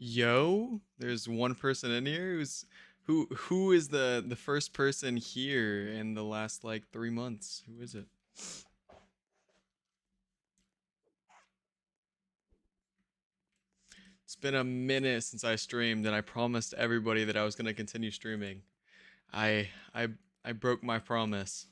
Yo, there's one person in here who is the first person here in the last like 3 months? Who is it? It's been a minute since I streamed, and I promised everybody that I was gonna continue streaming. I I I broke my promise.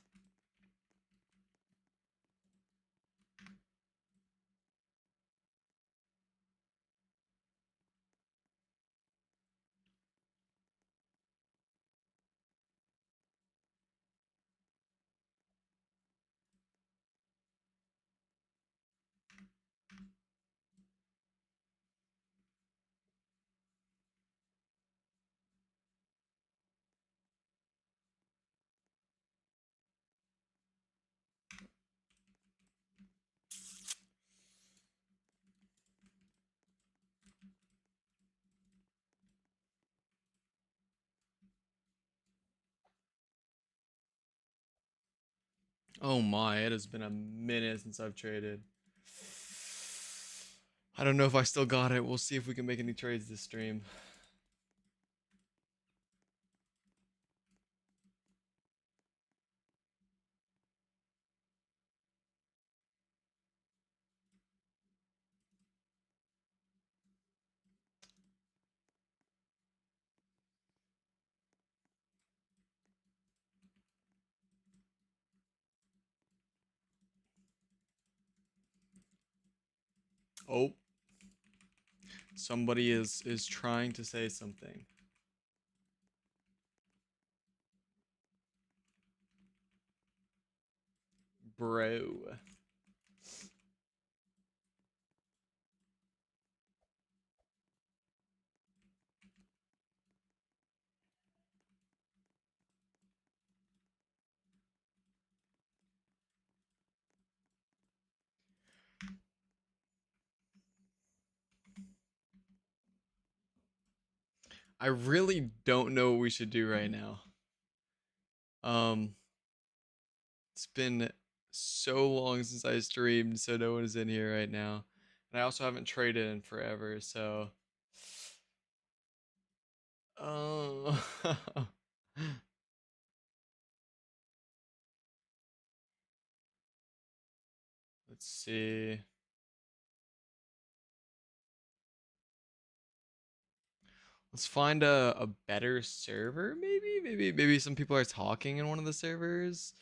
Oh my, it has been a minute since I've traded. I don't know if I still got it. We'll see if we can make any trades this stream. Oh, somebody is trying to say something. Bro. I really don't know what we should do right now. Um, it's been so long since I streamed, so no one is in here right now. And I also haven't traded in forever, so oh. Let's see. Let's find a better server, maybe? Maybe some people are talking in one of the servers.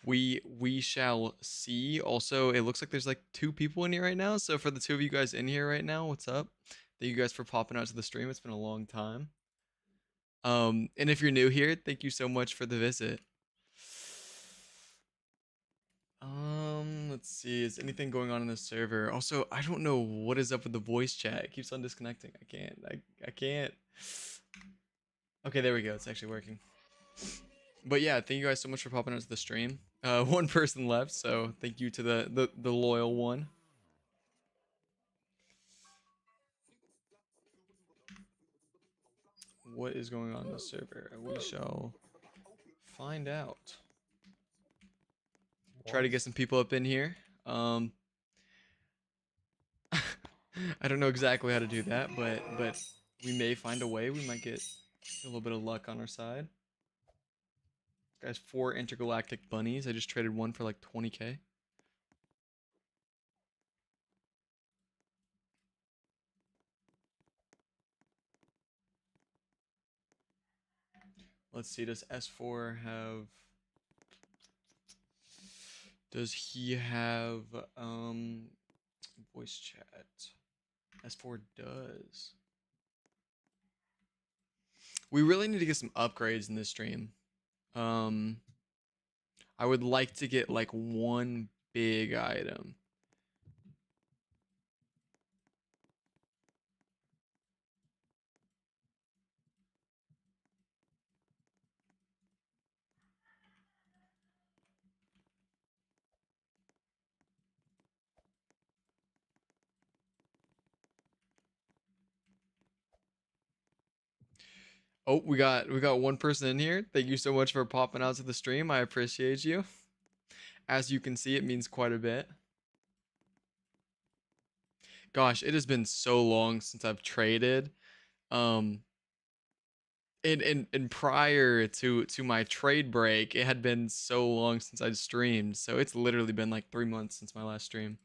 We shall see. Also, it looks like there's like two people in here right now. So for the two of you guys in here right now, what's up? Thank you guys for popping out to the stream. It's been a long time. And if you're new here, thank you so much for the visit. Let's see. Is anything going on in the server? Also, I don't know what is up with the voice chat. It keeps on disconnecting. I can't. I can't. Okay, there we go. It's actually working. But yeah, thank you guys so much for popping out to the stream. One person left, so thank you to the loyal one. What is going on in the server? We shall find out. Try to get some people up in here. I don't know exactly how to do that, but we may find a way. We might get a little bit of luck on our side. This guy's 4 intergalactic bunnies. I just traded one for like 20k. Let's see. Does S4 have? Does he have voice chat? S4 does. We really need to get some upgrades in this stream. Um, I would like to get like one big item. Oh, we got one person in here. Thank you so much for popping out to the stream. I appreciate you. As you can see, it means quite a bit. Gosh, it has been so long since I've traded. Um, and prior to my trade break, it had been so long since I'd streamed. So it's literally been like 3 months since my last stream.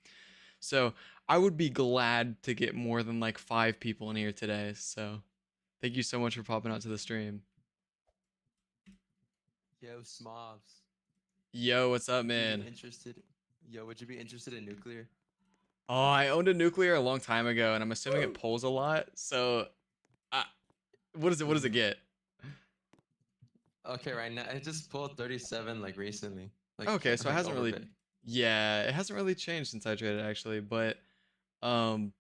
So I would be glad to get more than like 5 people in here today. So thank you so much for popping out to the stream. Yo, Smobs. Yo, what's up, Would you be man? interested? Yo, would you be interested in nuclear? Oh, I owned a nuclear a long time ago, and I'm assuming it pulls a lot. So, I, what is it? What does it Mm-hmm. get? Okay, right now it just pulled 37 like recently, Okay, so it like hasn't over really, bit. yeah, it hasn't really changed since I traded actually. But um,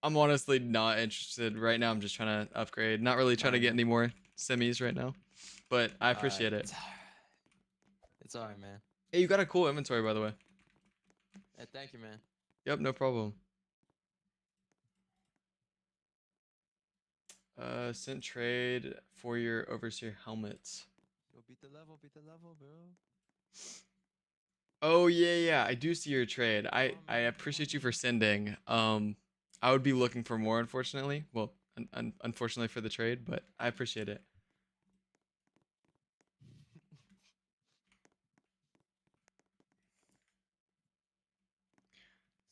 I'm honestly not interested right now. I'm just trying to upgrade. Not really trying to get Minor. any more semis right now. But I Alright, appreciate it. it's alright, man. Hey, you got a cool inventory, by the way. Hey, thank you, man. Yep, no problem. Sent trade for your overseer helmet. Yo, beat the level, bro. Oh yeah, yeah. I do see your trade. Come I on, I man. Come on, appreciate you for man. sending. I would be looking for more, unfortunately. Well, unfortunately for the trade, but I appreciate it.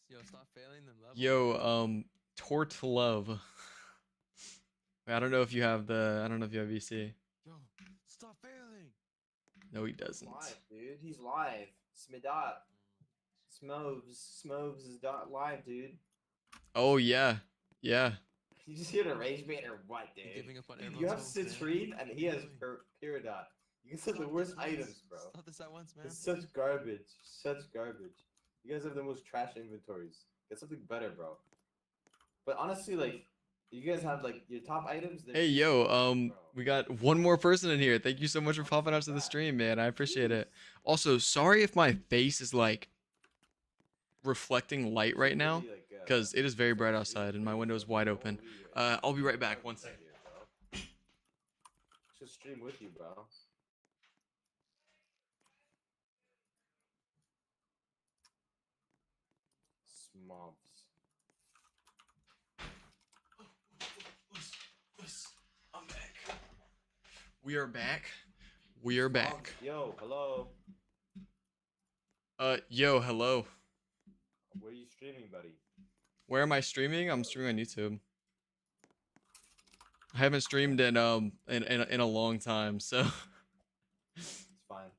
Yo, stop failing the level, Yo, man. Tort Love. I don't know if you have the. I don't know if you have VC. Yo, stop failing. No, he He's doesn't. live, dude. He's live. Smidot. Smoves is dot live, dude. Oh yeah, yeah. You just here to rage bait or what, You dude? giving up on You everyone's have hopes, man. Citrine and he has Really? Pyridot. You guys have the Stop worst this once. items, bro. Stop this at once, man. It's such garbage. Such garbage. You guys have the most trash inventories. Get something better, bro. But honestly, like, you guys have like your top items. Hey yo, we got one more person in here. Thank you so much for popping out to the stream, man. I appreciate it. Also, sorry if my face is like reflecting light right now, because it is very bright outside and my window is wide open. I'll be right back. 1 second. Should stream with you, bro. Smobs. I'm back. We are back. We are back. Yo, hello. Yo, hello. Where are you streaming, buddy? Where am I streaming? I'm streaming on YouTube. I haven't streamed in a long time, so It's fine.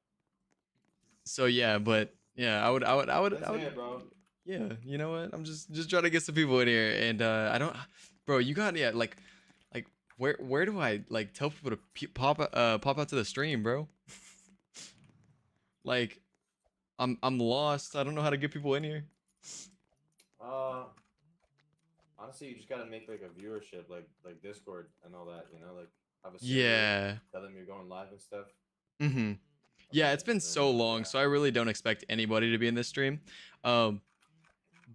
so yeah, but yeah, Let's hear it, bro. yeah, you know what? I'm just trying to get some people in here, and I don't, bro. You got yeah, like where do I like tell people to pop out to the stream, bro? Like I'm lost. I don't know how to get people in here. Uh, honestly, you just gotta make like a viewership, like Discord and all that. You know, like have a server, Yeah. tell them you're going live and stuff. Mm-hmm. Yeah, it's been And so long, yeah. so I really don't expect anybody to be in this stream. But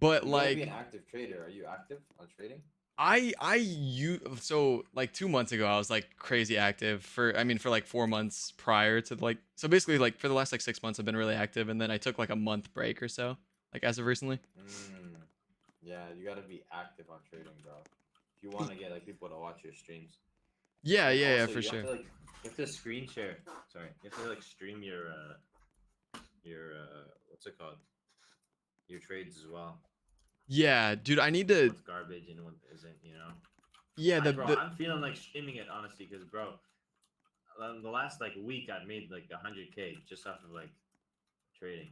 You gotta be like an active trader. Are you active on trading? so like 2 months ago I was like crazy active for I mean for like 4 months prior to like so basically like for the last like 6 months I've been really active, and then I took like a month break or so, like as of recently. Yeah, you gotta be active on trading, bro. If you want to get like people to watch your streams. Yeah, And yeah, yeah, also, for you sure. have to like you have to screen share. Sorry, you have to like stream your what's it called? Your trades as well. Yeah, dude, I need to What's garbage and what isn't, you know? yeah, Bro, I'm feeling like streaming it honestly, because bro, the last like week I made like 100K just off of like trading.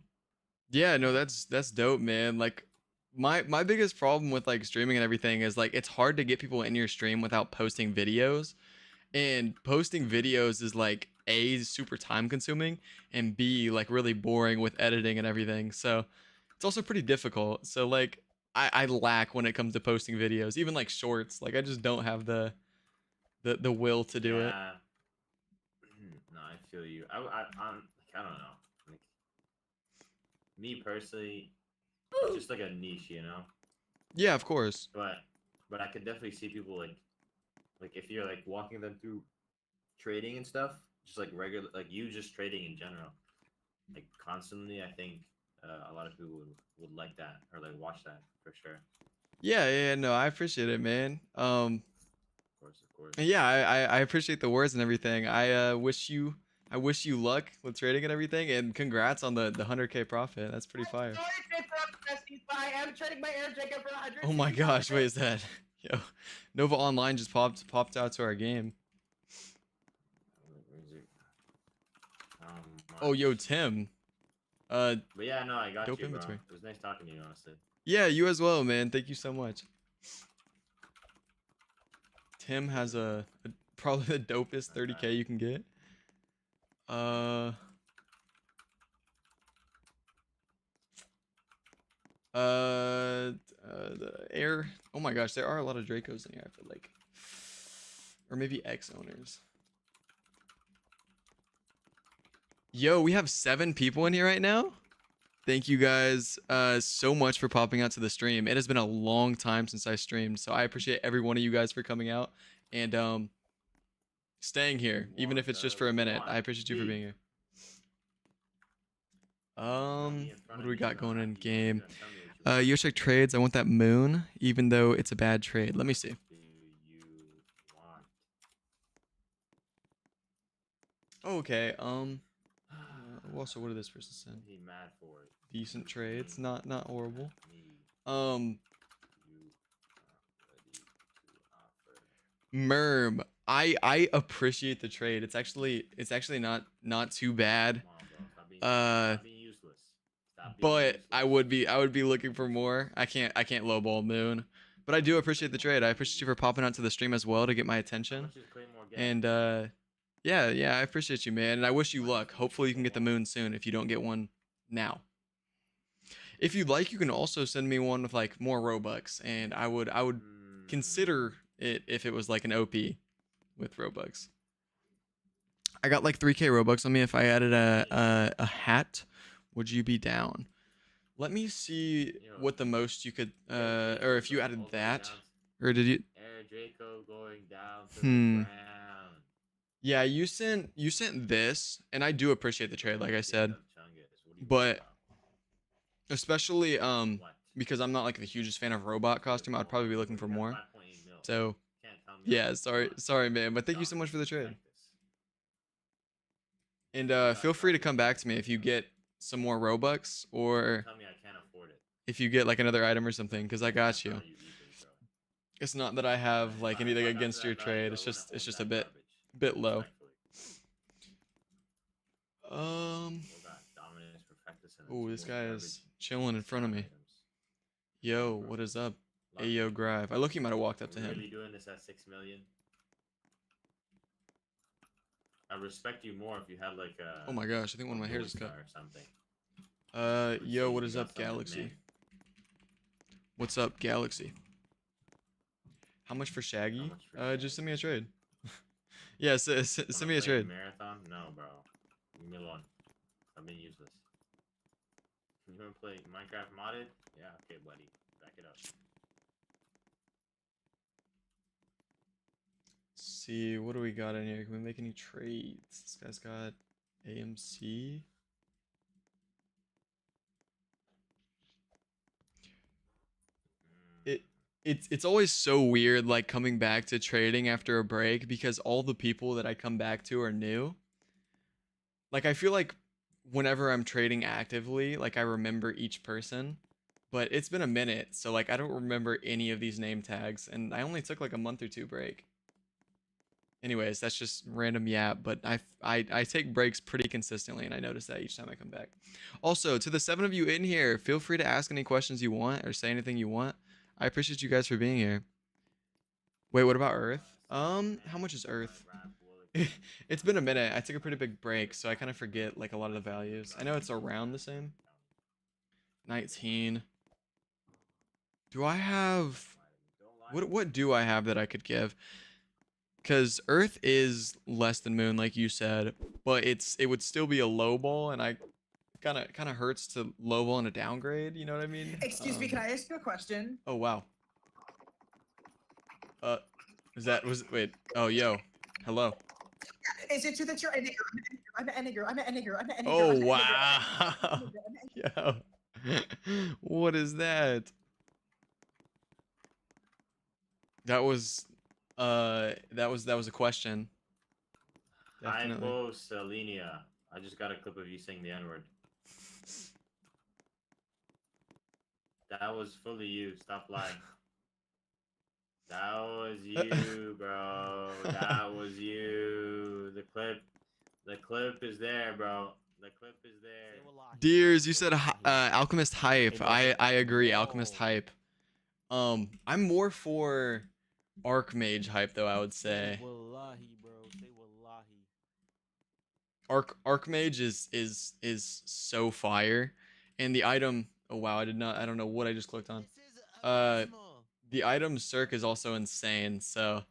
yeah, no, that's dope, man. Like my biggest problem with like streaming and everything is like it's hard to get people in your stream without posting videos. And posting videos is like A, super time consuming, and B, like really boring with editing and everything. So it's also pretty difficult. So like I lack when it comes to posting videos, even like shorts. Like I just don't have the will to do it. Yeah. No, I feel you. I'm like, I don't know. Like me personally, it's just like a niche, you know. Yeah, of course. But I could definitely see people like if you're like walking them through trading and stuff, just like regular like you just trading in general, like constantly. I think a lot of people would like that or like watch that for sure. Yeah, no, I appreciate it, man. Of course, of course. Yeah, I appreciate the words and everything. I wish you luck with trading and everything, and congrats on the 100K profit. That's pretty I'm fire. sorry to interrupt, Besties, but I am trading my air jacket for Oh my gosh, wait, $160. is that yo? Nova Online just popped out to our game. Where is it? Oh, yo, Much. Tim. But yeah, no, I got Dope you, bro. inventory. It was nice talking to you, honestly. Yeah, you as well, man. Thank you so much. Tim has probably the dopest 30K you can get. Uh, the air. Oh my gosh, there are a lot of Dracos in here. I feel like, or maybe X owners. Yo, we have 7 people in here right now. Thank you guys so much for popping out to the stream. It has been a long time since I streamed, so I appreciate every one of you guys for coming out and staying here, even if it's just for a minute. I appreciate you for being here. What do we got going in game? Yoshik trades. I want that moon, even though it's a bad trade. Let me see. Do you want? Okay. Also, what did this person send? He mad for it. Decent trades, not horrible. Me, Um, you ready to offer. Merm. I appreciate the trade. It's actually not too bad. Come on, bro. Stop being useless. Stop being But useless. I would be looking for more. I can't lowball Moon. But I do appreciate the trade. I appreciate you for popping out to the stream as well to get my How attention. much is Claymore get? And yeah, I appreciate you, man. And I wish you luck. Hopefully you can get the moon soon if you don't get one now. If you'd like, you can also send me one with like more Robux, and I would consider it if it was like an OP with Robux. I got like 3K Robux on me. If I added a hat, would you be down? Let me see what the most you could or if you added that, or did you? Air Draco going down to Hmm. the ground. Yeah, you sent this, and I do appreciate the trade, like I said, but especially What? because I'm not like the hugest fan of robot costume, I'd probably be looking for more. 5.8 mil. So Can't tell me yeah, I'm sorry, man, but thank you so much for the trade. practice. And feel free to come back to me if you get some more Robux or Tell me I can't afford it. if you get like another item or something, because I got you. Easily, bro. It's not that I have like anything If I got against to your that value, trade. I It's wouldn't just own a that bit garbage, low. respectfully. Um. Still got Dominus, Perfectus, and Oh, two this more guy garbage is chilling in front of me. items. Yo, Bro, what is up? luck. Ayo Grive. I look, he might have walked up to Are we him. really doing this at 6 million? I respect you more if you had like a. Oh my gosh, I think one of my hairs is cut. or something. Yo, what You is got up, something, Galaxy? man. What's up, Galaxy? How much for Shaggy? How much for Just send me a Shaggy? trade. Yeah, send Wanna me a play trade. Marathon? No, bro. Leave me alone. I'm being useless. You wanna play Minecraft modded? Yeah, okay, buddy. Back it up. See, what do we got in here? Can we make any trades? This guy's got AMC. It's always so weird like coming back to trading after a break because all the people that I come back to are new. Like I feel like whenever I'm trading actively, like I remember each person, but it's been a minute, so like I don't remember any of these name tags and I only took like a month or two break. Anyways, that's just random yap, but I take breaks pretty consistently and I notice that each time I come back. Also, to the 7 of you in here, feel free to ask any questions you want or say anything you want. I appreciate you guys for being here. Wait, what about Earth? How much is Earth? It's been a minute. I took a pretty big break, so I kind of forget like a lot of the values. I know it's around the same. 19. Do I have what do I have that I could give? Cuz Earth is less than Moon like you said, but it would still be a low ball and I kind of hurts to low ball and a downgrade, you know what I mean? Excuse me, can I ask you a question? Oh wow. Wait. Oh yo. Hello. Is it true that you're a nigger? I'm a nigger. I'm a nigger. I'm a nigger. Oh I'm a nigger, wow. I'm a nigger, I'm a nigger. Yo. What is that? That was that was a question. Definitely. Hyposelenia. I just got a clip of you saying the N-word. That was fully you. Stop lying. That was you, bro. That was you. The clip is there, bro. The clip is there. Deers, you said Alchemist hype. Hey, bro, I agree. Alchemist whoa. hype. I'm more for Archmage hype though. I would say Wallahi, bro. Say wallahi. Archmage is so fire, and the item. Oh wow, I don't know what I just clicked on. The item Cirque is also insane. So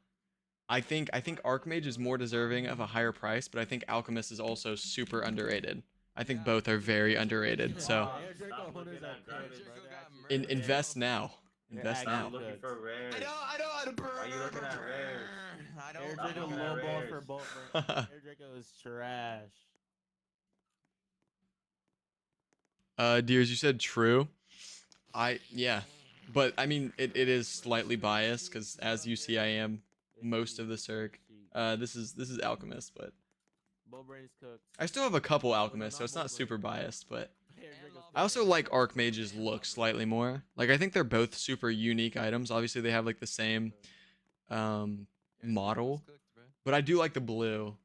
I think Archmage is more deserving of a higher price, but I think Alchemist is also super underrated. I think both are very underrated. So Air Draco Stop hunters looking are at cooked, garbage. bro. They're actually cooked. invest now. They're Invest actually now. Stop looking cooked. for rares. I know. Why are you looking at rares? I Air Stop Draco looking at low ball rares. for both, bro. Air Draco is trash. Deers, you said true. Yeah, but I mean it is slightly biased because as you see, I am most of the Cirque. This is Alchemist, but Bull Brain is cooked. I still have a couple no, Alchemists, so not it's not Bull super Brain. biased. But Air Draco's I also cooked. like Archmage's look slightly more. Like I think they're both super unique items. Obviously, they have like the same model, but I do like the blue.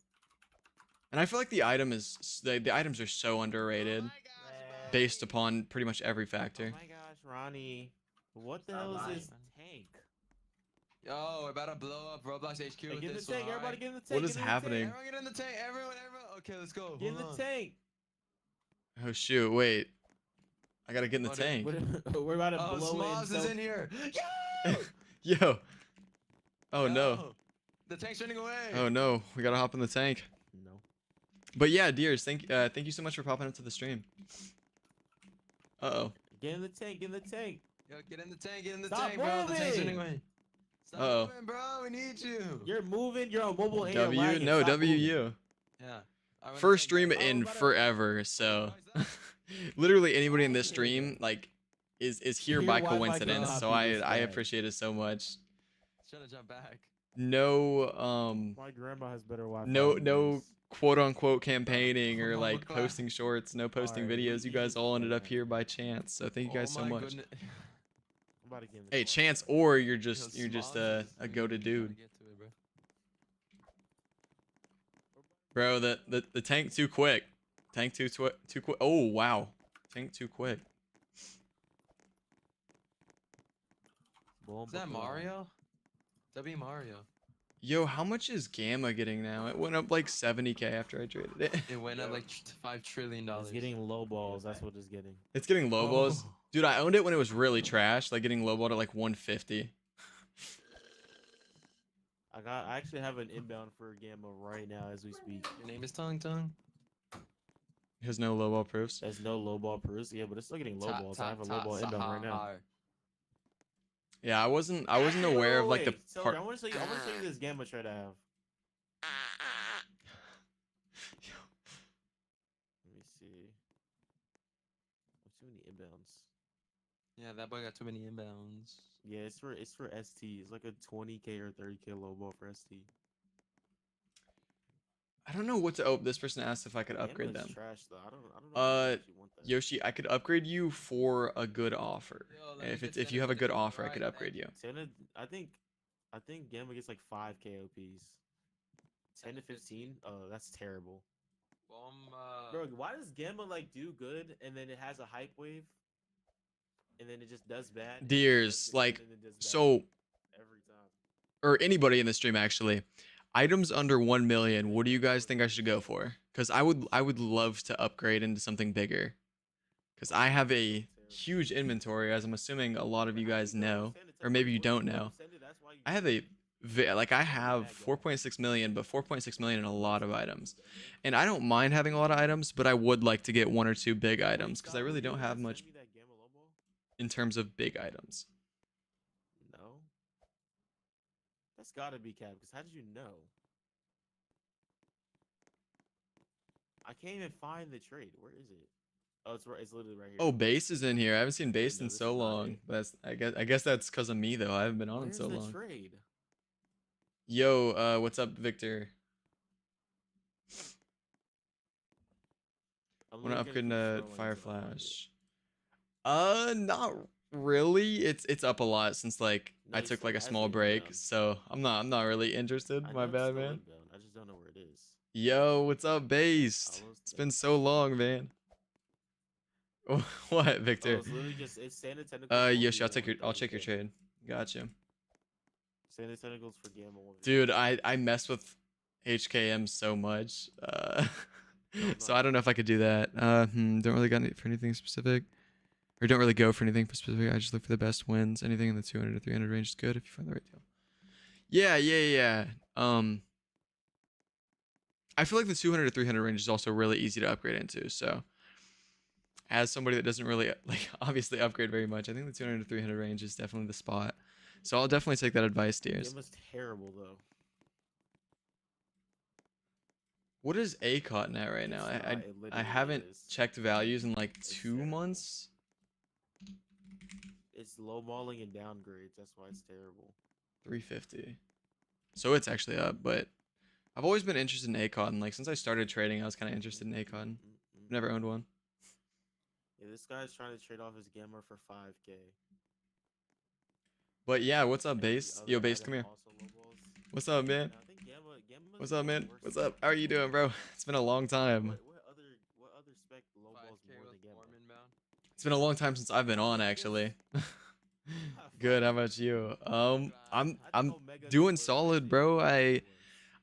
And I feel like the the items are so underrated based upon pretty much every Oh factor. my gosh, Ronnie. What the Stop hell lying. is this tank? Yo, we're about to blow up Roblox HQ Hey, with get in the this tank. one, Everybody alright? get in the tank. What get is in the tank. happening? Everyone get in the tank. Everyone. Okay, let's go. Get in Hold the on. tank. Oh shoot, wait. I gotta get in the Oh, dude, tank. We're about to Oh, blow Smalls in. is So in here. Yo! Yo. Oh no. Yo, the tank's running away. Oh no. We gotta hop in the tank. no. But yeah, Deers, thank you so much for popping into the stream. Uh-oh. Get in the tank. Get in the tank. Yo, get in the tank. Get in the Stop tank, bro. The tank's running moving! away. Stop Uh-oh. moving, bro. We need you. You're moving. You're on mobile and you're W lagging. no Stop moving. WU. Yeah. I went First to stream tank, Oh, in but I- forever, so Why is literally anybody in this Okay, stream bro. like is here Your by Wi-Fi coincidence. cannot So be I this I bad. appreciate it so much. Trying to jump back. No My grandma has better Wi-Fi. no than no this. quote unquote campaigning or Oh, like God. posting shorts, no posting Alright, videos. You you guys just all ended like up here by chance. So thank you guys so my much. goodness. I'm about to get in the Hey, car. chance or you're Yo, just Smalls a is really goated trying to dude. get to it, bro. Bro, the tank too quick. Tank too quick. Oh wow. Tank too quick. Boom, Is that boom. Mario? W Mario. Yo, how much is Gamma getting now? It went up like 70k after I traded it. It went up like $5 trillion. It's getting low balls. That's what it's getting. It's getting low balls. Oh. Dude, I owned it when it was really trash, like getting low balled at like 150. I actually have an inbound for Gamma right now as we speak. Your name is Tongue Tongue. Has no low ball proofs. There's no low ball purse. Yeah, but it's still getting low Ta- balls. ta- I have a ta- low ball inbound right now. Sahar. Yeah, I wasn't Actually, wait, aware of wait, like the wait. So, part. I want to show you this Gamma trade I have. Let me see. Too many inbounds. Yeah, that boy got too many inbounds. Yeah, it's for ST. It's like a 20k or 30k low ball for ST. I don't know what to. Oh, this person asked if I could upgrade Gamma's them. trash though. I don't know. If I actually want that. Yoshi, I could upgrade you for a good offer. Yo, let me If get it's if 10 you have a good minutes, offer, I could alright, upgrade you. 10 to, I think Gamma gets like 5 KOPs. 10 to 15? Oh, that's terrible. Bro, why does Gamma like do good and then it has a hype wave? And then it just does bad. and then it Deers, does good, like, and then it does bad so every time. or anybody in the stream actually. Items under 1 million, what do you guys think I should go for? Because I would love to upgrade into something bigger. Because I have a huge inventory, as I'm assuming a lot of you guys know, or maybe you don't know. I have I have 4.6 million, but 4.6 million in a lot of items. And I don't mind having a lot of items, but I would like to get 1 or 2 big items because I really don't have much in terms of big items. No. That's gotta be cap, because how did you know? I can't even find the trade. Where is it? Oh, it's literally right here. Oh, Base is in here. I haven't seen Base no, in this so is not long. it. That's I guess that's because of me though. I haven't been on in Where's so the long. trade? Yo, what's up, Victor? I'm Wanna literally gonna upgrade keep to scrolling Fire until I find it. Flash? Not really. It's up a lot since like No, I you took still like a has small the link break, down. so I'm not really interested. I My know it's bad, the man. link down. I just don't know where it is. Yo, what's up, Based? Almost It's done. been so long, man. What, Oh, Victor? it's literally just it's standard tentacles. Yoshi, 1v1 I'll without check your any gamma. trade. Gotcha. Standard tentacles for gamma 1v1. Dude, I mess with HKM so much. No, I'm So not. I don't know if I could do that. Don't really got any for anything specific. Or don't really go for anything specific. I just look for the best wins. Anything in the 200 to 300 range is good if you find the right deal. Yeah. I feel like the 200 to 300 range is also really easy to upgrade into. So, as somebody that doesn't really like obviously upgrade very much, I think the 200 to 300 range is definitely the spot. So I'll definitely take that advice, dears. Gamma's terrible though. What is A cotton at right now? It's not, it I literally haven't is. checked values in like It's 2 terrible. months. It's lowballing and downgrades. That's why it's terrible. 350. So it's actually up, but I've always been interested in A cotton. Like since I started trading, I was kind of interested in A cotton. Never owned one. Yeah, this guy's trying to trade off his gamma for 5k. But yeah, what's up, And the Base? other Yo, Base, item come here. also lowballs. What's up, man? And I think gamma's What's up, man? worse What's than up? How are you doing, bro? It's been a long time. What other spec lowballs 5K more with than form gamma? inbound. It's been a long time since I've been on, actually. Good. How about you? I'm I think Omega doing converted solid, to bro. worse.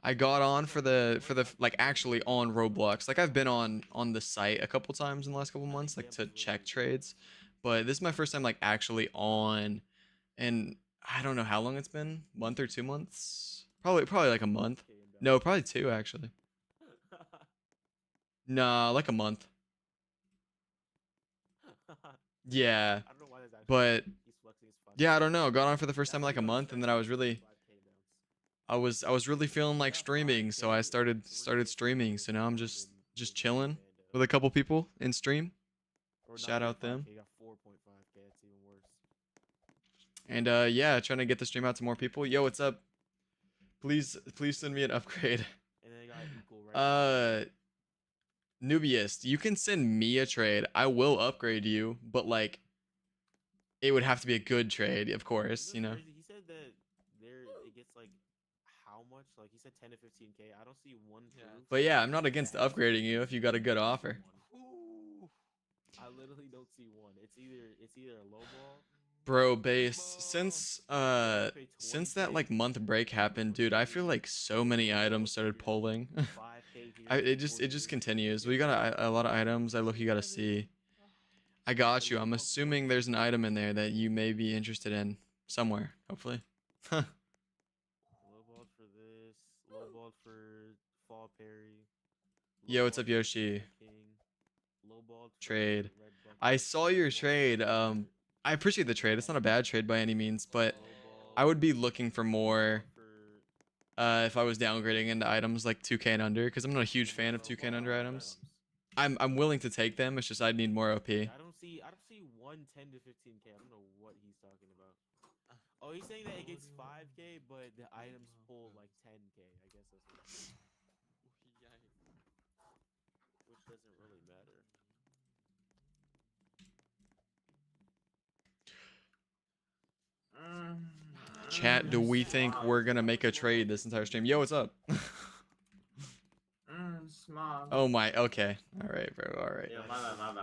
I got on for the like actually on Roblox. Like I've been on the site a couple times in the last couple months, like to check trades. But this is my first time like actually on, and I don't know how long it's been. Month or 2 months? Probably like a month. No, probably 2 actually. Nah, like a month. Yeah, I don't know why there's actually but he's flexing his 5K. yeah, I don't know. Got on for the first That time like a video month, and then I was stretches really 5K bounce. I was really feeling like Yeah, streaming, so I 5K, started streaming. So now I'm more just than chilling Bando. with a couple people in stream. Or not Shout even out them. 5K, got 4.5K. That's even worse. And yeah, trying to get the stream out to more people. Yo, what's up? Please send me an upgrade. And then they got equal right. Nubius, you can send me a trade. I will upgrade you, but like it would have to be a good trade, of course, you know. Crazy. He said that it gets like how much? Like he said 10 to 15K. I don't see one proof. But yeah, I'm not that against has upgrading you if you got a good offer. one. I literally don't see one. It's either a low ball. Bro, Base, since that like month break happened, dude, I feel like so many items started pulling. 5K here. It just continues. We got a lot of items I look you gotta see. I got you. I'm assuming there's an item in there that you may be interested in somewhere, hopefully. Low ball for this. Low ball for fall parry. Yo, what's up, Yoshi? Low ball Trade. I saw your trade. I appreciate the trade. It's not a bad trade by any means, but I would be looking for more if I was downgrading into items like 2k and under, because I'm not a huge fan of 2k and under items. I'm willing to take them. It's just I'd need more OP. I don't see one 10 to 15K. I don't know what he's talking about. Oh, he's saying that it gets 5K, but the items pull like 10K. I guess that's what which doesn't really matter. Chat, do we think we're gonna make a trade this entire stream? Yo, what's up? Smog. Oh my, okay. Alright, bro, alright. Yeah, my bad.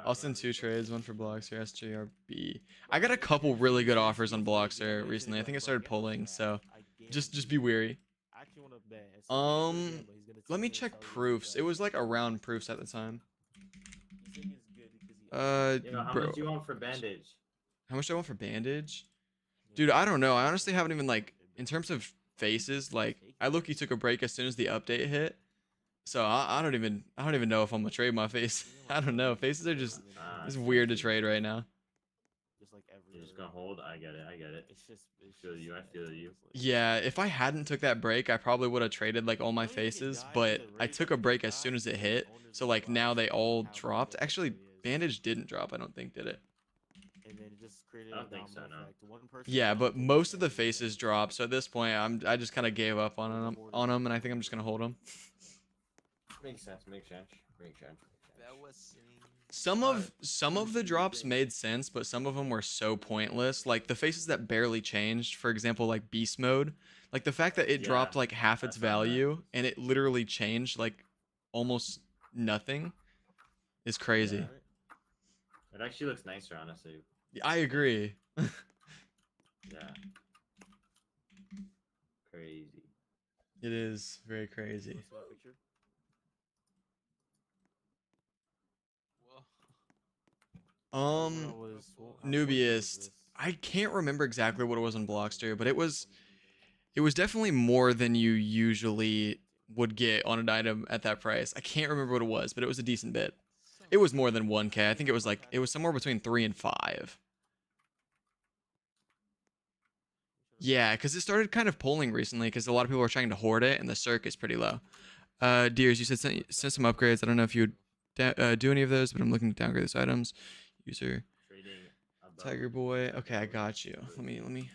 I'll send 2 trades, one for Bloxer, SJRB. I got a couple really good offers on Bloxer recently. I think it started pulling, so just be weary. I actually want to bet. As soon as he goes in, but he's gonna Let me tell check you proofs. that It was like around proofs at the time. he's saying it's good because he You know, how Bro, much you want for bandage? how much do I want for bandage? Dude, I don't know. I honestly haven't even like in terms of faces. Like I look-y took a break as soon as the update hit, so I don't even know if I'm gonna trade my face. I don't know. Faces are just it's weird to trade right now. just like every. You're just gonna hold. I get it. It's just. Feel you, I feel you. Yeah, if I hadn't took that break, I probably would have traded like all my faces. But I took a break as soon as it hit, so like now they all dropped. Actually, bandage didn't drop, I don't think, did it? And then it just created I a don't think domino so, no. effect. One person Yeah, died, but then most of the everybody faces died. dropped. So at this point, I just kind of gave up on them, and I think I'm just gonna hold them. Makes sense. Makes sense. Makes sense. That was Some of the drops made sense, but some of them were so pointless. Like the faces that barely changed, for example, like beast mode. Like the fact that it dropped Yeah, like half I its saw that. value and it literally changed like almost nothing is crazy. Yeah. It actually looks nicer, honestly. I agree. Yeah. Crazy. It is very crazy. Wanna see my picture? Um, Nubius, I can't remember exactly what it was on Blockster, but it was definitely more than you usually would get on an item at that price. I can't remember what it was, but it was a decent bit. It was more than 1K. I think it was like it was somewhere between 3 and 5. Yeah, because it started kind of pulling recently because a lot of people were trying to hoard it and the circ is pretty low. Deers, you said send some upgrades. I don't know if you would do any of those, but I'm looking to downgrade those items. User Trading above Tiger Boy. Okay, I got you. those Let me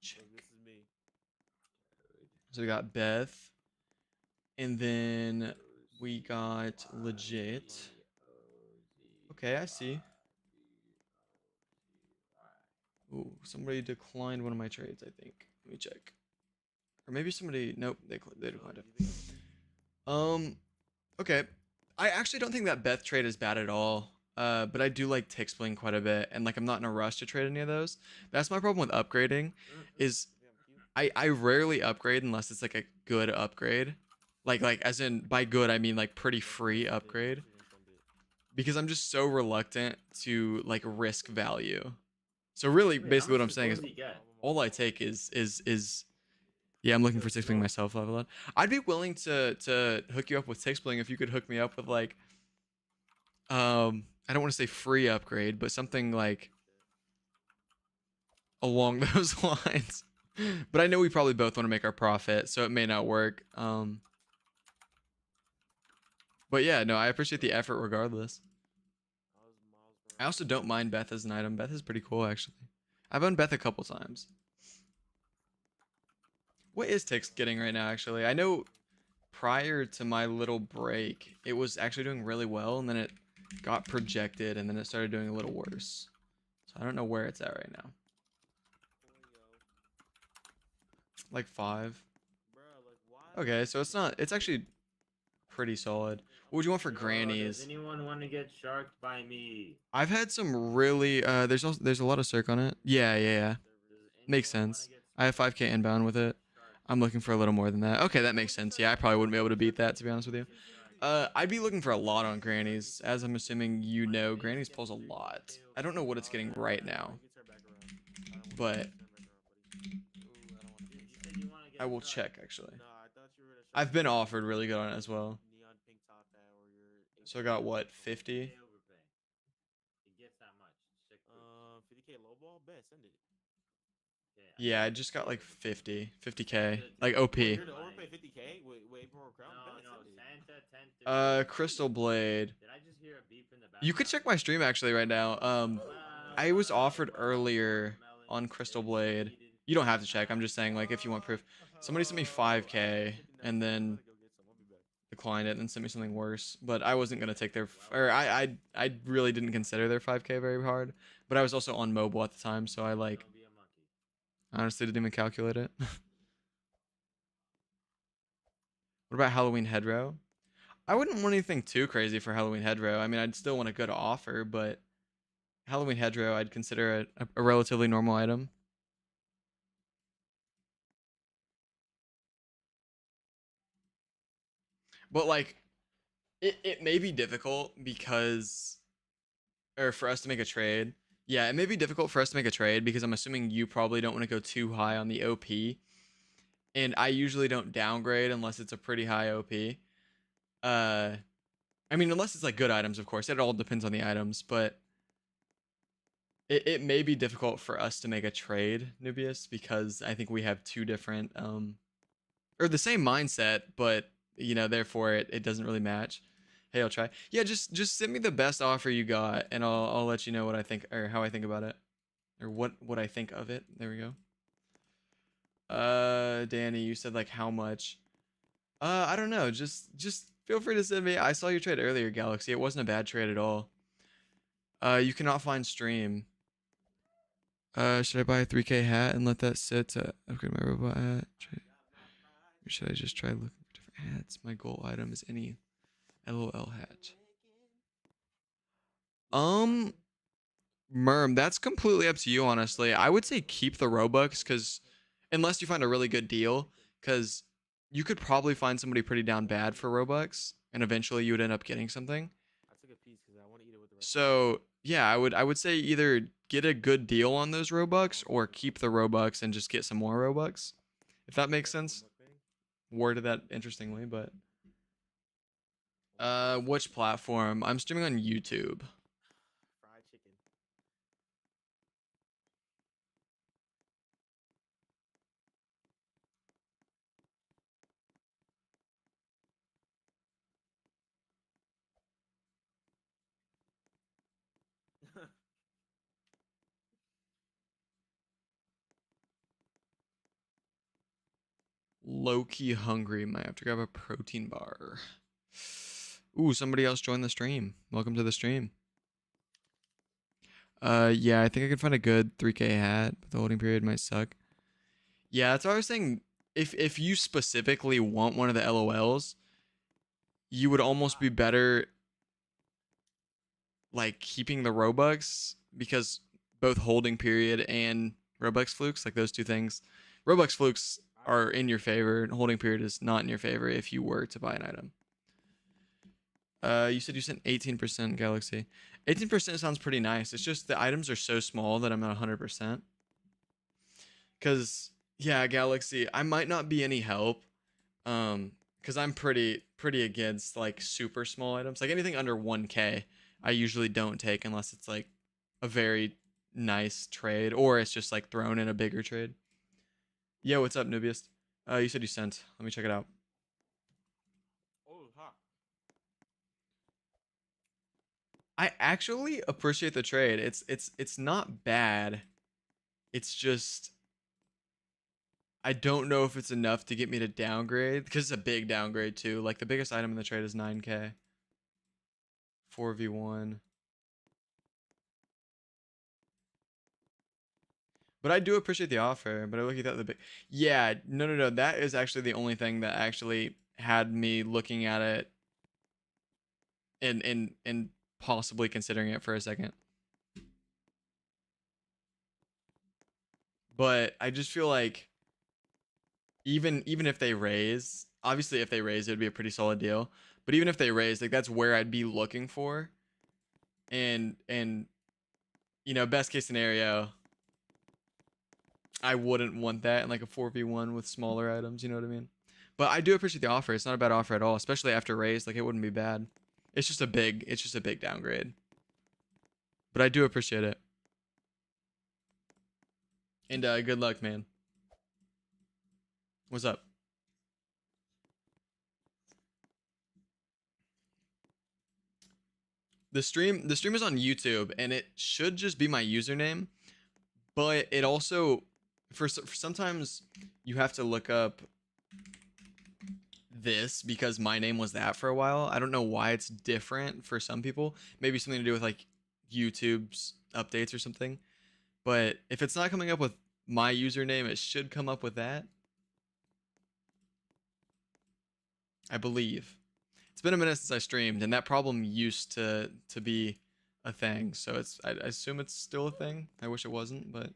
check. This is me. So we got Beth, and then we got legit. Okay, I see. Ooh, somebody declined one of my trades, I think. Let me check. Or maybe somebody. Nope, they declined it. Okay. I actually don't think that Beth trade is bad at all. But I do like tick spling quite a bit, and like I'm not in a rush to trade any of those. That's my problem with upgrading. Is I rarely upgrade unless it's like a good upgrade. Like as in by good I mean like pretty free upgrade. Because I'm just so reluctant to like risk value. So really Wait, basically how what I'm much saying does is he get? all I take is yeah, I'm looking for tick spling myself level up. I'd be willing to hook you up with tick spling if you could hook me up with like I don't want to say free upgrade, but something like along those lines. But I know we probably both want to make our profit, so it may not work. But yeah, no, I appreciate the effort regardless. I also don't mind Beth as an item. Beth is pretty cool actually. I've owned Beth a couple times. What is Tix getting right now actually? I know prior to my little break, it was actually doing really well, and then it got projected, and then it started doing a little worse. So I don't know where it's at right now. Like 5. Okay, so it's actually pretty solid. What would you want for grannies? Does anyone want to get sharked by me? I've had some really there's a lot of circ on it. Yeah. Makes sense. I have 5K inbound with it. I'm looking for a little more than that. Okay, that makes sense. Yeah, I probably wouldn't be able to beat that, to be honest with you. I'd be looking for a lot on grannies, as I'm assuming you know. Grannies pulls a lot. I don't know what it's getting right now, but I will check actually. I've been offered really good on it as well. So I got what, 50? 50K low ball, bet send it. Yeah, I just got like 50k, like OP. You're to overpay 50K? Wait for a crown? Crystal Blade. Did I just hear a beep in the background? You could check my stream actually right now. I was offered earlier on Crystal Blade. You don't have to check. I'm just saying, like, if you want proof. Somebody sent me 5K and then declined it and then sent me something worse. But I wasn't gonna take their, or I really didn't consider their 5K very hard. But I was also on mobile at the time, so I like honestly didn't even calculate it. What about Halloween Hedrow? I wouldn't want anything too crazy for Halloween Hedrow. I mean, I'd still want a good offer, but Halloween Hedrow I'd consider a relatively normal item. But like, it may be difficult because, or for us to make a trade. Yeah, it may be difficult for us to make a trade because I'm assuming you probably don't want to go too high on the OP. And I usually don't downgrade unless it's a pretty high OP. I mean, unless it's like good items, of course. It all depends on the items, but it may be difficult for us to make a trade, Nubius, because I think we have two different or the same mindset, but you know, therefore it doesn't really match. Hey, I'll try. Yeah, just send me the best offer you got, and I'll let you know what I think or how I think about it, or what I think of it. There we go. Danny, you said like how much? I don't know. Just feel free to send me. I saw your trade earlier, Galaxy. It wasn't a bad trade at all. You cannot find stream. Should I buy a 3K hat and let that sit to upgrade my robot hat? Or should I just try looking for different hats? My goal item is any LOL hat. Merm, that's completely up to you, honestly. I would say keep the Robux, because unless you find a really good deal, because you could probably find somebody pretty down bad for Robux, and eventually you would end up getting something. I took a piece because I want to eat it with the rest. So yeah, I would say either get a good deal on those Robux or keep the Robux and just get some more Robux, if that makes sense. Worded that interestingly, but which platform? I'm streaming on YouTube. Fried chicken. Low-key hungry. Might have to grab a protein bar. Ooh, somebody else joined the stream. Welcome to the stream. Yeah, I think I can find a good 3K hat, but the holding period might suck. Yeah, that's what I was saying. If you specifically want one of the LOLs, you would almost be better like keeping the Robux, because both holding period and Robux flukes, like those two things, Robux flukes are in your favor, and holding period is not in your favor if you were to buy an item. You said you sent 18% Galaxy. 18% sounds pretty nice. It's just the items are so small that I'm not 100%. Cause yeah, Galaxy, I might not be any help. Cause I'm pretty against like super small items. Like anything under 1K, I usually don't take unless it's like a very nice trade or it's just like thrown in a bigger trade. Yo, what's up, Nubius? You said you sent. Let me check it out. Oh, hot. I actually appreciate the trade. It's not bad. It's just I don't know if it's enough to get me to downgrade, because it's a big downgrade too. Like the biggest item in the trade is 9K. 4v1. But I do appreciate the offer. But I look at that the big. Yeah, no. That is actually the only thing that actually had me looking at it and possibly considering it for a second. But I just feel like even if they raise, obviously if they raise, it would be a pretty solid deal. But even if they raise, like that's where I'd be looking for. And best case scenario, I wouldn't want that in like a 4v1 with smaller items, you know what I mean? But I do appreciate the offer. It's not a bad offer at all, especially after raise. Like it wouldn't be bad. It's just a big downgrade. But I do appreciate it. And good luck, man. What's up? The stream is on YouTube, and it should just be my username, but it also for sometimes you have to look up this because my name was that for a while. I don't know why it's different for some people. Maybe something to do with like YouTube's updates or something. But if it's not coming up with my username, it should come up with that. I believe. It's been a minute since I streamed, and that problem used to be a thing. So I assume it's still a thing. I wish it wasn't, but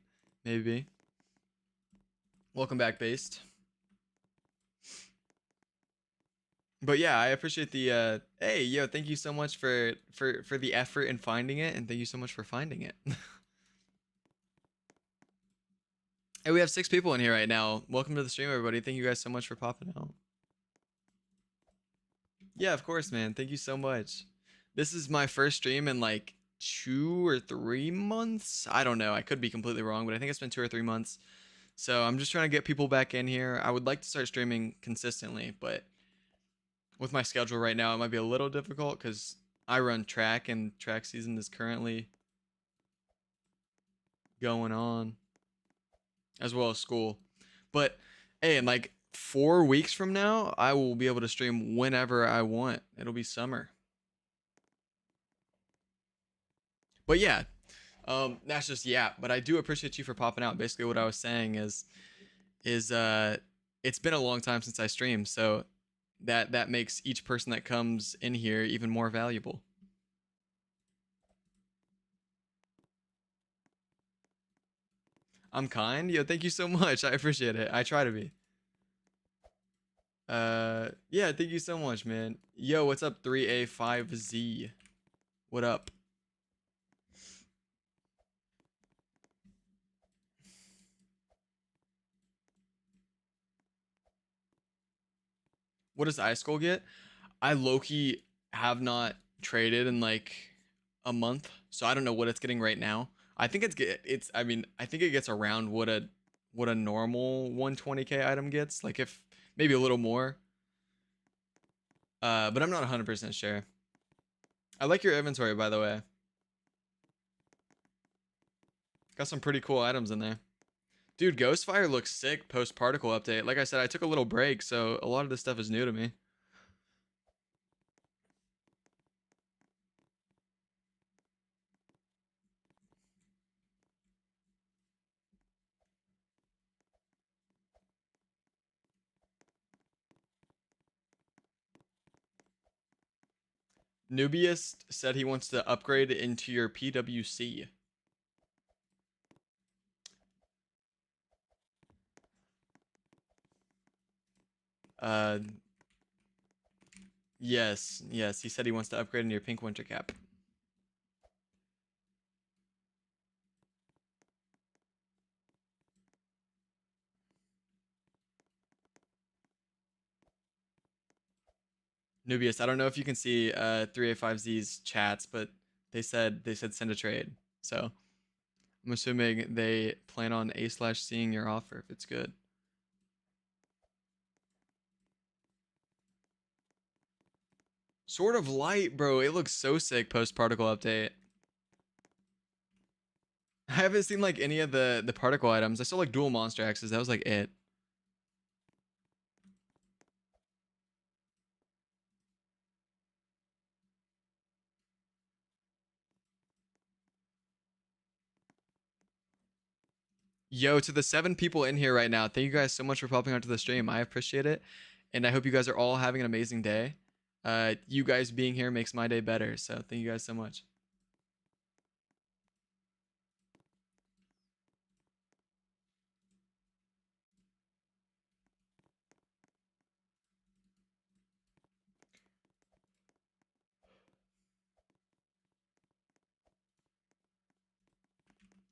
maybe. Welcome back, Based. But yeah, I appreciate the hey, yo, thank you so much for the effort in finding it, and thank you so much for finding it. Hey, we have 6 people in here right now. Welcome to the stream, everybody. Thank you guys so much for popping out. Yeah, of course, man. Thank you so much. This is my first stream in like 2 or 3 months. I don't know. I could be completely wrong, but I think it's been 2 or 3 months. So I'm just trying to get people back in here. I would like to start streaming consistently, but with my schedule right now, it might be a little difficult because I run track and track season is currently going on, as well as school. But hey, in like 4 weeks from now, I will be able to stream whenever I want. It'll be summer. But yeah, that's just yeah. But I do appreciate you for popping out. Basically, what I was saying is it's been a long time since I streamed, so that makes each person that comes in here even more valuable. I'm kind. Yo, thank you so much. I appreciate it. I try to be. Yeah, thank you so much, man. Yo, what's up, 3A5Z? What up? What does iSkull get? I low-key have not traded in like a month, so I don't know what it's getting right now. I think it's I mean, I think it gets around what a normal 120k item gets, like if maybe a little more. But I'm not 100% sure. I like your inventory, by the way. Got some pretty cool items in there. Dude, Ghostfire looks sick post particle update. Like I said, I took a little break, so a lot of this stuff is new to me. Nubius said he wants to upgrade into your PWC. Uh, yes, yes. He said he wants to upgrade into your pink winter cap. Nubius, I don't know if you can see 3A5Z's chats, but they said send a trade. So I'm assuming they plan on A/ seeing your offer if it's good. Sort of light, bro. It looks so sick post particle update. I haven't seen like any of the particle items. I saw like dual monster axes. That was like it. Yo, to the 7 people in here right now, thank you guys so much for popping onto the stream. I appreciate it. And I hope you guys are all having an amazing day. You guys being here makes my day better. So thank you guys so much.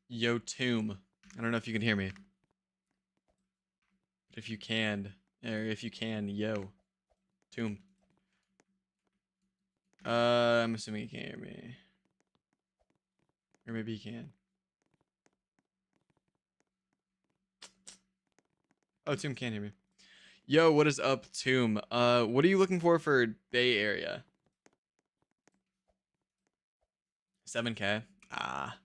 Yo, Tomb. I don't know if you can hear me. But if you can, yo. Tomb. I'm assuming you can't hear me. Or maybe you can. Oh, Tomb can hear me. Yo, what is up, Tomb? What are you looking for Bay Area? 7K. Ah,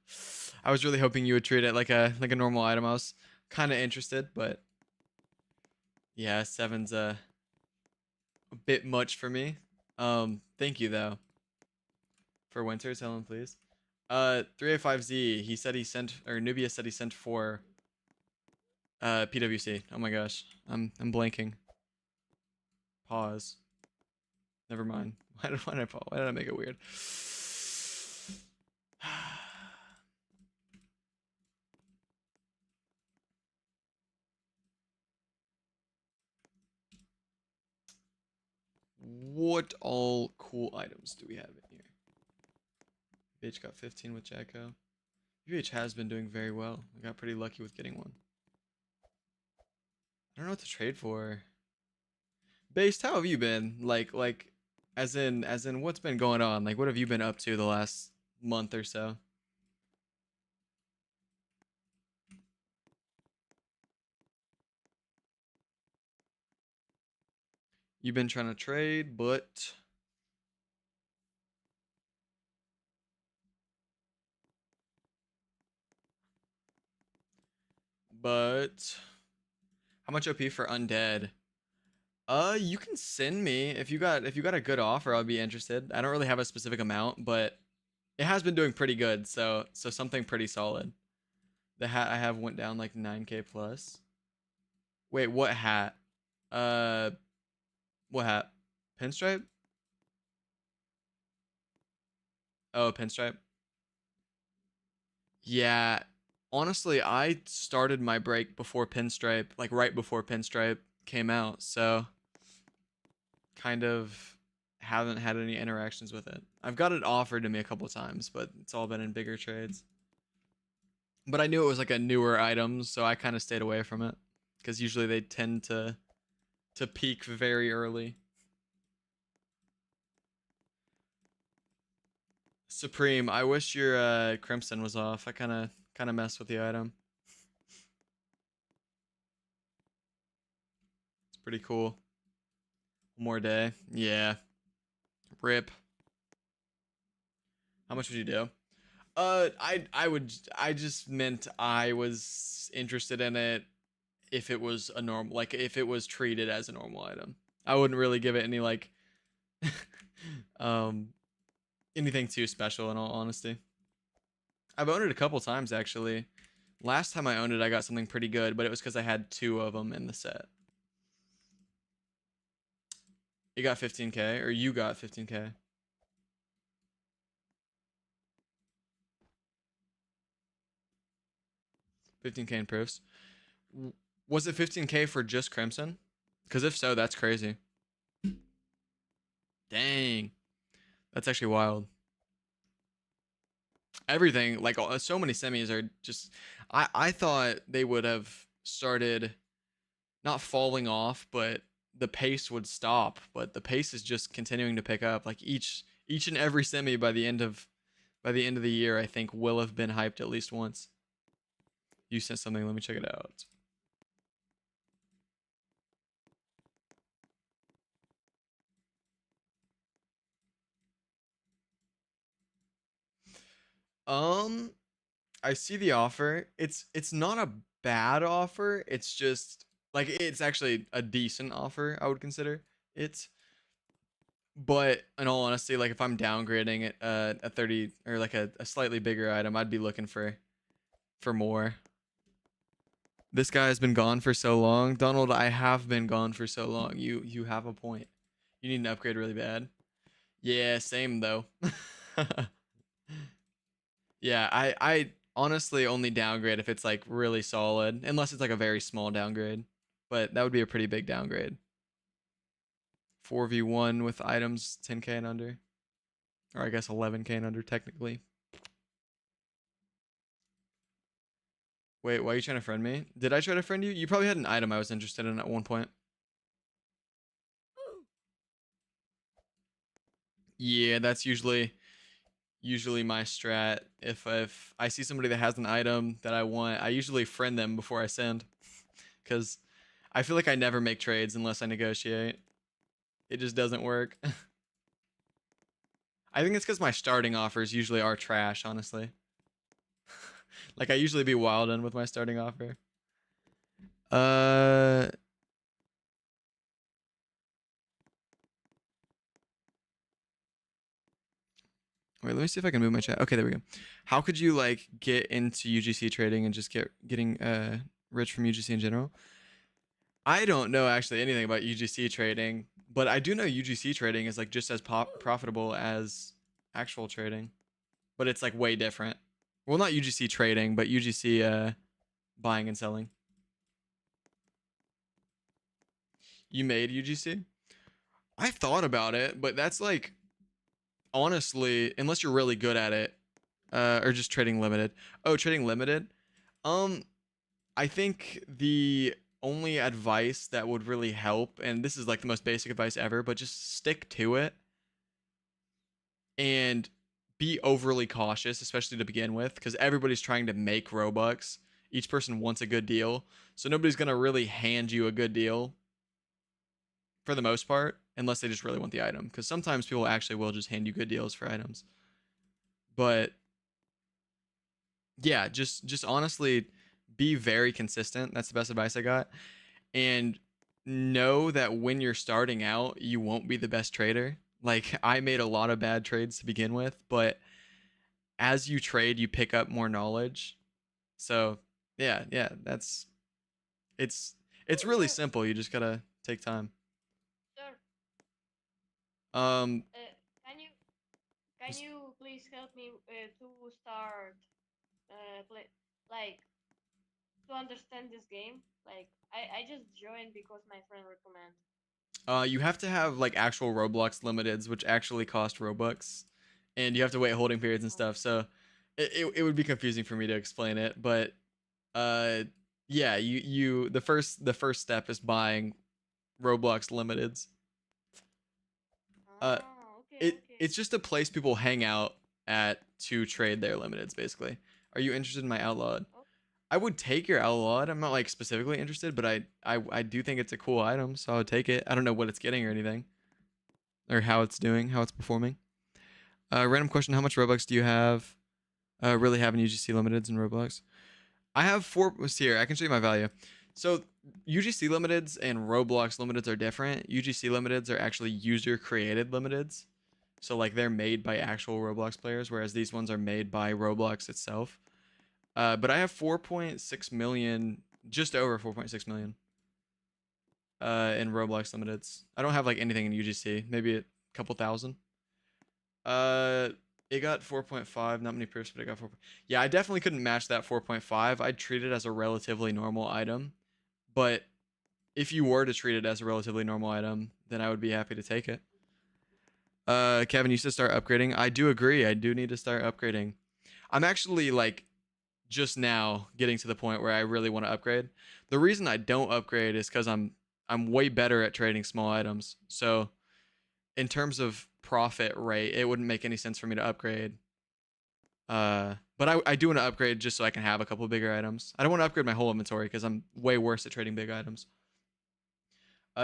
I was really hoping you would treat it like a normal item. I was kind of interested, but yeah, 7's a bit much for me. Thank you though for winter. Tell him please. 3A5Z. He said he sent, or Nubia said he sent for PWC. Oh my gosh, I'm blanking. Pause. Never mind. Why did I make it weird? What all cool items do we have in here? BH got 15 with Jacko. UH has been doing very well. I got pretty lucky with getting one. I don't know what to trade for. Based, how have you been? Like, as in, what's been going on? Like, what have you been up to the last month or so? You've been trying to trade, but how much OP for undead? You can send me if you got a good offer. I'll be interested. I don't really have a specific amount, but it has been doing pretty good. So something pretty solid. The hat I have went down like 9k plus. Wait, what hat? Uh, what hat? Pinstripe? Oh, pinstripe. Yeah, honestly, I started my break before pinstripe, like right before pinstripe came out. So kind of haven't had any interactions with it. I've got it offered to me a couple times, but it's all been in bigger trades. But I knew it was like a newer item, so I kind of stayed away from it because usually they tend to peak very early. Supreme, I wish your Crimson was off. I kind of messed with the item. It's pretty cool. One more day. Yeah. Rip. How much would you do? I just meant I was interested in it if it was a normal, like if it was treated as a normal item. I wouldn't really give it any like um anything too special in all honesty. I've owned it a couple times actually. Last time I owned it, I got something pretty good, but it was because I had 2 of them in the set. You got 15k, or you got 15k. $15k in proofs. Was it 15k for just Crimson? Because if so, that's crazy. Dang. That's actually wild. Everything, like so many semis are just, I thought they would have started not falling off, but the pace would stop, but the pace is just continuing to pick up. Like each and every semi by the end of the year, I think will have been hyped at least once. You sent something, let me check it out. I see the offer. It's not a bad offer. It's just like it's actually a decent offer, I would consider it. But in all honesty, like if I'm downgrading it, a 30 or like a slightly bigger item, I'd be looking for more. This guy has been gone for so long. Donald, I have been gone for so long. You have a point. You need an upgrade really bad. Yeah, same though. Yeah, I honestly only downgrade if it's like really solid, unless it's like a very small downgrade. But that would be a pretty big downgrade. 4v1 with items 10k and under. Or I guess 11k and under technically. Wait, why are you trying to friend me? Did I try to friend you? You probably had an item I was interested in at one point. Yeah, that's usually my strat. If I see somebody that has an item that I want, I usually friend them before I send, because I feel like I never make trades unless I negotiate. It just doesn't work. I think it's because my starting offers usually are trash, honestly. Like I usually be wildin' with my starting offer. Wait, let me see if I can move my chat. Okay, there we go. How could you like get into UGC trading and just getting rich from UGC in general? I don't know actually anything about UGC trading, but I do know UGC trading is like just as profitable as actual trading, but it's like way different. Well, not UGC trading, but UGC buying and selling. You made UGC? I thought about it, but that's like honestly, unless you're really good at it, or just trading limited. Oh, trading limited. Um, I think the only advice that would really help, and this is like the most basic advice ever, but just stick to it and be overly cautious, especially to begin with, because everybody's trying to make Robux. Each person wants a good deal, so nobody's gonna really hand you a good deal. for the most part, unless they just really want the item. Because sometimes people actually will just hand you good deals for items. But yeah, just honestly be very consistent. That's the best advice I got. And know that when you're starting out, you won't be the best trader. Like I made a lot of bad trades to begin with, but as you trade, you pick up more knowledge. So yeah, that's it's really Sir, simple. You just gotta take time. sir, Um, can you please help me to start play like to understand this game? Like I just joined because my friend recommended. you have to have like actual Roblox limiteds, which actually cost Robux, and you have to wait holding periods and stuff. So it would be confusing for me to explain it, but uh, yeah, you the first step is buying Roblox limiteds. Uh, Okay, okay. it's just a place people hang out at to trade their limiteds, basically. Are you interested in my outlawed? Oh, I would take your outlawed. I'm not like specifically interested, but I do think it's a cool item, so I would take it. I don't know what it's getting or anything, or how it's doing, how it's performing. Random question: how much Robux do you have? Really have in UGC limiteds in Roblox? I have four. Let's see here. I can show you my value. So UGC limiteds and Roblox limiteds are different. UGC limiteds are actually user created limiteds. So like they're made by actual Roblox players, whereas these ones are made by Roblox itself. But I have 4.6 million, just over 4.6 million in Roblox limiteds. I don't have like anything in UGC, maybe a couple thousand. Uh, it got 4.5, not many perks, but it got 4. Yeah, I definitely couldn't match that 4.5. I'd treat it as a relatively normal item, but if you were to treat it as a relatively normal item, then I would be happy to take it. Kevin, you said start upgrading. I do agree. I do need to start upgrading. I'm actually like just now getting to the point where I really want to upgrade. The reason I don't upgrade is because I'm way better at trading small items. So in terms of profit rate, it wouldn't make any sense for me to upgrade. But I do want to upgrade just so I can have a couple bigger items. I don't want to upgrade my whole inventory because I'm way worse at trading big items.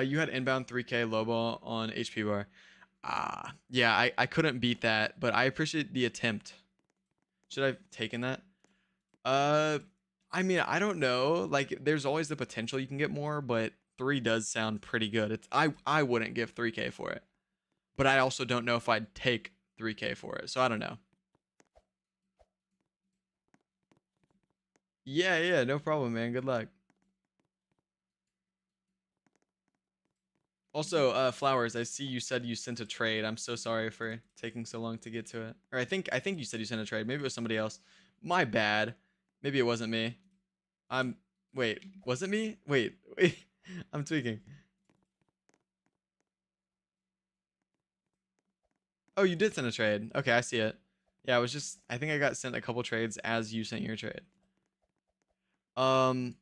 You had inbound 3K low ball on HP bar. Yeah, I couldn't beat that, but I appreciate the attempt. Should I have taken that? Uh, I mean, I don't know. Like, there's always the potential you can get more, but 3 does sound pretty good. I wouldn't give 3K for it, but I also don't know if I'd take 3K for it, so I don't know. Yeah, no problem, man. Good luck. Also, Flowers, I see you said you sent a trade. I'm so sorry for taking so long to get to it. Or I think you said you sent a trade. Maybe it was somebody else. My bad. Maybe it wasn't me. I'm wait, was it me? Wait. I'm tweaking. Oh, you did send a trade. Okay, I see it. Yeah, I think I got sent a couple trades as you sent your trade. Um,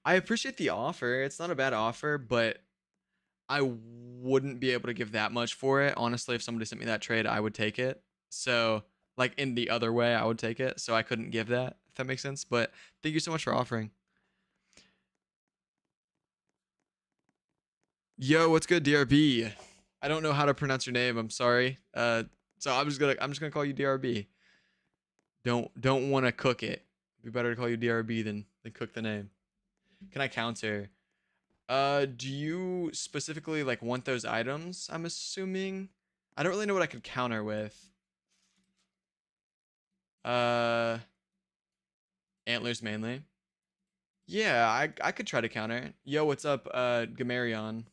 I appreciate the offer. It's not a bad offer, but I wouldn't be able to give that much for it. Honestly, if somebody sent me that trade, I would take it. So, like in the other way, I would take it. So I couldn't give that, if that makes sense. But thank you so much for offering. Yo, what's good, DRB? I don't know how to pronounce your name. I'm sorry. So I'm just gonna call you DRB. Don't want to cook it. It'd be better to call you DRB than cook the name. Can I counter? Do you specifically like want those items? I'm assuming. I don't really know what I could counter with. Uh, Antlers mainly. Yeah, I could try to counter. Yo, what's up, Gamarion?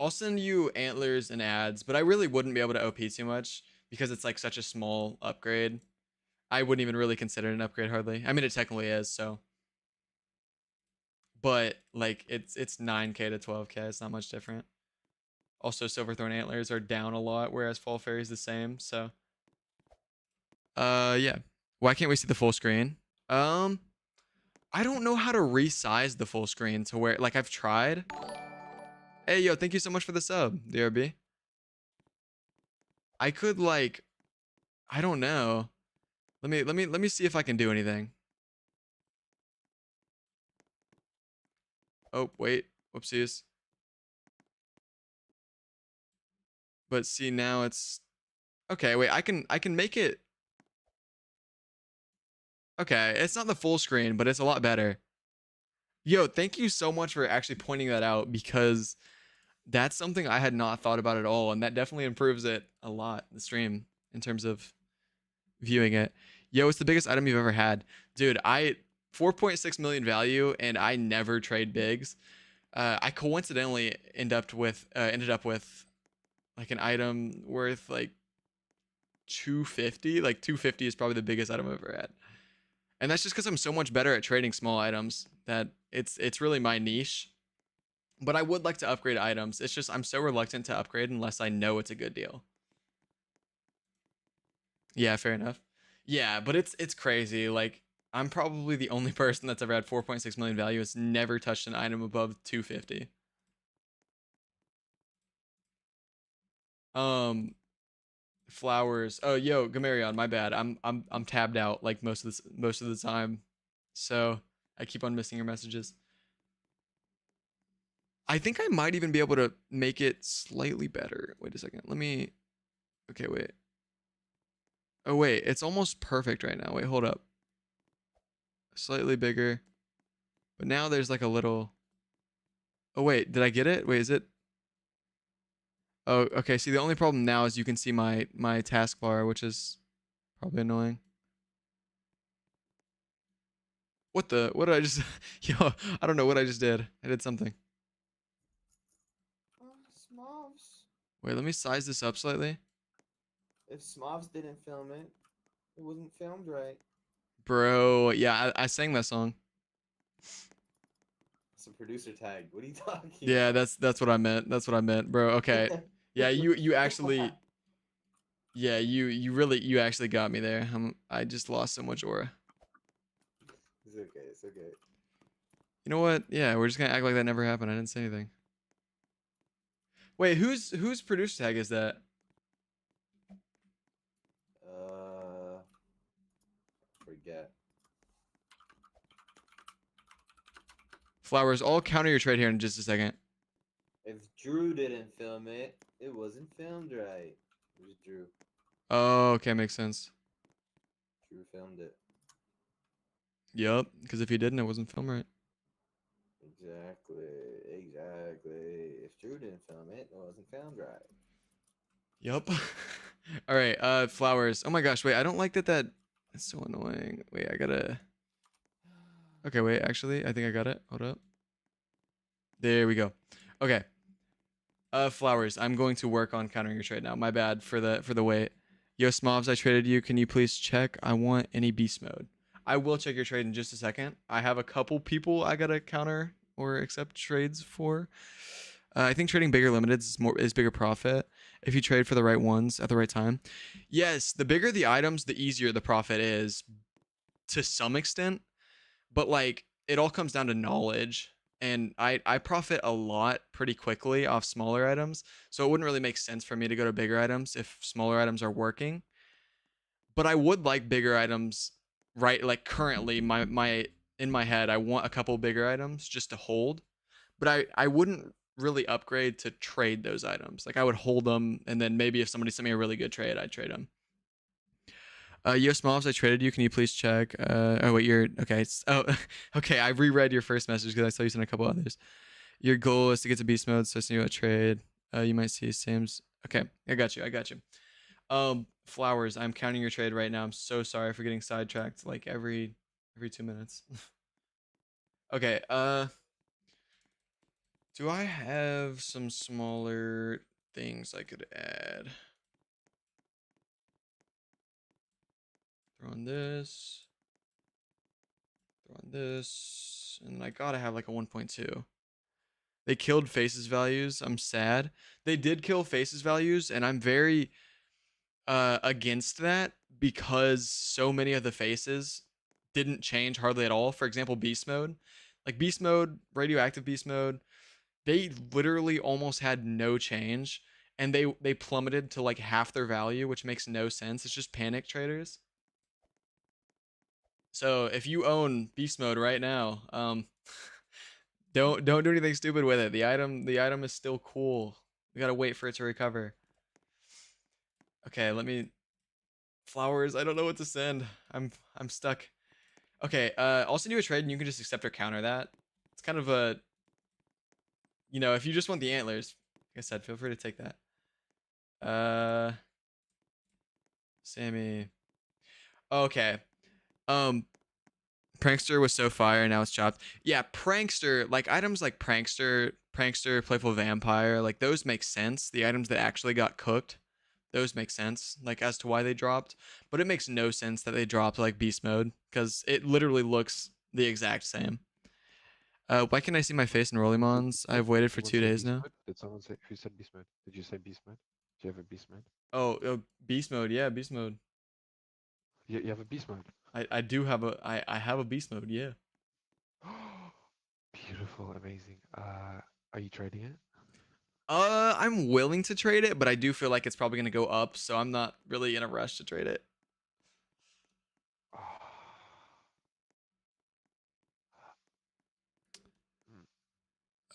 I'll send you antlers and ads, but I really wouldn't be able to OP too much because it's like such a small upgrade. I wouldn't even really consider it an upgrade hardly. I mean, it technically is, so. But like it's 9K to 12K. It's not much different. Also, Silverthorn antlers are down a lot, whereas Fall Fairy is the same. So, yeah. Why can't we see the full screen? Um, I don't know how to resize the full screen to where like I've tried. Hey, yo, thank you so much for the sub, DRB. I could like, I don't know. Let me see if I can do anything. Oh, wait. Whoopsies. But see, now it's okay. Wait, I can make it. Okay, it's not the full screen, but it's a lot better. Yo, thank you so much for actually pointing that out because that's something I had not thought about at all, and that definitely improves it a lot. The stream in terms of viewing it. Yo, it's the biggest item you've ever had, dude. I 4.6 million value, and I never trade bigs. I coincidentally ended up with like an item worth like 250. Like 250 is probably the biggest item I've ever had. And that's just because I'm so much better at trading small items that it's really my niche. But I would like to upgrade items. It's just I'm so reluctant to upgrade unless I know it's a good deal. Yeah, fair enough. Yeah, but it's crazy. Like I'm probably the only person that's ever had 4.6 million value. It's never touched an item above 250. Um, flowers. Oh, yo, Gamarion, my bad. I'm tabbed out like most of the time. So I keep on missing your messages. I think I might even be able to make it slightly better. Wait a second. Let me. Okay, wait. Oh, wait. It's almost perfect right now. Wait, hold up. Slightly bigger. But now there's like a little. Oh, wait. Did I get it? Wait, is it? Oh, okay. See, the only problem now is you can see my taskbar, which is probably annoying. What the? What did I just? Yo, I don't know what I just did. I did something. Smovs. Wait, let me size this up slightly. If Smovs didn't film it, it wasn't filmed right. Bro, yeah, I sang that song. It's a producer tag. What are you talking Yeah, about? that's what I meant. That's what I meant, bro. Okay. Yeah, you actually. Yeah, you actually got me there. I just lost so much aura. It's okay. It's okay. You know what? Yeah, we're just gonna act like that never happened. I didn't say anything. Wait, whose producer tag is that? Forget. Flowers, I'll counter your trade here in just a second. If Drew didn't film it, it wasn't filmed right. It was Drew. Oh, okay, makes sense. Drew filmed it. Yup, because if he didn't, it wasn't filmed right. Exactly. Exactly. If Drew didn't film it, it wasn't filmed right. Yup. All right, flowers. Oh my gosh, wait, I don't like that. That's so annoying. Wait, I gotta. Okay, wait. Actually, I think I got it. Hold up. There we go. Okay. Flowers. I'm going to work on countering your trade now. My bad for the wait. Yo, Smobs, I traded you. Can you please check? I want any beast mode. I will check your trade in just a second. I have a couple people I gotta counter or accept trades for. I think trading bigger limiteds is bigger profit if you trade for the right ones at the right time. Yes, the bigger the items, the easier the profit is to some extent. But like it all comes down to knowledge. And I profit a lot pretty quickly off smaller items. So it wouldn't really make sense for me to go to bigger items if smaller items are working. But I would like bigger items, right? Like currently my in my head, I want a couple bigger items just to hold. But I wouldn't really upgrade to trade those items. Like I would hold them, and then maybe if somebody sent me a really good trade, I'd trade them. Yo, Smalls, I traded you. Can you please check? Oh wait, you're okay. Oh, okay. I reread your first message because I saw you sent a couple others. Your goal is to get to beast mode, so send you a trade. You might see Sam's. Okay, I got you. I got you. Flowers, I'm counting your trade right now. I'm so sorry for getting sidetracked like every 2 minutes. Okay. Do I have some smaller things I could add? Throw on this. Throw on this. And then I gotta have like a 1.2. They killed faces values. I'm sad. They did kill faces values, and I'm very against that because so many of the faces didn't change hardly at all. For example, beast mode. Like beast mode, radioactive beast mode, they literally almost had no change, and they plummeted to like half their value, which makes no sense. It's just panic traders. So if you own beast mode right now, Don't do anything stupid with it. The item is still cool. We gotta wait for it to recover. Okay, let me flowers. I don't know what to send. I'm stuck. Okay, I'll send you a trade and you can just accept or counter that. It's kind of a, if you just want the antlers, like I said, feel free to take that. Sammy. Okay. Um, Prankster was so fire, now it's chopped. Yeah, Prankster, like items like Prankster, Playful Vampire, like those make sense. The items that actually got cooked, those make sense, like as to why they dropped. But it makes no sense that they dropped like Beast Mode, because it literally looks the exact same. Why can't I see my face in Rollymons? I've waited for Someone 2 say days beast now. mode? Did someone say who said beast mode? Did you say beast mode? Do you have a beast mode? Oh, Beast Mode, yeah, Beast Mode. You have a beast mode. I do have I have a Beast Mode, yeah. Beautiful, amazing. Are you trading it? I'm willing to trade it, but I do feel like it's probably gonna go up, so I'm not really in a rush to trade it.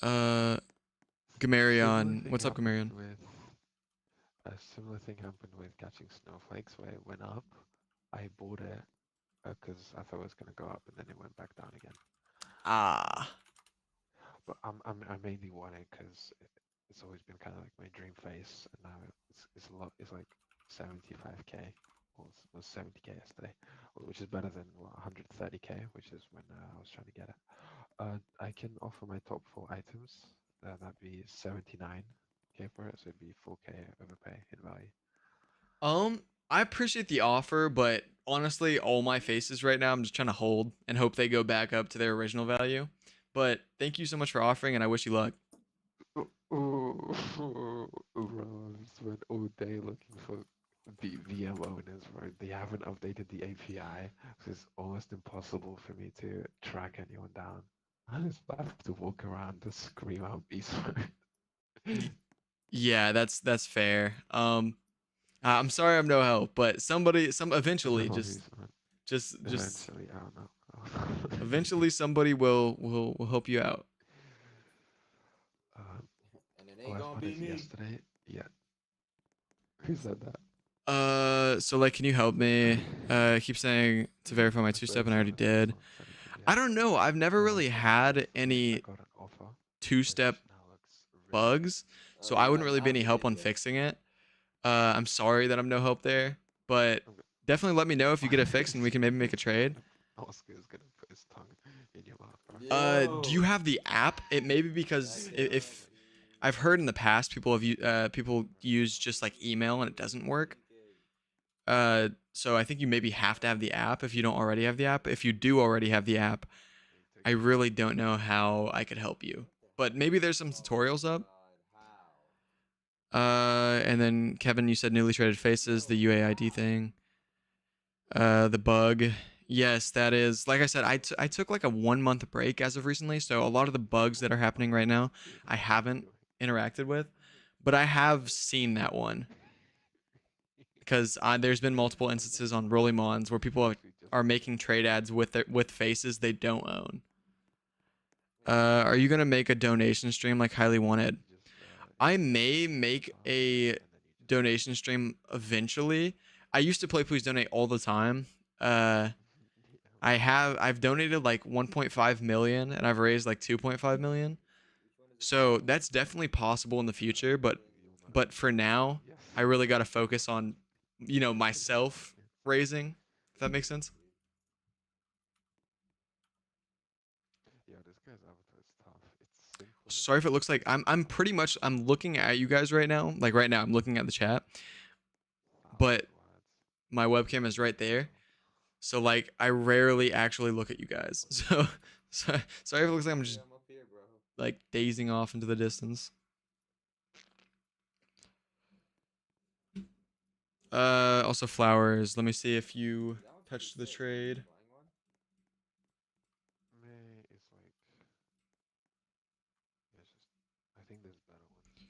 Uh, Similar Gamarion, thing what's up, happened Gamarion? with a similar thing happened with catching snowflakes where it went up. I bought it because I thought it was gonna go up and then it went back down again. Ah, But I mainly want it because it's always been kind of like my dream face, and now it's a lot. It's like 75k, or was 70k yesterday, which is better than 130k, which is when I was trying to get it. I can offer my top 4 items. That'd be 79k for it, so it'd be 4k overpay in value. I appreciate the offer, but honestly, all my faces right now, I'm just trying to hold and hope they go back up to their original value. But thank you so much for offering, and I wish you luck. Ooh, bro, I've spent all day looking for VM owners, bro. They haven't updated the API, so it's almost impossible for me to track anyone down. I just have to walk around to scream out beast mode. Yeah, that's fair. I'm sorry I'm no help, but some No eventually, worries, man. just Eventually, I don't know. eventually somebody will help you out. Um, And it oh, ain't I gonna be spotted me. yesterday. Yeah, who said that? So like, can you help me? Keep saying to verify my I two-step, spotted and I already someone else did. on said it did, I yeah. don't know. I've never really had Yesterday I any got an offer, two-step which now looks really good. bugs, Oh, so you I wouldn't got really be any Master help on Ninja. fixing it. I'm sorry that I'm no help there, but I'm definitely let me know if you get it fixed, and we can maybe make a gonna, trade. Oscar's gonna put his tongue in your mouth, bro. Do you Yo. have the app? It may be because if I've heard in the past people use just like email and it doesn't work. So I think you maybe have to have the app if you don't already have the app. If you do already have the app, I really don't know how I could help you. But maybe there's some tutorials up. And then Kevin, you said newly traded faces, the UAID thing, the bug. Yes, that is. Like I said, I took like a 1 month break as of recently, so a lot of the bugs that are happening right now, I haven't interacted with, but I have seen that one because there's been multiple instances on Rollymons where people are making trade ads with faces they don't own. Are you gonna make a donation stream like highly wanted? I may make a donation stream eventually. I used to play Please Donate all the time. I've donated like 1.5 million and I've raised like 2.5 million. So that's definitely possible in the future, but for now, I really got to focus on myself raising, if that makes sense. Yeah, this guy's avatar is tough. It's simple. Sorry if it looks like I'm pretty much I'm looking at you guys right now. Like right now I'm looking at the chat, but 1,000 words. my webcam is right there. So like I rarely actually look at you guys. So sorry if it looks like I'm just I'm up here, bro. like dazing off into the distance. Also flowers. Let me see if you touched the trade. Meh, it's like, yeah, it's just, I think there's better ones.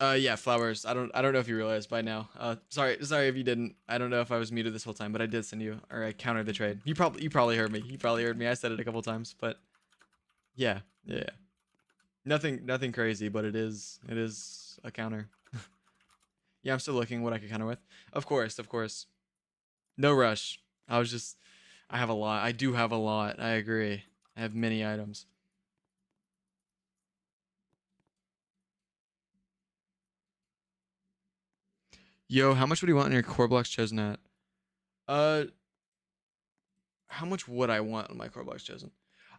Yeah, flowers. I don't know if you realized by now. Sorry if you didn't. I don't know if I was muted this whole time, but I did send you, or I countered the trade. You probably heard me. You probably heard me. I said it a couple times, but yeah, yeah. Nothing crazy, but it is a counter. Yeah, I'm still looking what I could counter with. Of course, of course. No rush. I have a lot. I do have a lot. I agree. I have many items. Yo, how much would you want in your core blocks chosen at? Uh, how much would I want on my core blocks chosen?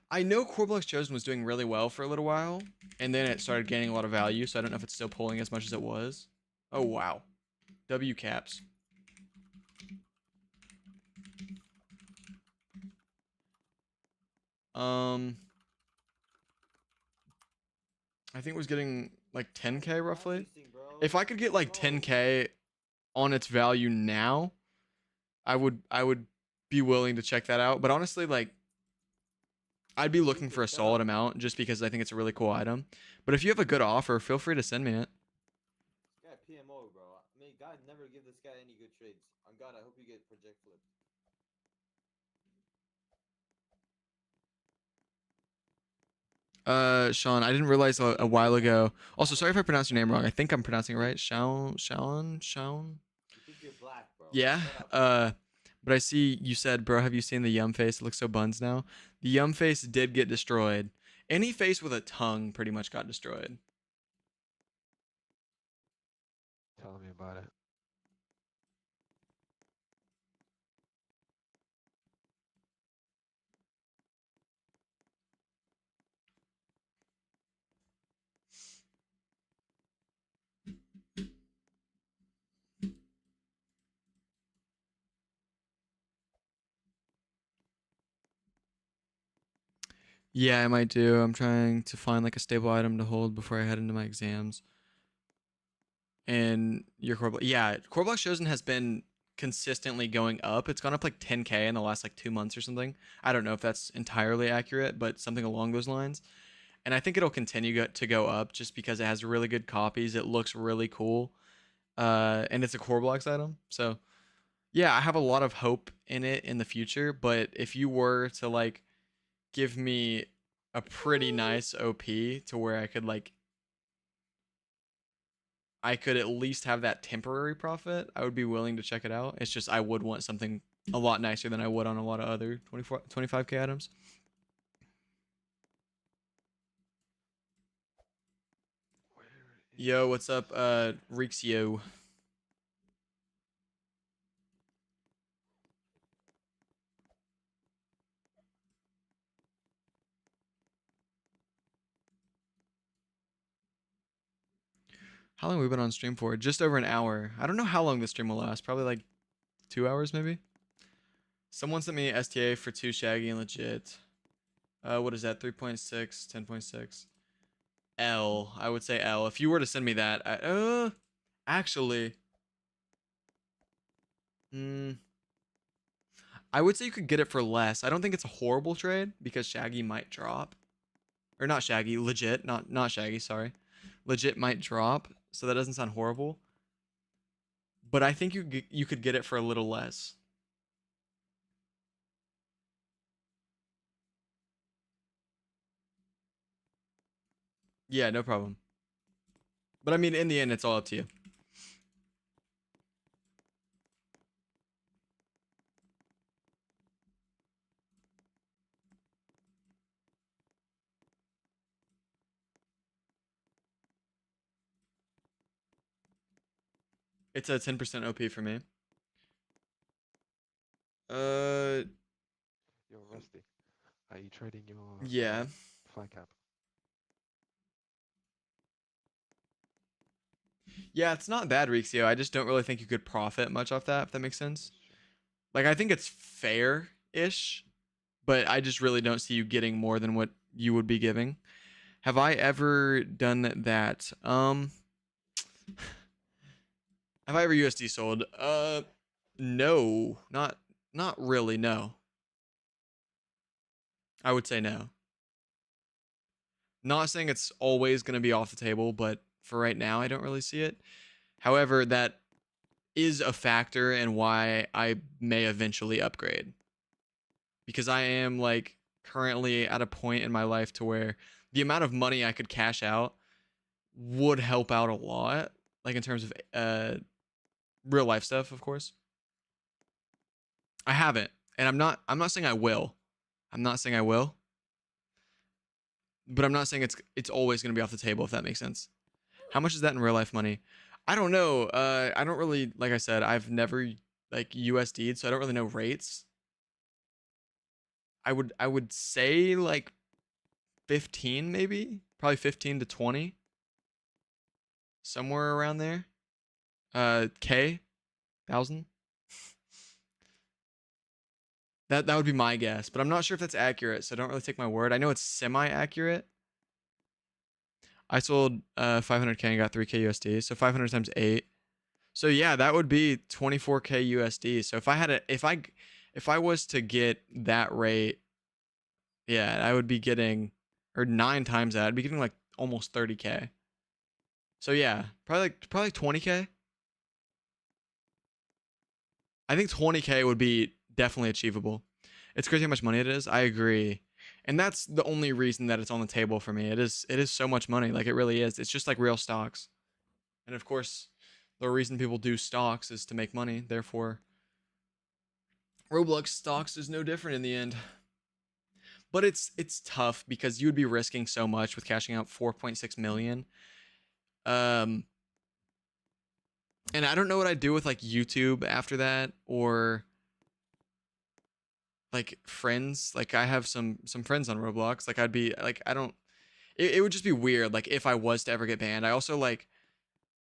I know core blocks chosen was doing really well for a little while, and then it started gaining a lot of value. So I don't know if it's still pulling as much as it was. Oh wow, W caps. Um, I think it was getting like 10k roughly. If I could get like 10k on its value now, I would be willing to check that out. But honestly, like I'd be looking for a solid amount just because I think it's a really cool item. But if you have a good offer, feel free to send me it. This guy PMO, bro. May God never give this guy any good trades. On God, I hope you get project flipped. Sean, I didn't realize a while ago. Also, sorry if I pronounced your name wrong. I think I'm pronouncing it right. Shaun. You think you're black, bro. Yeah. Shut up. But I see you said, bro, have you seen the Yum face? It looks so buns now. The Yum face did get destroyed. Any face with a tongue pretty much got destroyed. Tell me about it. Yeah, I might do. I'm trying to find like a stable item to hold before I head into my exams. And your core block, yeah, core block chosen has been consistently going up. It's gone up like 10k in the last like 2 months or something. I don't know if that's entirely accurate, but something along those lines. And I think it'll continue to go up just because it has really good copies. It looks really cool, and it's a core blocks item. So yeah, I have a lot of hope in it in the future. But if you were to like give me a pretty nice OP to where I could at least have that temporary profit, I would be willing to check it out. It's just I would want something a lot nicer than I would on a lot of other 25k items. Yo, what's up, Reeks? Yo. How long have we been on stream for? Just over an hour. I don't know how long this stream will last. Probably like 2 hours, maybe. Someone sent me STA for 2 Shaggy and legit. What is that? 3.6, 10.6. L. I would say L. If you were to send me that, actually, I would say you could get it for less. I don't think it's a horrible trade because Shaggy might drop, or not Shaggy, legit, not Shaggy. Sorry, legit might drop. So that doesn't sound horrible. But I think you could get it for a little less. Yeah, no problem. But I mean, in the end, it's all up to you. It's a 10% OP for me. Yo, Rusty, are you trading your Yeah. fly cap? Yeah, it's not bad, Rixio. I just don't really think you could profit much off that, if that makes sense. Like, I think it's fair-ish, but I just really don't see you getting more than what you would be giving. Have I ever done that? Have I ever USD sold? No, not really. No, I would say no. Not saying it's always gonna be off the table, but for right now, I don't really see it. However, that is a factor in why I may eventually upgrade. Because I am like currently at a point in my life to where the amount of money I could cash out would help out a lot, like in terms of real life stuff, of course. I haven't, and I'm not saying I will. I'm not saying I will. But I'm not saying it's always going to be off the table, if that makes sense. How much is that in real life money? I don't know. I don't really, like I said, I've never like USD'd, so I don't really know rates. I would say like 15 maybe, probably 15 to 20, somewhere around there. K, thousand. That would be my guess, but I'm not sure if that's accurate, so don't really take my word. I know it's semi-accurate. I sold 500K and got 3K USD, so 500 times 8. So yeah, that would be 24K USD. So if I was to get that rate, yeah, I would be getting, or 9 times that, I'd be getting like almost 30K. So yeah, probably 20K. I think 20K would be definitely achievable. It's crazy how much money it is. I agree. And that's the only reason that it's on the table for me. It is so much money. Like it really is. It's just like real stocks. And of course, the reason people do stocks is to make money. Therefore, Roblox stocks is no different in the end. But it's tough because you would be risking so much with cashing out 4.6 million. And I don't know what I'd do with like YouTube after that, or like friends. Like I have some friends on Roblox. Like I'd be like, I don't, it would just be weird like if I was to ever get banned. I also like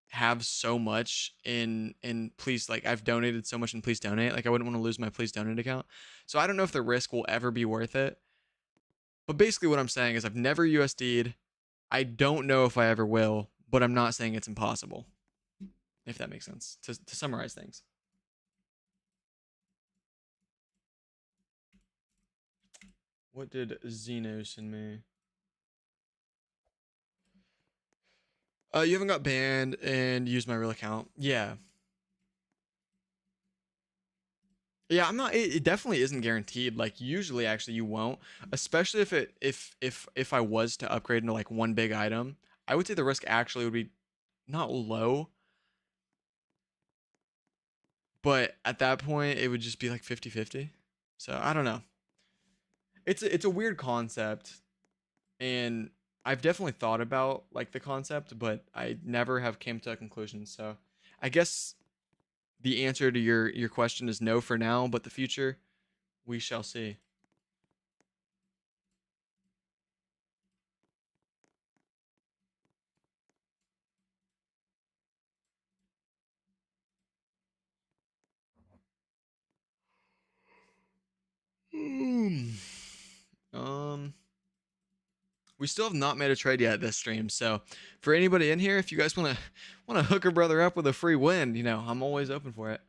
have so much in please, like I've donated so much in please donate, like I wouldn't want to lose my please donate account. So I don't know if the risk will ever be worth it. But basically what I'm saying is I've never USD'd. I don't know if I ever will, but I'm not saying it's impossible, if that makes sense, to summarize things. What did Zeno send me? You haven't got banned and used my real account. Yeah. Yeah, I'm not. It definitely isn't guaranteed. Like usually, actually, you won't. Especially if I was to upgrade into like one big item, I would say the risk actually would be not low, but at that point, it would just be like 50-50. So I don't know. It's a weird concept, and I've definitely thought about like the concept, but I never have came to a conclusion. So I guess the answer to your question is no for now, but the future we shall see. Hmm. Um, we still have not made a trade yet this stream. So, for anybody in here, if you guys wanna hook a brother up with a free win, you know, I'm always open for it.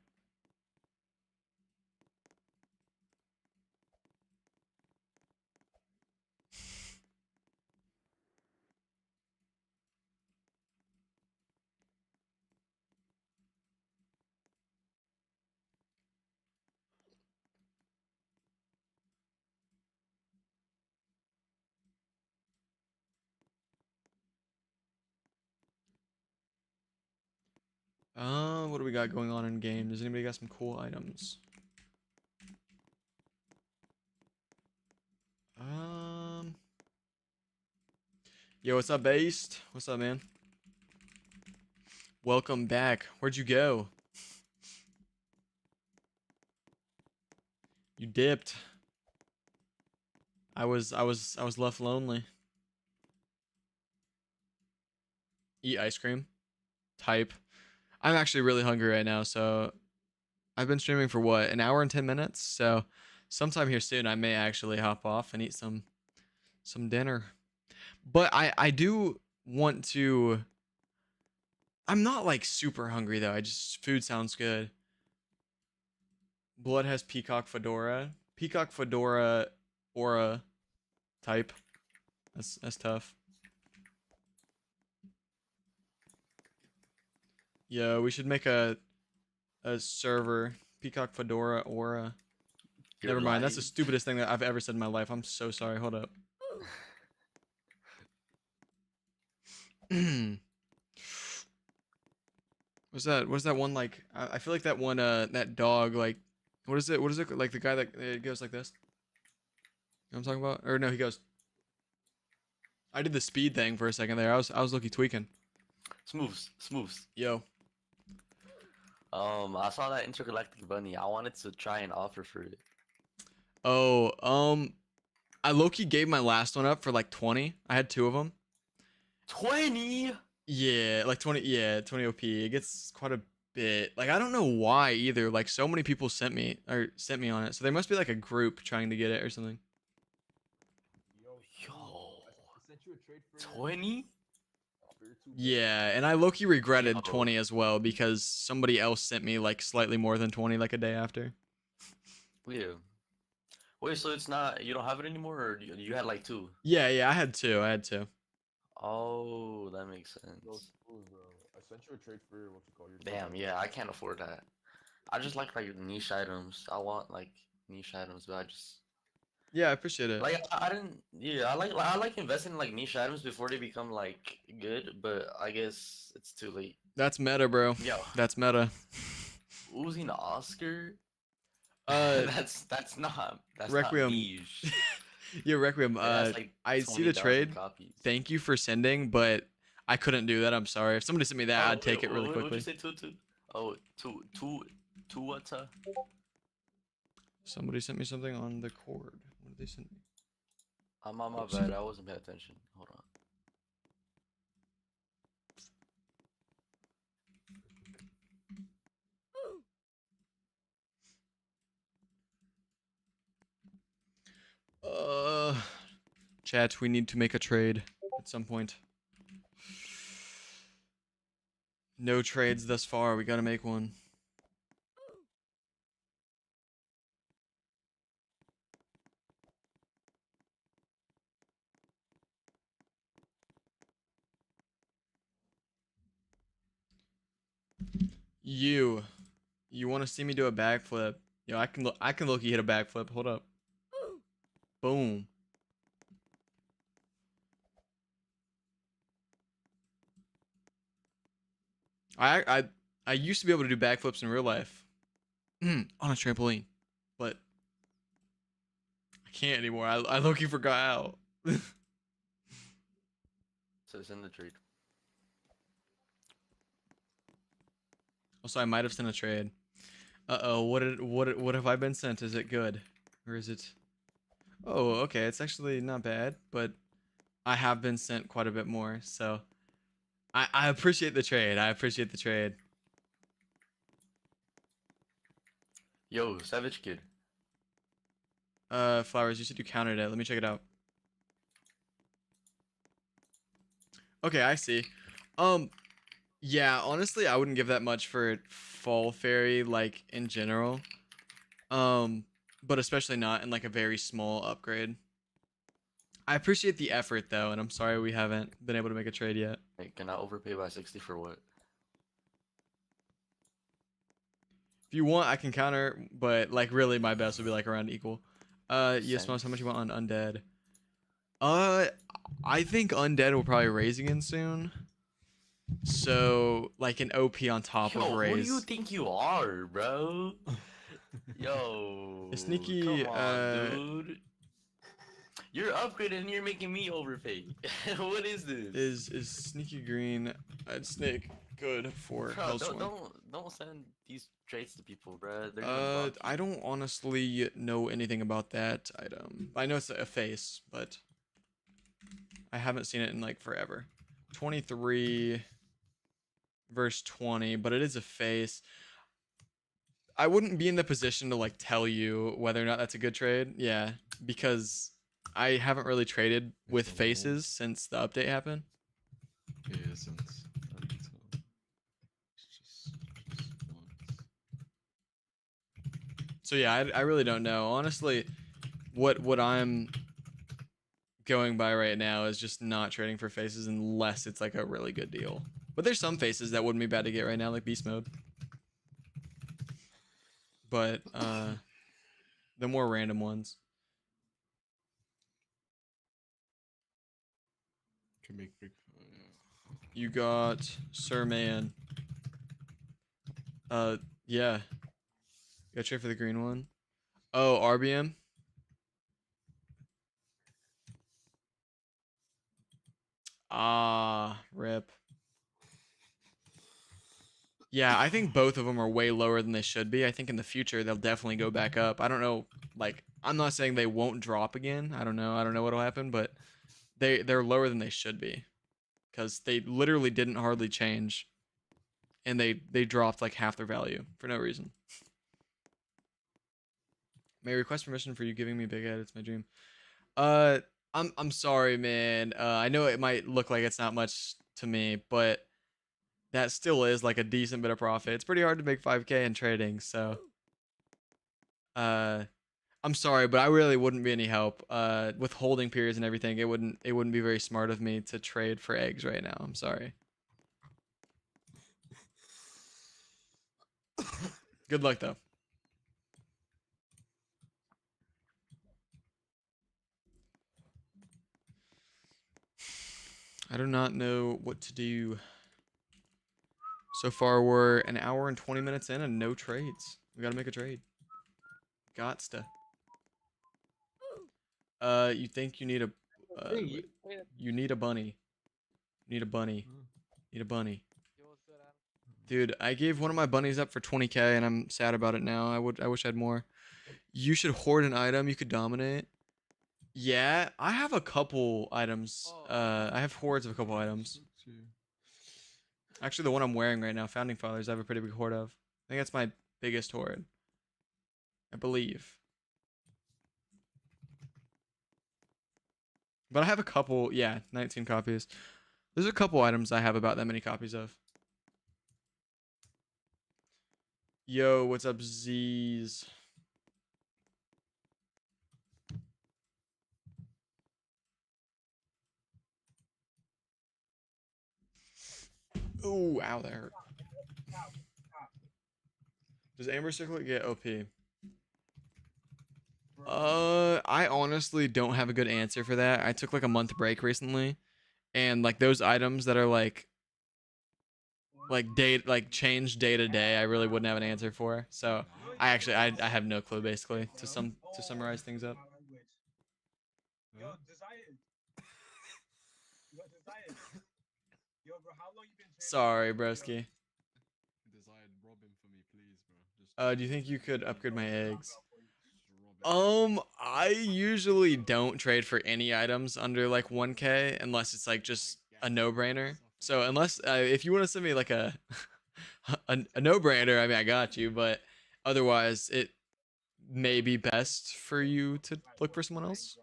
What do we got going on in game? Does anybody got some cool items? Um, yo, what's up, Based? What's up, man? Welcome back. Where'd you go? You dipped. I was left lonely. Eat ice cream. Type. I'm actually really hungry right now, so I've been streaming for what, an hour and 10 minutes? So sometime here soon I may actually hop off and eat some dinner. But I do want to. I'm not like super hungry though. I just, food sounds good. Blood has peacock fedora. Peacock fedora aura type. That's tough. Yeah, we should make a server. Peacock Fedora Aura. You're Never mind. That's the lying. stupidest thing that I've ever said in my life. I'm so sorry. Hold up. What's that? What's that one like? I feel like that one. That dog. Like, what is it? What is it? Like the guy that goes like this. You know what I'm talking about? Or no, he goes. I did the speed thing for a second there. I was lucky tweaking. Smooths. Yo. I saw that intergalactic bunny. I wanted to try and offer for it. Oh, I low-key gave my last one up for like 20. I had 2 of them. 20. Yeah, like 20. Yeah, 20 OP. It gets quite a bit. Like I don't know why either. Like so many people sent me on it. So there must be like a group trying to get it or something. Yo. 20. Yeah, and I low-key regretted Yo. 20 as well because somebody else sent me like slightly more than 20 like a day after. Yeah. Wait, so it's not, you don't have it anymore, or you had like 2? Yeah, I had 2. I had 2. Oh, that makes sense. I sent you a trade for what you call your. Damn, yeah, I can't afford that. I just like niche items. I want like niche items, but I just Yeah, I appreciate it. like I didn't. Yeah, I like investing in like niche items before they become like good, but I guess it's too late. That's meta, bro. Yo, That's meta. Uzi and Oscar. That's not Requiem. niche. Yeah, Requiem. That's like I see 20,000 the trade. copies. Thank you for sending, but I couldn't do that. I'm sorry. If somebody sent me that, Oh, I'd take wait, it really What'd quickly. you say? Two? Oh, two what? Somebody sent me something on the cord. What did they send me? I'm on my bad. I wasn't paying attention. Hold on. Chat, we need to make a trade at some point. No trades thus far. We gotta make one. You want to see me do a backflip? Yo, I can look. Hit a backflip. Hold up. Boom. I used to be able to do backflips in real life on a trampoline, but I can't anymore. I low-key forgot how. So it's in the trade. Also, I might have sent a trade. Uh-oh, what have I been sent? Is it good? Or is it... Oh, okay, it's actually not bad, but I have been sent quite a bit more, so... I appreciate the trade. I appreciate the trade. Yo, Savage Kid. Flowers, you said you counted it. Let me check it out. Okay, I see. Yeah, honestly, I wouldn't give that much for Fall Fairy, like, in general. But especially not in, like, a very small upgrade. I appreciate the effort, though, and I'm sorry we haven't been able to make a trade yet. Hey, can I overpay by 60 for what? If you want, I can counter, but, like, really, my best would be, like, around equal. Yes, Moss, how much you want on Undead? I think Undead will probably raise again soon. So, like, an OP on top Yo, of raise. who do you think you are, bro? Yo, A sneaky, come on, dude. You're upgraded and you're making me overpay. What is this? Is Sneaky Green Snake good for Bro, Hellstorm? don't send these traits to people, bro. They're gonna block I you. don't honestly know anything about that item. I know it's a face, but I haven't seen it in like forever. 23 verse 20, but it is a face. I wouldn't be in the position to like tell you whether or not that's a good trade. Yeah, because I haven't really traded with faces since the update happened. Yeah, since So yeah, I really don't know. Honestly, what I'm going by right now is just not trading for faces unless it's like a really good deal. But there's some faces that wouldn't be bad to get right now, like beast mode. But the more random ones. Can make big. Yeah. You got Sir Man. Yeah. You got trade for the green one. Oh, RBM. Ah, rip. Yeah, I think both of them are way lower than they should be. I think in the future they'll definitely go back up. I don't know, like I'm not saying they won't drop again. I don't know. I don't know what'll happen, but they're lower than they should be. Cuz they literally didn't hardly change. And they dropped like half their value for no reason. May I request permission for you giving me big head? It's my dream. Uh I'm sorry, man. I know it might look like it's not much to me, but that still is like a decent bit of profit. It's pretty hard to make 5K in trading, so uh I'm sorry, but I really wouldn't be any help. With holding periods and everything, it wouldn't be very smart of me to trade for eggs right now. I'm sorry. Good luck though. I do not know what to do. So far, we're an hour and 20 minutes in and no trades. We gotta make a trade. Gots to. You think you need a you need a bunny. You need a bunny. Need a bunny. Dude, I gave one of my bunnies up for 20K and I'm sad about it now. I wish I had more. You should hoard an item you could dominate. Yeah, I have a couple items. I have hordes of a couple items. Actually, the one I'm wearing right now, Founding Fathers, I have a pretty big horde of. I think that's my biggest horde. I believe. But I have a couple, yeah, 19 copies. There's a couple items I have about that many copies of. Yo, what's up, Z's? Ooh, ow, that hurt. Does Amber Circlet get OP? I honestly don't have a good answer for that. I took like a month break recently, and like those items that are like change day to day, I really wouldn't have an answer for. So I have no clue basically to summarize things up. Yo, Desire. Yo, Desire. Yo, bro, how long you been training? Sorry, broski. Desired Robin for me, please, bro. Just Do you think you could upgrade my eggs? just Robin. I usually don't trade for any items under like 1K unless it's like just a no-brainer. So unless if you want to send me like a a no-brainer, I mean I got you, but otherwise it may be best for you to look for someone else.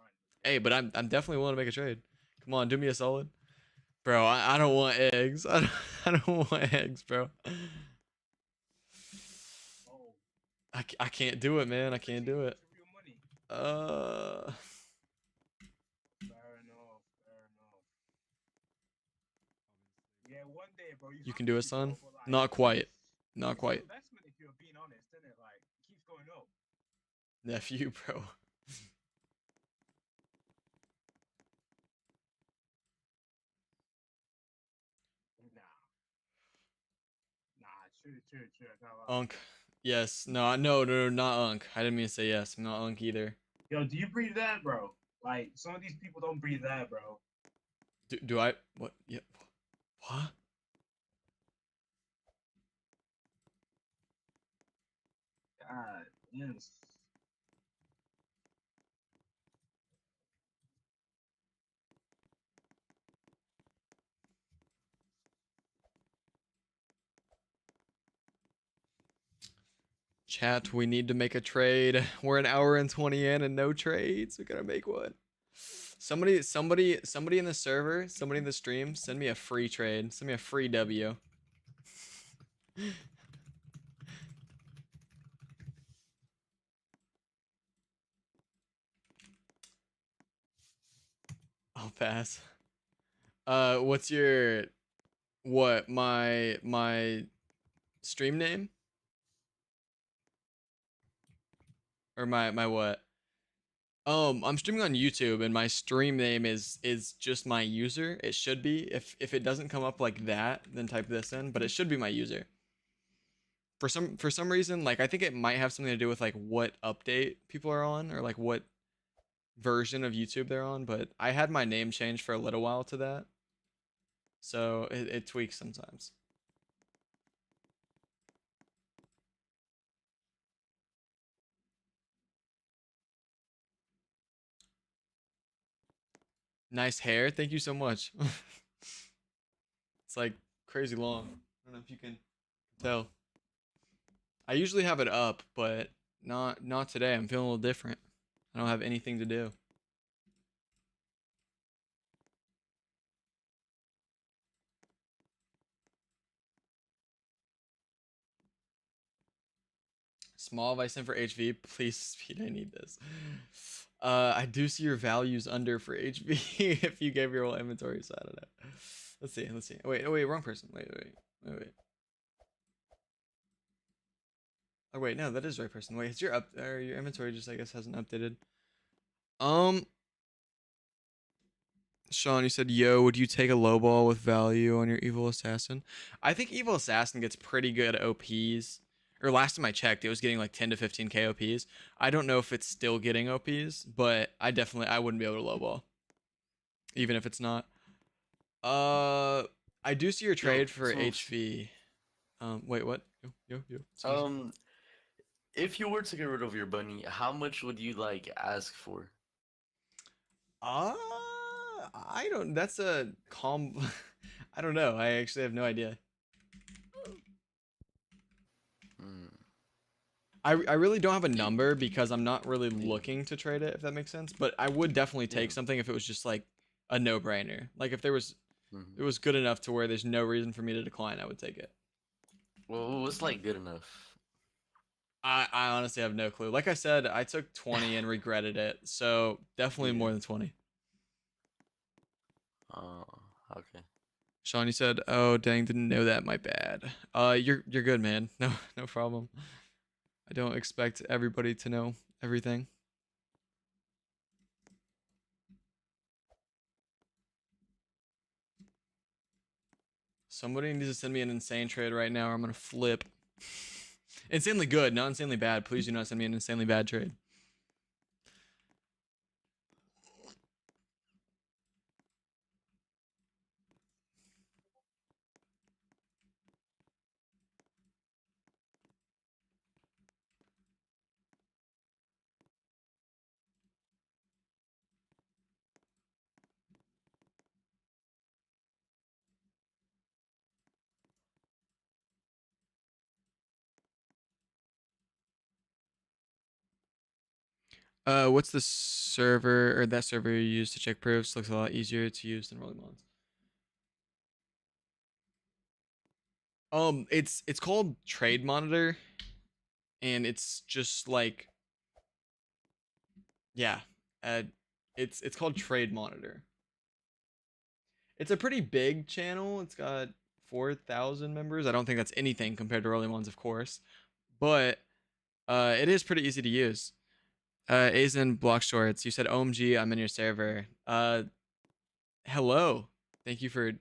Hey, but I'm definitely willing to make a trade. Come on, do me a solid. Bro, I don't want eggs. I don't want eggs, bro. I can't do it, man. I can't do it. Fair enough. Yeah, one day, bro. You can do it, son. Not quite. Not quite. Investment, if you're being honest, isn't it? Like, it keeps going up. Nephew, bro. True. No, Unk. Yes. No, not Unk. I didn't mean to say yes. I'm not Unk either. Yo, do you breathe that, bro? Like, some of these people don't breathe that, bro. Do I? What? Yeah. What? God, yes. Chat, we need to make a trade. We're an hour and 20 in and no trades. We gotta make one. Somebody in the server, somebody in the stream, send me a free trade. Send me a free W. I'll pass. What's your What my stream name or my what? I'm streaming on YouTube and my stream name is just my user. It should be. If it doesn't come up like that, then type this in, but it should be my user. For some reason, like I think it might have something to do with like what update people are on or like what version of YouTube they're on, but I had my name changed for a little while to that. So it tweaks sometimes. Nice hair. Thank you so much. It's like crazy long. I don't know if you can tell. I usually have it up, but not today. I'm feeling a little different. I don't have anything to do. Small if I send for HV, please speed. I need this. I do see your values under for HV if you gave your whole inventory, so I don't know. Let's see. Let's see. Wait, wrong person. Wait. Oh wait, no, that is the right person. Wait, is your your inventory just I guess hasn't updated. Um, Sean, you said, "Yo, would you take a low ball with value on your evil assassin?" I think evil assassin gets pretty good OPs. Or last time I checked, it was getting like 10 to 15 k OPs. I don't know if it's still getting OPs, but I wouldn't be able to low ball, even if it's not. I do see your trade for Smokes. HV. Wait, what? Yo. Excuse me. If you were to get rid of your bunny, how much would you like ask for? I don't. That's a calm. I don't know. I actually have no idea. Hmm. I really don't have a number because I'm not really looking to trade it, if that makes sense. But I would definitely take Yeah. something if it was just like a no-brainer. Like if there was, Mhm. it was good enough to where there's no reason for me to decline, I would take it. Well, what's like good enough? I honestly have no clue. Like I said, I took 20 and regretted it, so definitely Yeah. more than 20. Oh, okay. Sean, you said, "Oh, dang, didn't know that. My bad." You're good, man. No problem. I don't expect everybody to know everything. Somebody needs to send me an insane trade right now, or I'm gonna flip. Insanely good, not insanely bad. Please do not send me an insanely bad trade. What's the server or that server you use to check proofs? Looks a lot easier to use than Rolling Mons. It's called Trade Monitor, and it's just like, yeah, uh, it's called Trade Monitor. It's a pretty big channel. It's got 4,000 members. I don't think that's anything compared to Rolling Mons, of course, but it is pretty easy to use. Azen Block Shorts, you said OMG, I'm in your server. Hello. Thank you for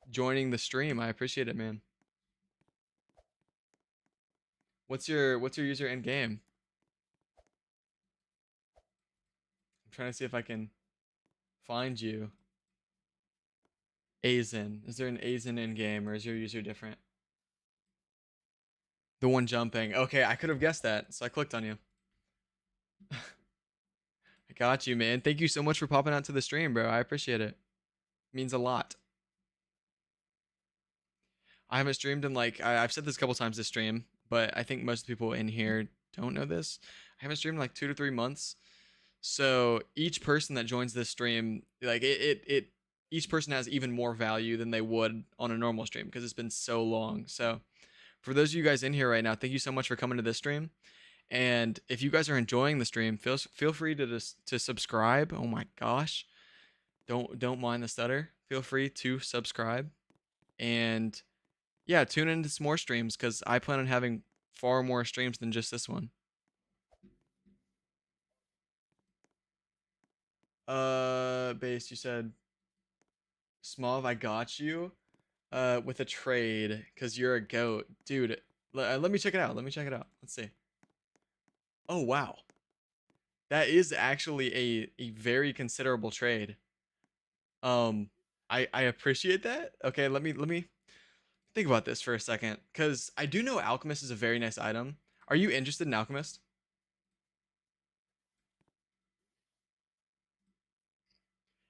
joining the stream. I appreciate it, man. What's your user in game? I'm trying to see if I can find you. Azen. Is there an Azen in game or is your user different? The one jumping. Okay, I could have guessed that, so I clicked on you. I got you, man. Thank you so much for popping out to the stream, bro. I appreciate it. It means a lot. I haven't streamed in like I've said this a couple times this stream, but I think most people in here don't know this. I haven't streamed in like 2 to 3 months. So each person that joins this stream, like each person has even more value than they would on a normal stream because it's been so long. So for those of you guys in here right now, thank you so much for coming to this stream. And if you guys are enjoying the stream, feel free to subscribe. Oh my gosh. Don't mind the stutter. Feel free to subscribe. And yeah, tune into some more streams because I plan on having far more streams than just this one. Base, you said Smov, I got you. With a trade because you're a goat, dude. Let me check it out. Let me check it out. Let's see. Oh wow, that is actually a very considerable trade. Um, I appreciate that. Okay, let me think about this for a second because I do know Alchemist is a very nice item. Are you interested in Alchemist?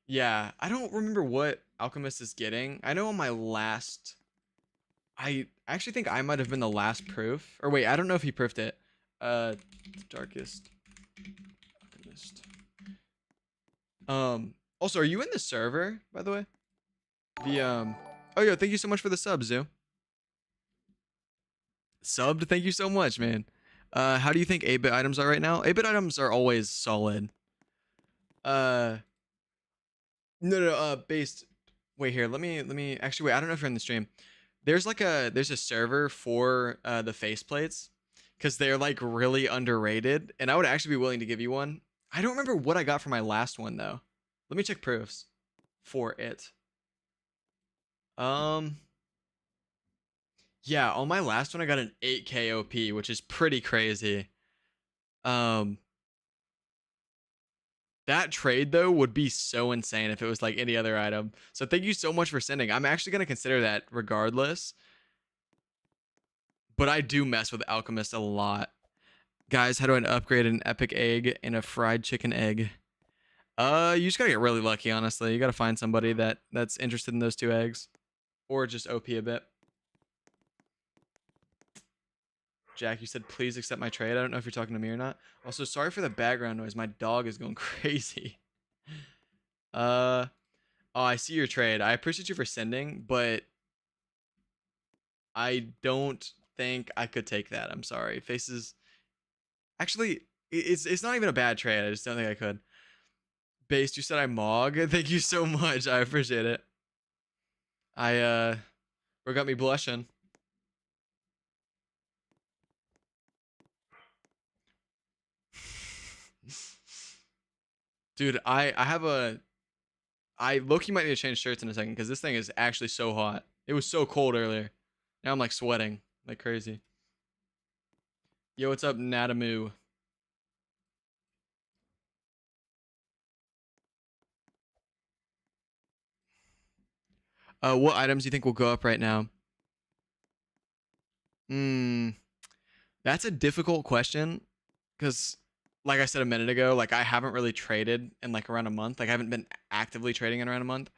Yeah, I don't remember what Alchemist is getting. I know on my last, I actually think I might have been the last proof. Or wait, I don't know if he proofed it. Darkest Alchemist. Also, are you in the server, by the way? The oh yo, thank you so much for the sub, Zoo. Subbed, thank you so much, man. How do you think 8-bit items are right now? 8-bit items are always solid. No, based. Wait here, let me actually wait. I don't know if you're in the stream. There's a server for the faceplates because they're like really underrated, and I would actually be willing to give you one. I don't remember what I got for my last one though. Let me check proofs for it. Yeah, on my last one I got an 8k OP, which is pretty crazy. Um that trade though would be so insane if it was like any other item. So thank you so much for sending. I'm actually going to consider that regardless. But I do mess with Alchemist a lot. Guys, how do I upgrade an epic egg and a fried chicken egg? You just got to get really lucky, honestly. You got to find somebody that's interested in those two eggs or just OP a bit. Jack, you said please accept my trade. I don't know if you're talking to me or not. Also, sorry for the background noise. My dog is going crazy. Oh, I see your trade. I appreciate you for sending, but I don't think I could take that. I'm sorry. Faces. Actually, it's not even a bad trade. I just don't think I could. Based, you said I mog. Thank you so much. I appreciate it. Or got me blushing. Dude, I low-key might need to change shirts in a second because this thing is actually so hot. It was so cold earlier. Now I'm like sweating like crazy. Yo, what's up, Natamu? What items do you think will go up right now? That's a difficult question because, like I said a minute ago, like I haven't really traded in like around a month. Like I haven't been actively trading in around a month.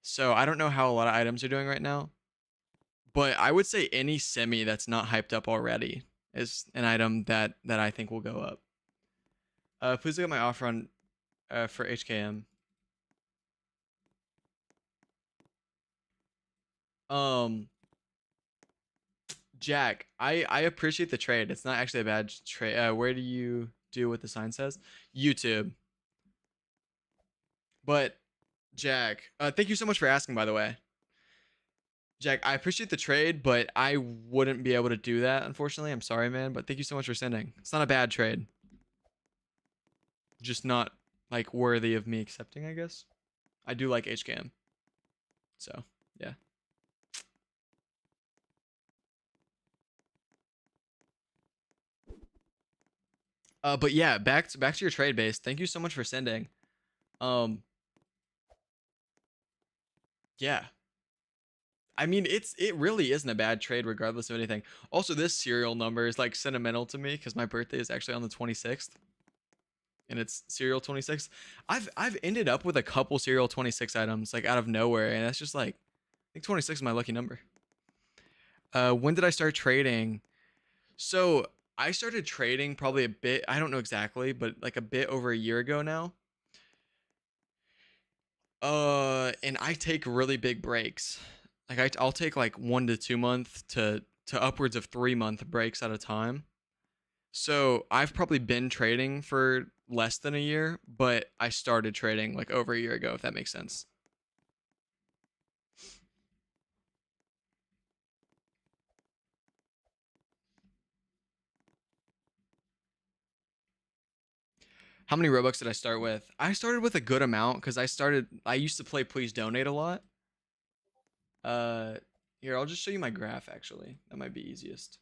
So I don't know how a lot of items are doing right now. But I would say any semi that's not hyped up already is an item that I think will go up. Please look at my offer on for HKM. Jack, I appreciate the trade. It's not actually a bad trade. Where do you do what the sign says? YouTube. But Jack, thank you so much for asking, by the way. Jack, I appreciate the trade, but I wouldn't be able to do that, unfortunately. I'm sorry, man, but thank you so much for sending. It's not a bad trade. Just not like worthy of me accepting, I guess. I do like HKM. So, yeah. But yeah, back to your trade base. Thank you so much for sending. Yeah. I mean, it really isn't a bad trade regardless of anything. Also, this serial number is like sentimental to me because my birthday is actually on the 26th. And it's serial 26. I've ended up with a couple serial 26 items like out of nowhere, and that's just like I think 26 is my lucky number. When did I start trading? So I started trading probably a bit, I don't know exactly, but like a bit over a year ago now. And I take really big breaks. Like I'll take like 1 to 2 month to upwards of 3 month breaks at a time. So I've probably been trading for less than a year, but I started trading like over a year ago, if that makes sense. How many Robux did I start with? I started with a good amount because I used to play Please Donate a lot. Uh, Here, I'll just show you my graph actually. That might be easiest.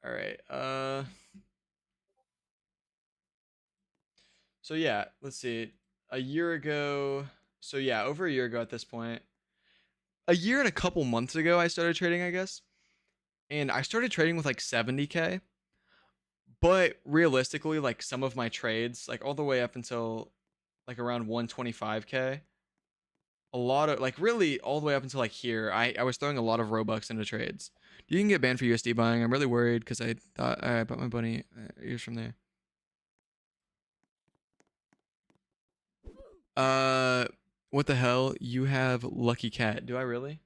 All right. So yeah, let's see. A year ago, so yeah, over a year ago at this point. A year and a couple months ago I started trading, I guess. And I started trading with like 70k. But realistically, like some of my trades, like all the way up until like around 125k, a lot of like really all the way up until like here, I was throwing a lot of Robux into trades. You can get banned for USD buying. I'm really worried because I thought I bought my bunny ears from there. What the hell? You have Lucky Cat. Do I really?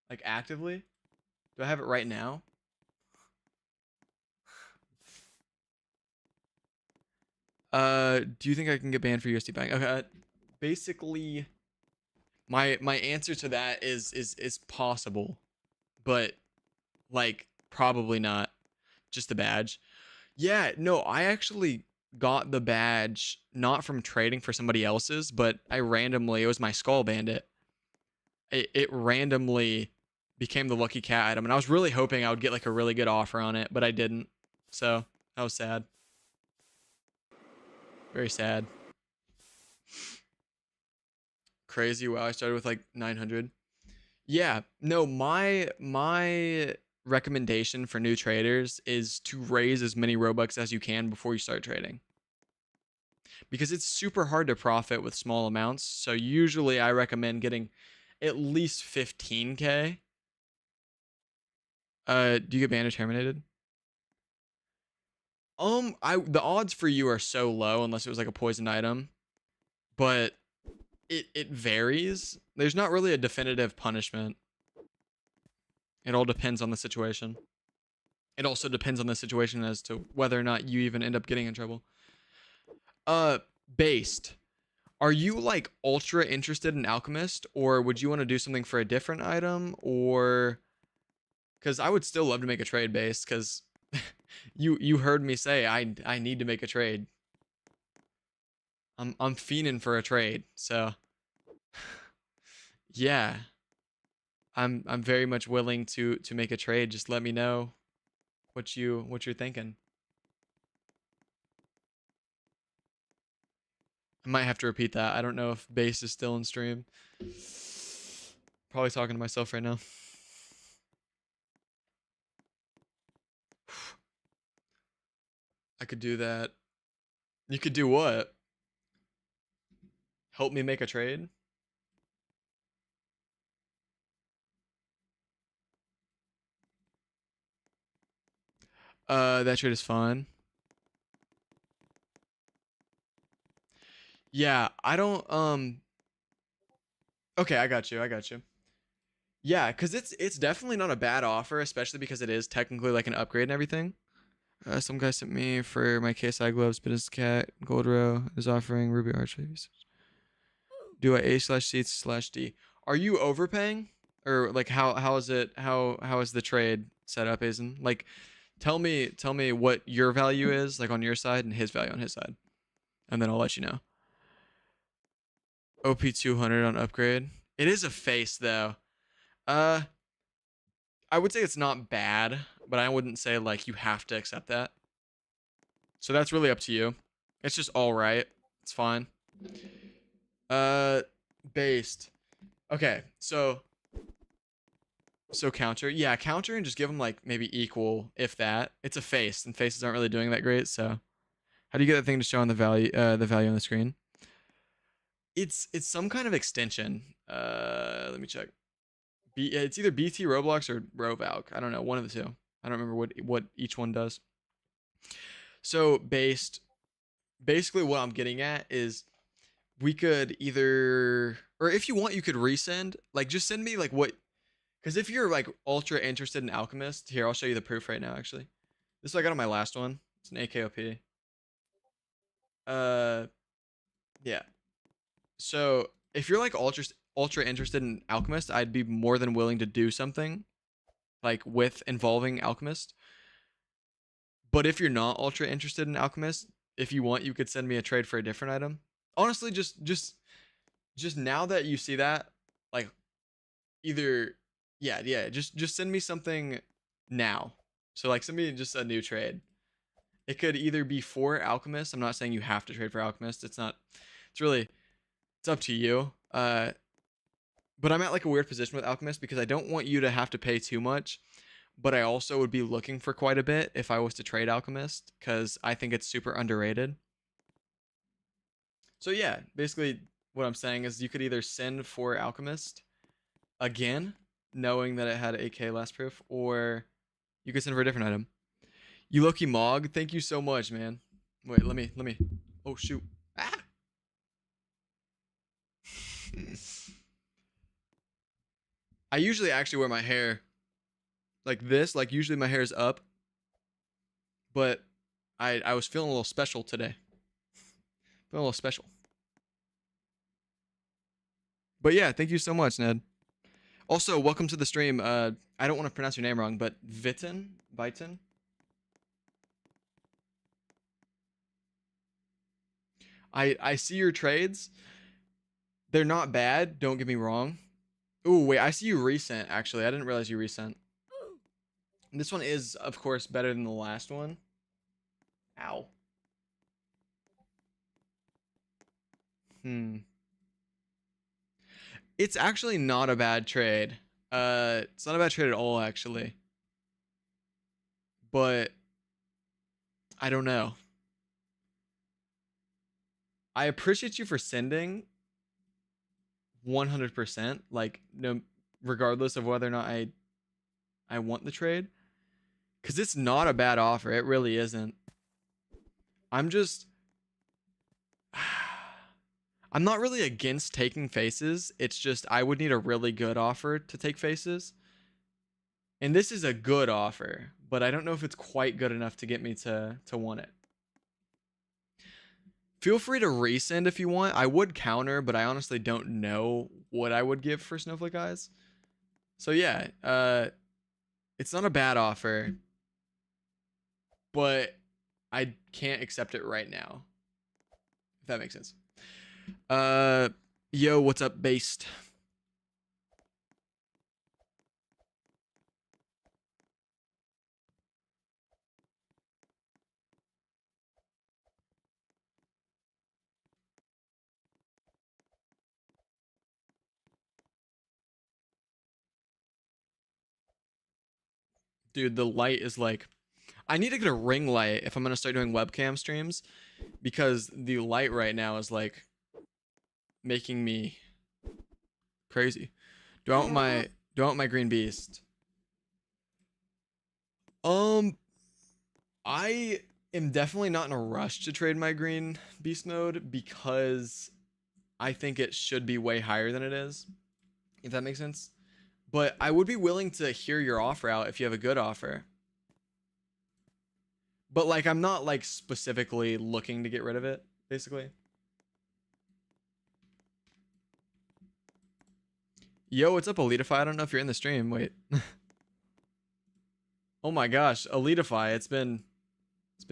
Like actively? Do I have it right now? Do you think I can get banned for USD buying? Okay, basically, my answer to that is possible, but like probably not. Just the badge. Yeah, no, I actually got the badge not from trading for somebody else's, but I randomly, it was my Skull Bandit. It randomly became the Lucky Cat item, and I was really hoping I would get like a really good offer on it, but I didn't. So that was sad. Very sad. Crazy. Wow, I started with like 900. Yeah, no, my recommendation for new traders is to raise as many Robux as you can before you start trading. Because it's super hard to profit with small amounts. So usually I recommend getting at least 15k. Do you get banned or terminated? The odds for you are so low unless it was like a poison item. But it varies. There's not really a definitive punishment. It all depends on the situation. It also depends on the situation as to whether or not you even end up getting in trouble. Based. Are you like ultra interested in Alchemist, or would you want to do something for a different item, or because I would still love to make a trade based, because you heard me say I need to make a trade. I'm fiending for a trade, so yeah. I'm very much willing to make a trade. Just let me know what you're thinking. I might have to repeat that. I don't know if base is still in stream. Probably talking to myself right now. I could do that. You could do what? Help me make a trade? That trade is fine. Yeah, I don't okay, I got you. I got you. Yeah, cuz it's definitely not a bad offer, especially because it is technically like an upgrade and everything. Some guy sent me for my KSI gloves, Business Cat Gold Row is offering Ruby Arch. Do I A/C/D? Are you overpaying? Or like how is it how is the trade set up, Azen? Like tell me what your value is like on your side and his value on his side. And then I'll let you know. OP 200 on upgrade. It is a face though. I would say it's not bad, but I wouldn't say like you have to accept that. So that's really up to you. It's just all right. It's fine. Based. Okay, so counter. Yeah, counter and just give them like maybe equal, if that. It's a face, and faces aren't really doing that great, so how do you get that thing to show on the value on the screen? It's some kind of extension. Let me check. It's either BT Roblox or Rovalk. I don't know, one of the two. I don't remember what each one does. So basically what I'm getting at is we could either, or if you want, you could resend. Like just send me like what, because if you're like ultra interested in Alchemist, here I'll show you the proof right now. Actually, this is what I got on my last one. It's an AKOP. Yeah. So if you're like ultra interested in Alchemist, I'd be more than willing to do something like with involving Alchemist. But if you're not ultra interested in Alchemist, if you want, you could send me a trade for a different item. Honestly, just now that you see that, like either yeah, just send me something now. So like send me just a new trade. It could either be for Alchemist. I'm not saying you have to trade for Alchemist. It's not. It's really. It's up to you. But I'm at like a weird position with Alchemist because I don't want you to have to pay too much, but I also would be looking for quite a bit if I was to trade Alchemist because I think it's super underrated. So yeah, basically what I'm saying is you could either send for Alchemist again, knowing that it had 8k last proof, or you could send for a different item. You Loki Mog, thank you so much, man. Wait, let me. Oh shoot. Ah. I usually actually wear my hair like this. Like usually my hair is up, but I was feeling a little special today. Feeling a little special. But yeah, thank you so much, Ned. Also, welcome to the stream. I don't want to pronounce your name wrong, but Vitin. I see your trades. They're not bad. Don't get me wrong. Ooh, wait, I see you recent. Actually, I didn't realize you recent. This one is, of course, better than the last one. Ow. It's actually not a bad trade. It's not a bad trade at all, actually. But I don't know. I appreciate you for sending 100%, like no, regardless of whether or not I want the trade, because it's not a bad offer. It really isn't. I'm not really against taking faces. It's just I would need a really good offer to take faces. And this is a good offer, but I don't know if it's quite good enough to get me to want it. Feel free to resend if you want. I would counter, but I honestly don't know what I would give for Snowflake Eyes. So yeah, it's not a bad offer, but I can't accept it right now. If that makes sense. Yo, what's up, Based? Dude, the light is like, I need to get a ring light if I'm gonna start doing webcam streams, because the light right now is like making me crazy. Do I want my green beast? I am definitely not in a rush to trade my green beast mode because I think it should be way higher than it is, if that makes sense. But I would be willing to hear your offer out if you have a good offer. But like, I'm not like specifically looking to get rid of it, basically. Yo, what's up, Elitify? I don't know if you're in the stream. Wait. Oh my gosh, Elitify. It's been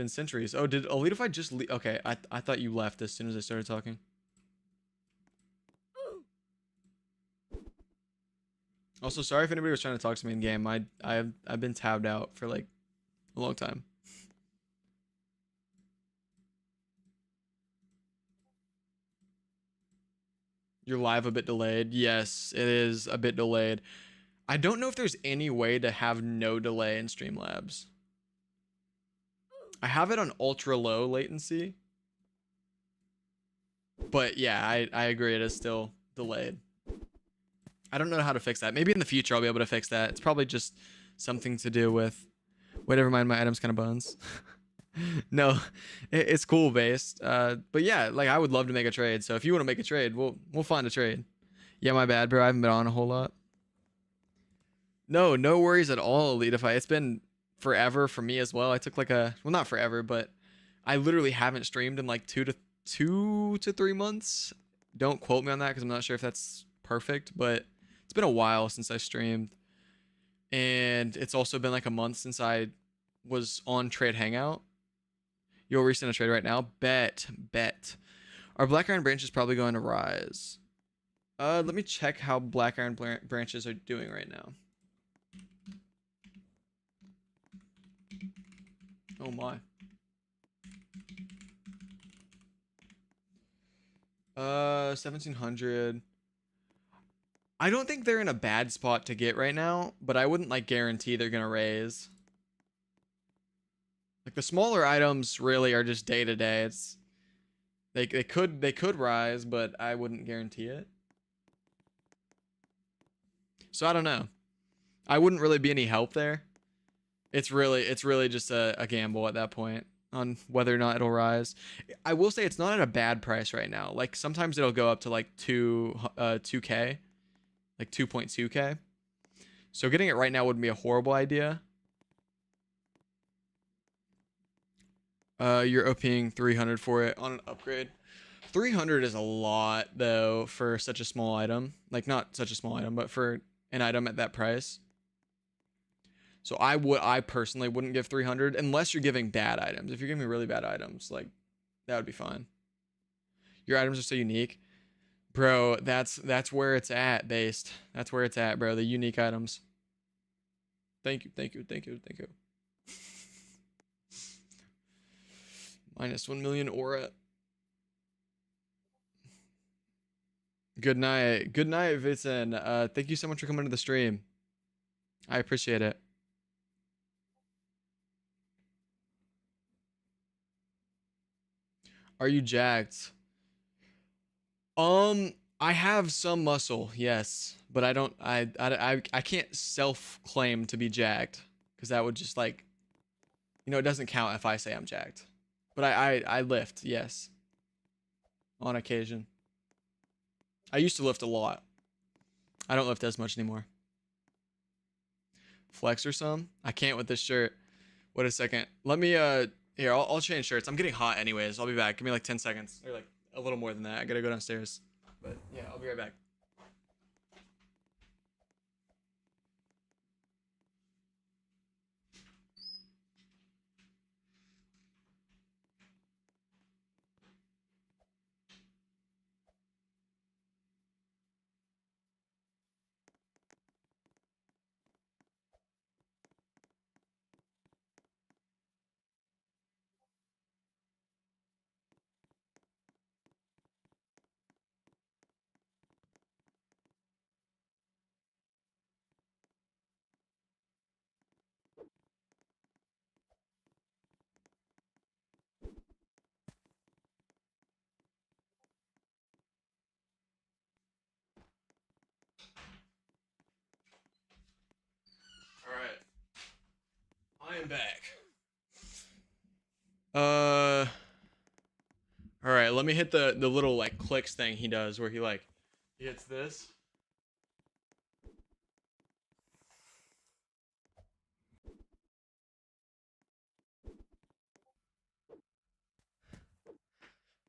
centuries. Oh, did Elitify just leave? Okay, I thought you left as soon as I started talking. Also, sorry if anybody was trying to talk to me in game. I've been tabbed out for like a long time. You're live a bit delayed. Yes, it is a bit delayed. I don't know if there's any way to have no delay in Streamlabs. I have it on ultra low latency. But yeah, I agree. It is still delayed. I don't know how to fix that. Maybe in the future I'll be able to fix that. It's probably just something to do with... Wait, never mind. My item's kind of bones. No, it's cool based. But yeah, like I would love to make a trade. So if you want to make a trade, we'll find a trade. Yeah, my bad, bro. I haven't been on a whole lot. No worries at all, Elitify. It's been forever for me as well. I took like a, well, not forever, but I literally haven't streamed in like 2 to 3 months. Don't quote me on that because I'm not sure if that's perfect, but it's been a while since I streamed. And it's also been like a month since I was on Trade Hangout. You'll resend a trade right now. Bet. Our Black Iron branch is probably going to rise. Let me check how Black Iron branches are doing right now. Oh my. 1700. I don't think they're in a bad spot to get right now, but I wouldn't like guarantee they're gonna raise. Like the smaller items really are just day to day. It's they could rise, but I wouldn't guarantee it. So I don't know. I wouldn't really be any help there. It's really just a gamble at that point on whether or not it'll rise. I will say it's not at a bad price right now. Like sometimes it'll go up to like 2k, like 2.2k. So getting it right now wouldn't be a horrible idea. You're OPing 300 for it on an upgrade. 300 is a lot though for such a small item. Like not such a small item, but for an item at that price. So I personally wouldn't give 300 unless you're giving bad items. If you're giving me really bad items, like that would be fine. Your items are so unique. Bro, that's where it's at, based. That's where it's at, bro. The unique items. Thank you. Minus 1 million aura. Good night, Vincent. Thank you so much for coming to the stream. I appreciate it. Are you jacked? I have some muscle, yes, but I don't. I can't self-claim to be jacked because that would just like, it doesn't count if I say I'm jacked. But I lift, yes, on occasion. I used to lift a lot. I don't lift as much anymore. Flex or some? I can't with this shirt. Wait a second. Let me here. I'll change shirts. I'm getting hot anyways. I'll be back. Give me like 10 seconds or like a little more than that. I gotta go downstairs. But yeah, I'll be right back. All right. I am back. All right. Let me hit the little like clicks thing he does where he hits this.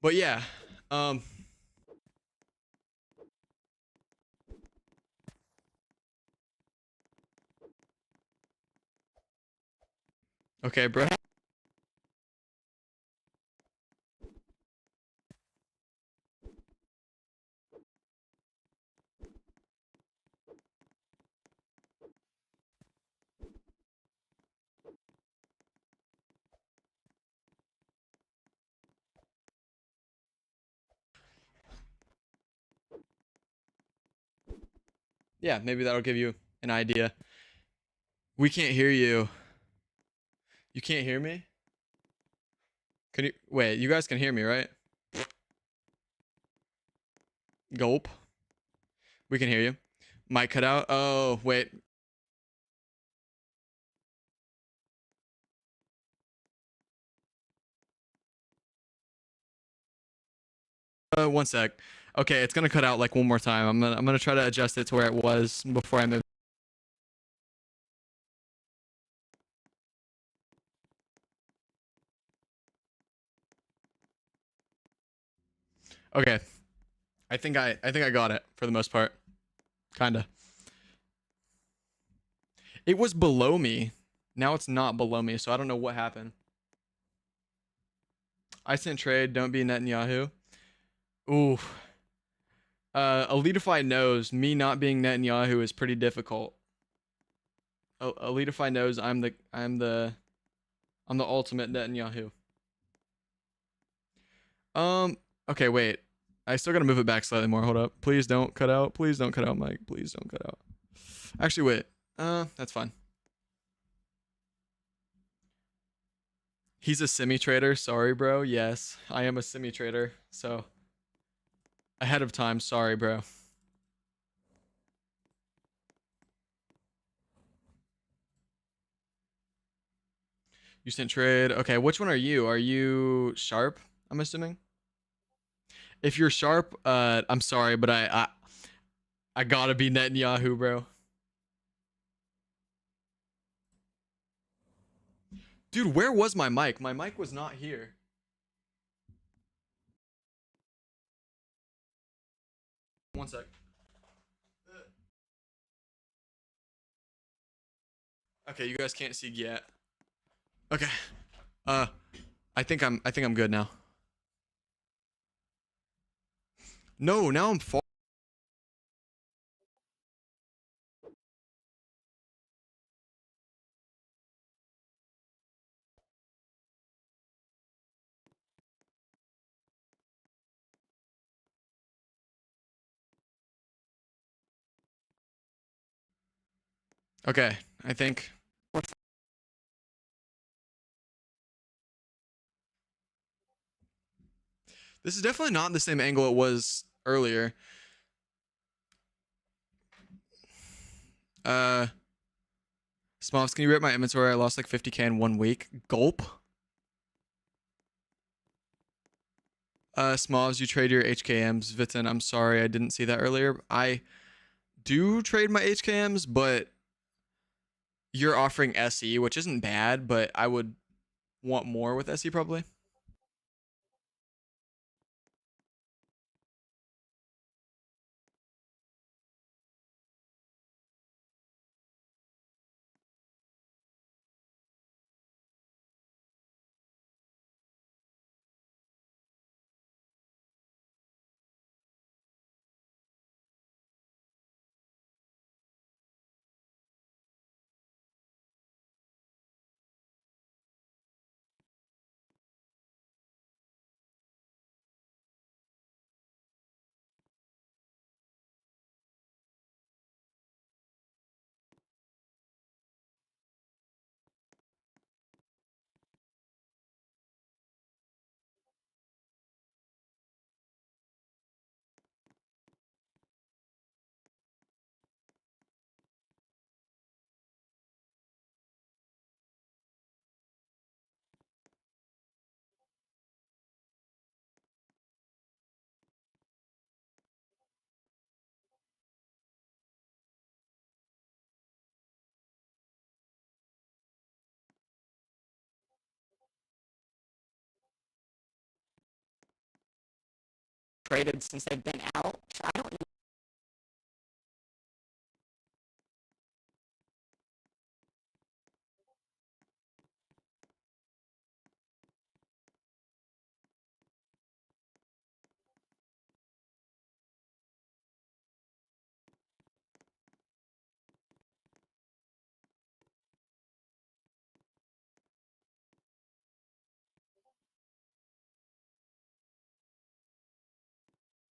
But yeah, okay, bro. Yeah, maybe that'll give you an idea. We can't hear you. You can't hear me? Can you wait? You guys can hear me, right? Gulp. We can hear you. Mic cut out. Oh, wait. One sec. Okay, it's gonna cut out like one more time. I'm gonna try to adjust it to where it was before I move. Okay. I think I got it for the most part. Kinda. It was below me Now it's not below me, so I don't know what happened. I sent trade. Don't be Netanyahu. Ooh. Elitify knows me not being Netanyahu is pretty difficult. Elitify knows I'm the ultimate Netanyahu. Okay, wait. I still gotta move it back slightly more. Hold up. Please don't cut out. Please don't cut out, Mike. Please don't cut out. Actually, wait. That's fine. He's a semi-trader. Sorry, bro. Yes, I am a semi-trader. So, ahead of time. Sorry, bro. You sent trade. Okay, which one are you? Are you sharp? I'm assuming. If you're sharp, I'm sorry, but I gotta be Netanyahu, bro. Dude, where was my mic? My mic was not here. One sec. Okay, you guys can't see yet. Okay. I think I'm good now. No, now I'm far. Okay, I think. This is definitely not the same angle it was earlier. Smalls, can you rip my inventory? I lost like 50k in 1 week. Gulp. Smalls, you trade your HKMs. Vitin, I'm sorry, I didn't see that earlier. I do trade my HKMs, but you're offering SE, which isn't bad, but I would want more with SE probably. Traded since they've been out. I don't know.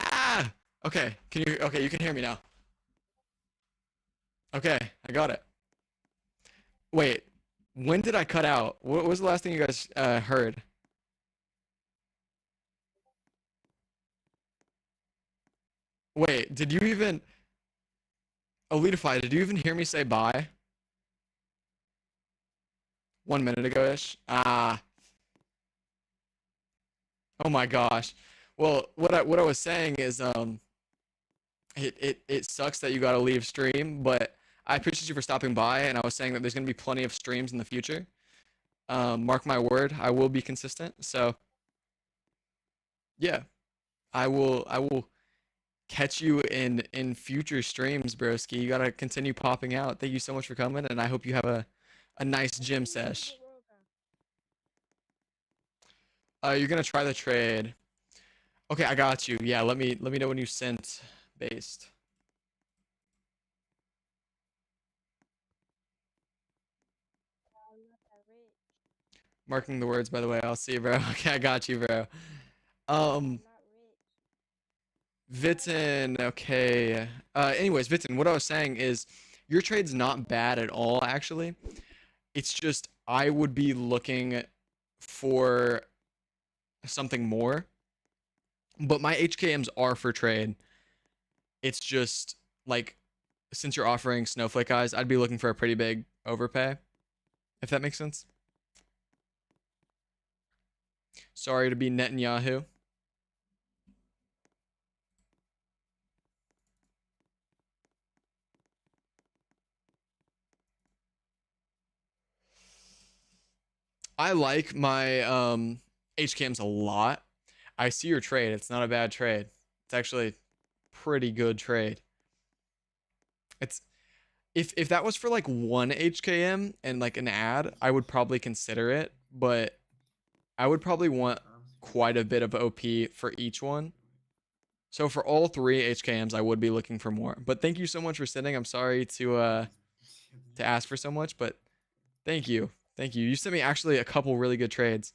Ah! Okay, okay, you can hear me now. Okay, I got it. Wait, when did I cut out? What was the last thing you guys heard? Wait, did you even Elitify, did you even hear me say bye? 1 minute ago-ish? Ah. Oh my gosh. Well, what I was saying is it sucks that you gotta leave stream, but I appreciate you for stopping by, and I was saying that there's gonna be plenty of streams in the future. Mark my word, I will be consistent. So yeah, I will catch you in future streams, broski. You gotta continue popping out. Thank you so much for coming, and I hope you have a nice gym sesh. You're gonna try the trade. Okay, I got you. Yeah, let me know when you sent based. Marking the words, by the way. I'll see you, bro. Okay, I got you, bro. Vitin, okay. Anyways, Vitin, what I was saying is your trade's not bad at all, actually. It's just I would be looking for something more. But my HKMs are for trade. It's just like since you're offering snowflake eyes, I'd be looking for a pretty big overpay. If that makes sense. Sorry to be Netanyahu. I like my HKMs a lot. I see your trade. It's not a bad trade. It's actually pretty good trade. It's if that was for like one HKM and like an ad, I would probably consider it, but I would probably want quite a bit of OP for each one. So for all three HKMs, I would be looking for more. But thank you so much for sending. I'm sorry to ask for so much, but thank you. Thank you. You sent me actually a couple really good trades.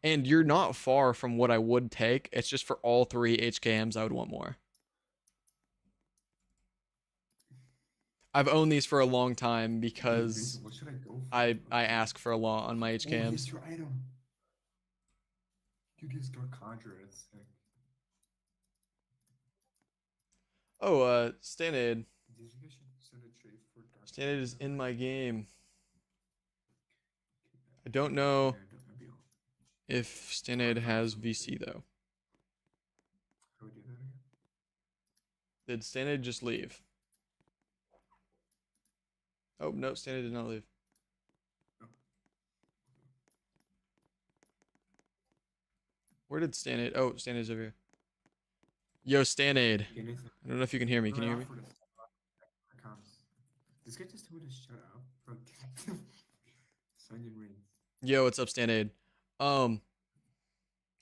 And you're not far from what I would take. It's just for all three HKMs, I would want more. I've owned these for a long time because What should I go for? I ask for a lot on my Oh, HKMs. here's your item. Dude, he's Dark Conjurer. It's sick. Oh, Stanade. Do you think I should send a trade for Dark Stanade is Conjurer? in my game. I don't know if Stanade has VC though. How do we do that again? Did Stanade just leave? Oh, no, Stanade did not leave. Where did Stanade? Oh, Stanade's over here. Yo, Stanade. I don't know if you can hear me. Can you hear me? This guy just told me to shut up. Bro, Sunyon Rings. Yo, what's up, Stanade?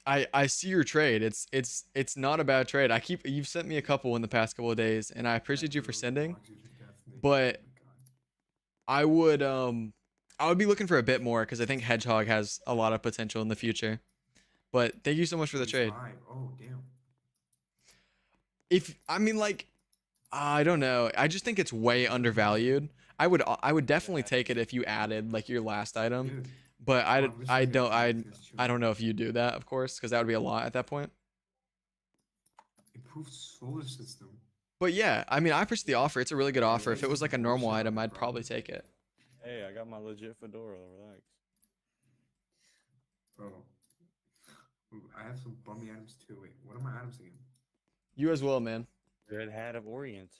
I see your trade. It's not a bad trade. You've sent me a couple in the past couple of days, and I appreciate you for sending. But I would be looking for a bit more because I think Hedgehog has a lot of potential in the future. But thank you so much for the trade. Oh, damn. I don't know. I just think it's way undervalued. I would definitely take it if you added like your last item. Dude, But I don't know if you do that, of course, because that would be a lot at that point. Improved solar system. But yeah, I mean, I appreciate the offer. It's a really good offer. If it was like a normal item, I'd probably take it. Hey, I got my legit fedora. Relax. Bro. Ooh, I have some bummy items too. Wait, what are my items again? You as well, man. Red Hat of Orient.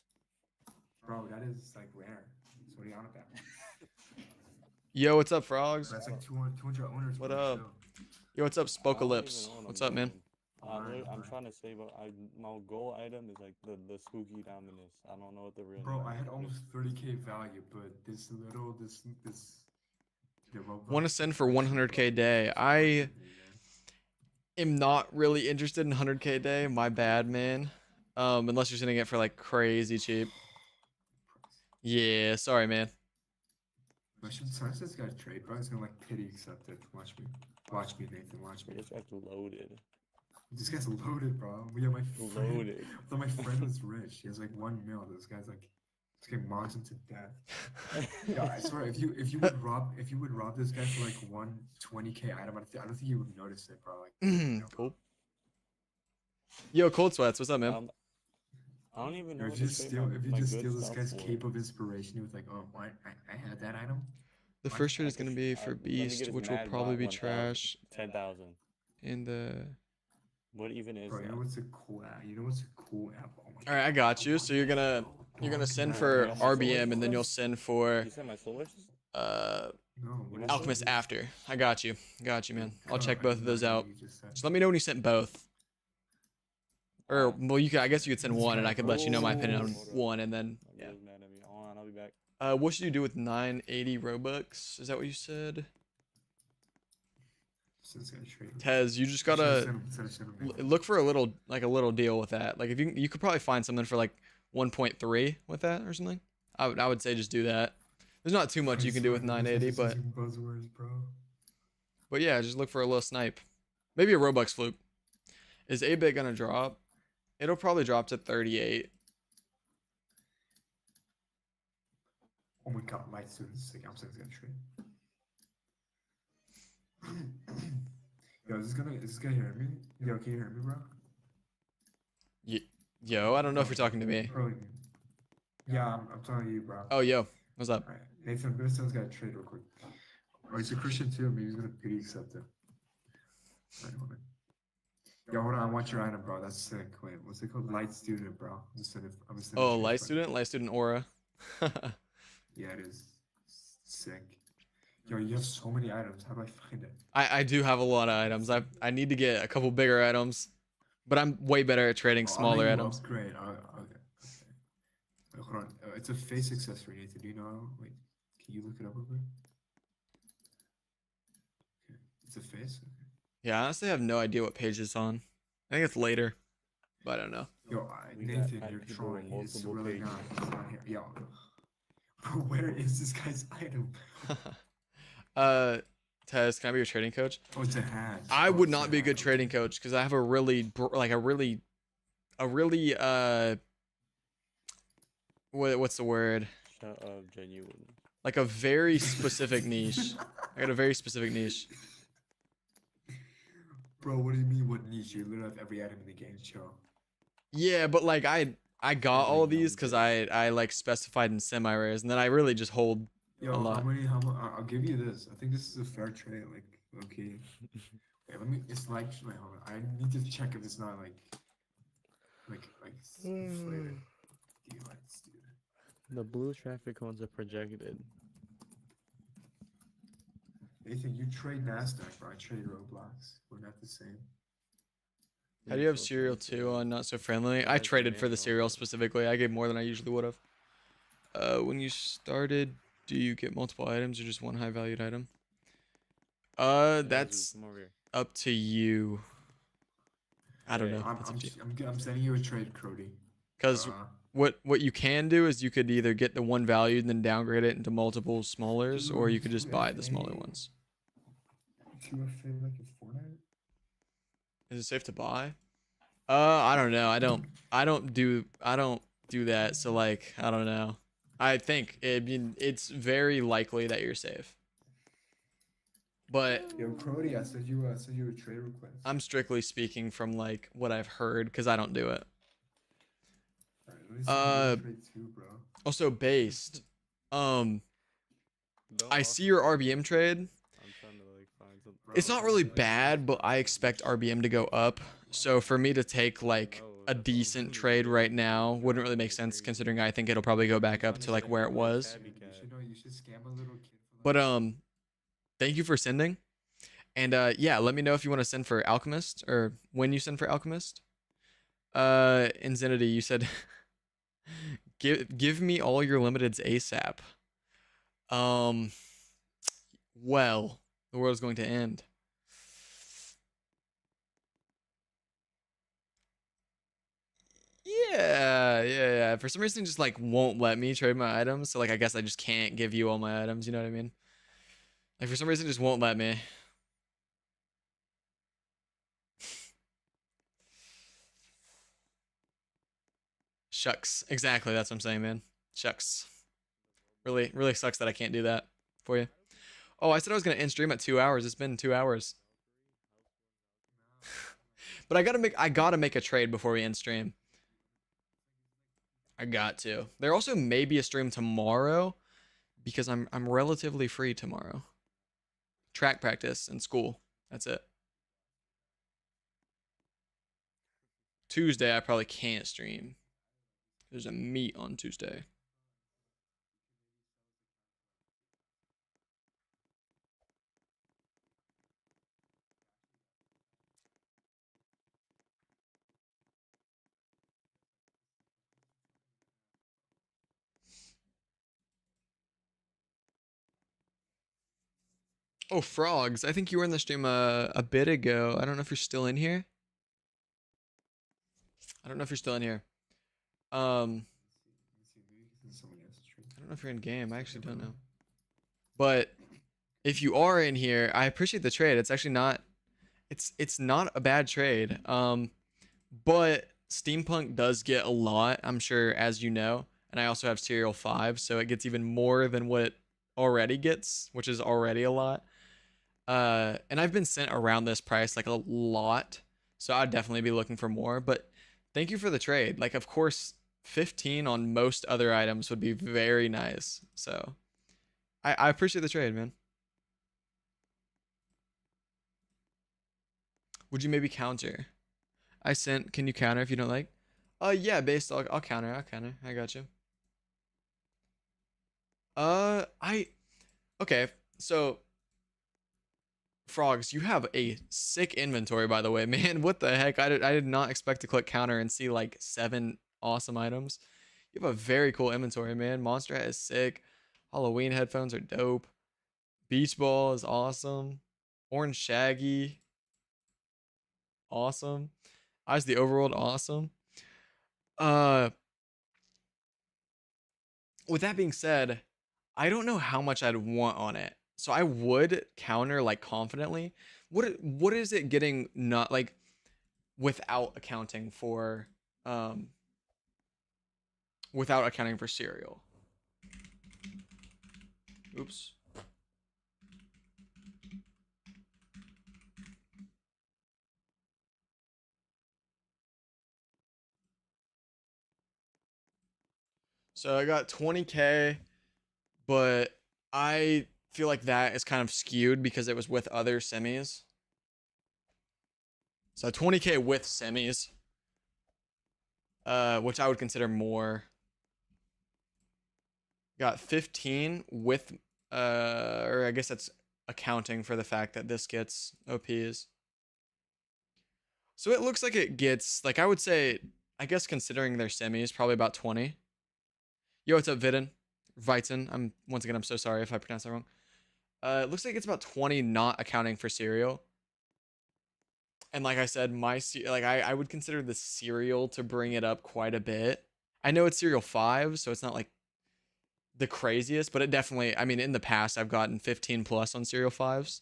Bro, that is like rare. So what are you on about? Yo, what's up, frogs? That's like 200 owners. What per up? show. Yo, what's up, I don't Spocalypse? even own 'em, What's up, man? I'm trying to save up. My goal item is like the spooky dominus. I don't know what the real. Bro, name I had is. almost 30k value, but this Want to send for 100k day. I am not really interested in 100k day. My bad, man. Unless you're sending it for like crazy cheap. Yeah, sorry, man. I should start this guy trade, bro. He's gonna like pity accept it. Watch me, Nathan. Watch me. This guy's loaded. This guy's loaded, bro. We have my friend. Loaded. I thought my friend was rich. He has like 1 mil. This guy's like, this guy mobs him to death. Yeah, I swear, if you would rob this guy for like 120k item, I don't think he would notice it, bro. Like, Cool. Yo, Cold Sweats, what's up, man? I don't even know. Or what if you to save steal, my- if you my just good steal this stuff guy's for. cape of inspiration, he was like, oh, what? I had that item. The first trade is gonna be for let me get Beast, his which will Mad probably Bot be 1000. trash. 10,000. And What even is Bro, you that? know what's a cool app? You know what's a cool app? Oh my all right, I got you. So you're gonna send for RBM, and then you'll send for You said my solar? No, what is Alchemist it? after. I got you, man. I'll check I both of have those no idea out. what you just said. Just let me know when you sent both. Or well, I guess you could send one, and I could let you know my opinion on one, and then Yeah. yeah. Mad at me. Hold on, I'll be back. What should you do with 980 Robux? Is that what you said? Tez, you just gotta look for a little deal with that. Like if you could probably find something for like 1.3 with that or something. I would say just do that. There's not too much you can do with 980, but buzzwords, bro. But yeah, just look for a little snipe. Maybe a Robux fluke. Is 8-bit gonna drop? It'll probably drop to 38. Oh my god, my student's sick. I'm gonna trade. Yo, is this gonna hear me? Yo, can you hear me, bro? Yo, I don't know if you're talking to me. Bro, yeah, I'm talking to you, bro. Oh, yo, what's up? Alright, Nathan, Binson's got to trade real quick. Oh, he's a Christian too. Maybe he's gonna pity accept it. Alright, hold on. Yo, hold on. I want your item, bro. That's sick. Wait, what's it called? Light student, bro. Oh, light student aura. Yeah, it is sick. Yo, you have so many items. How do I find it? I do have a lot of items. I need to get a couple bigger items, but I'm way better at trading smaller items. Great. Okay. Wait, hold on. It's a face accessory, Nathan. Do you know? Wait, can you look it up real quick? Okay. It's a face. Okay. Yeah, I honestly have no idea what page it's on. I think it's later, but I don't know. Yo, Nathan, you're trolling. It's really not. It's not here. Yo, where is this guy's item? Tez, can I be your trading coach? Oh, it's a hat. I would not be a good trading coach because I have a really what's the word? Shut up, genuine. Like a very specific niche. I got a very specific niche. Bro, what do you mean what niche? You literally have every item in the game, chill. Yeah, but like I got all of these because I like specified in semi-rares, and then I really just hold Yo, a lot. I'll give you this. I think this is a fair trade, like, okay. Wait, it's like, wait, hold on. I need to check if it's not like inflated. The blue traffic cones are projected. Nathan, you trade Nasdaq, bro. I trade Roblox. We're not the same. How do you have cereal too on Not So Friendly? I traded for the cereal specifically. I gave more than I usually would have. When you started, do you get multiple items or just one high valued item? That's up to you. I don't know. I'm sending you a trade, Crody. Because what you can do is you could either get the one valued and then downgrade it into multiple smallers, or you could just buy the smaller ones. Is it safe to buy? I don't know. I don't do that. So like, I don't know. I think it's very likely that you're safe. But yo, Crody, I said you a trade request. I'm strictly speaking from like what I've heard because I don't do it. Also based. I see your RBM trade. It's not really bad, but I expect RBM to go up. So for me to take like a decent trade right now wouldn't really make sense considering I think it'll probably go back up to like where it was. But thank you for sending. And yeah, let me know if you want to send for Alchemist or when you send for Alchemist. Inzinity, you said give me all your limiteds ASAP. Well, the world's going to end. Yeah. For some reason, it just like won't let me trade my items. So like, I guess I just can't give you all my items. You know what I mean? Like for some reason, it just won't let me. Shucks. Exactly. That's what I'm saying, man. Shucks. Really sucks that I can't do that for you. Oh, I said I was gonna end stream at 2 hours. It's been 2 hours. But I gotta make a trade before we end stream. I got to. There also may be a stream tomorrow because I'm relatively free tomorrow. Track practice and school. That's it. Tuesday I probably can't stream. There's a meet on Tuesday. Oh, Frogs. I think you were in the stream a bit ago. I don't know if you're still in here. I don't know if you're still in here. I don't know if you're in game. I actually don't know. But if you are in here, I appreciate the trade. It's actually not it's not a bad trade. But Steampunk does get a lot, I'm sure, as you know. And I also have Serial 5, so it gets even more than what it already gets, which is already a lot. And I've been sent around this price like a lot, so I'd definitely be looking for more. But thank you for the trade. Like, of course, 15 on most other items would be very nice. So I appreciate the trade, man. Would you maybe counter? I sent. Can you counter if you don't like? Yeah, based. I'll counter. I'll counter. I got you. Okay. So, Frogs, you have a sick inventory, by the way, man. What the heck? I did not expect to click counter and see like 7 awesome items. You have a very cool inventory, man. Monster Hat is sick. Halloween headphones are dope. Beach Ball is awesome. Orange Shaggy, awesome. Eyes the Overworld, awesome. With that being said, I don't know how much I'd want on it. So I would counter like confidently. What is it getting not like without accounting for cereal? Oops. So I got 20K, but I feel like that is kind of skewed because it was with other semis. So 20K with semis, which I would consider more. Got 15 with, or I guess that's accounting for the fact that this gets OPs. So it looks like it gets, like I would say, I guess considering their semis, probably about 20. Yo, what's up, Vidin? Vitzen. Once again, I'm so sorry if I pronounced that wrong. It looks like it's about 20 not accounting for cereal. And like I said, I would consider the cereal to bring it up quite a bit. I know it's cereal 5, so it's not like the craziest, but it definitely, I mean, in the past, I've gotten 15 plus on cereal 5s.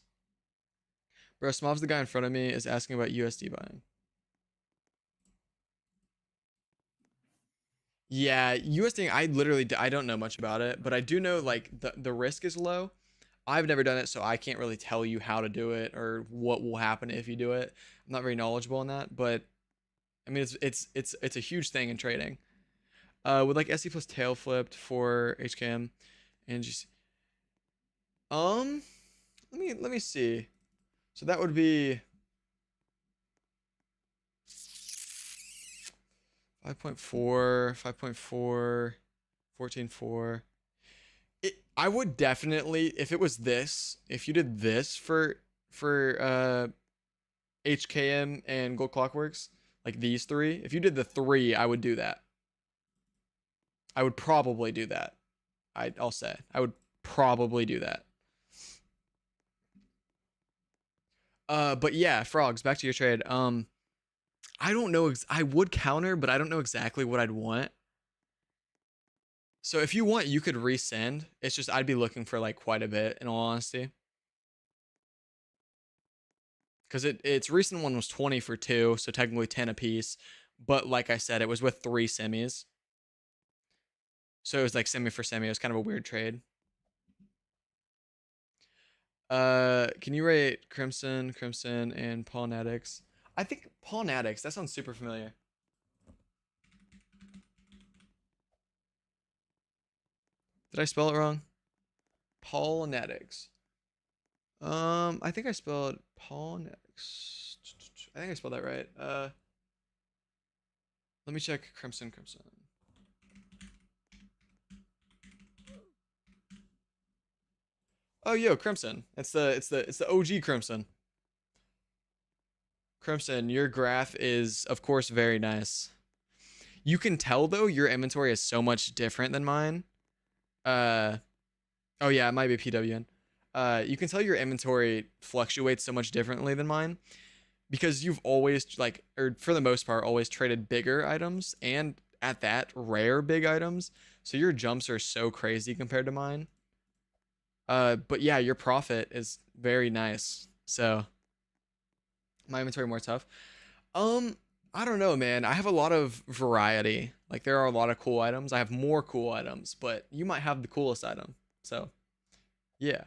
Bro, Smob's the guy in front of me is asking about USD buying. Yeah, USD, I don't know much about it, but I do know like the risk is low. I've never done it, so I can't really tell you how to do it or what will happen if you do it. I'm not very knowledgeable on that, but I mean it's a huge thing in trading. With like SE plus tail flipped for HKM and just let me see. So that would be 5.4, 5.4, 14.4. I would definitely, if it was this, if you did this for HKM and Gold Clockworks, like these 3, if you did the 3, I would do that. I would probably do that. I'll say I would probably do that. But yeah, Frogs, back to your trade. I don't know. I would counter, but I don't know exactly what I'd want. So if you want, you could resend. It's just I'd be looking for like quite a bit, in all honesty. Because its recent one was 20 for 2, so technically 10 a piece. But like I said, it was with 3 semis. So it was like semi for semi. It was kind of a weird trade. Can you rate Crimson, and Pawnatics? I think Pawnatics, that sounds super familiar. Did I spell it wrong? Pawnatics. I think I spelled Pawnatics. I think I spelled that right. Let me check Crimson. Oh, yo, Crimson. It's the OG Crimson. Crimson, your graph is of course very nice. You can tell though your inventory is so much different than mine. Oh yeah, it might be PWN. you can tell your inventory fluctuates so much differently than mine because you've always like, or for the most part, always traded bigger items and at that rare big items. So your jumps are so crazy compared to mine. But yeah, your profit is very nice. So my inventory more tough. Um, I don't know, man. I have a lot of variety. Like there are a lot of cool items. I have more cool items, but you might have the coolest item. So, yeah.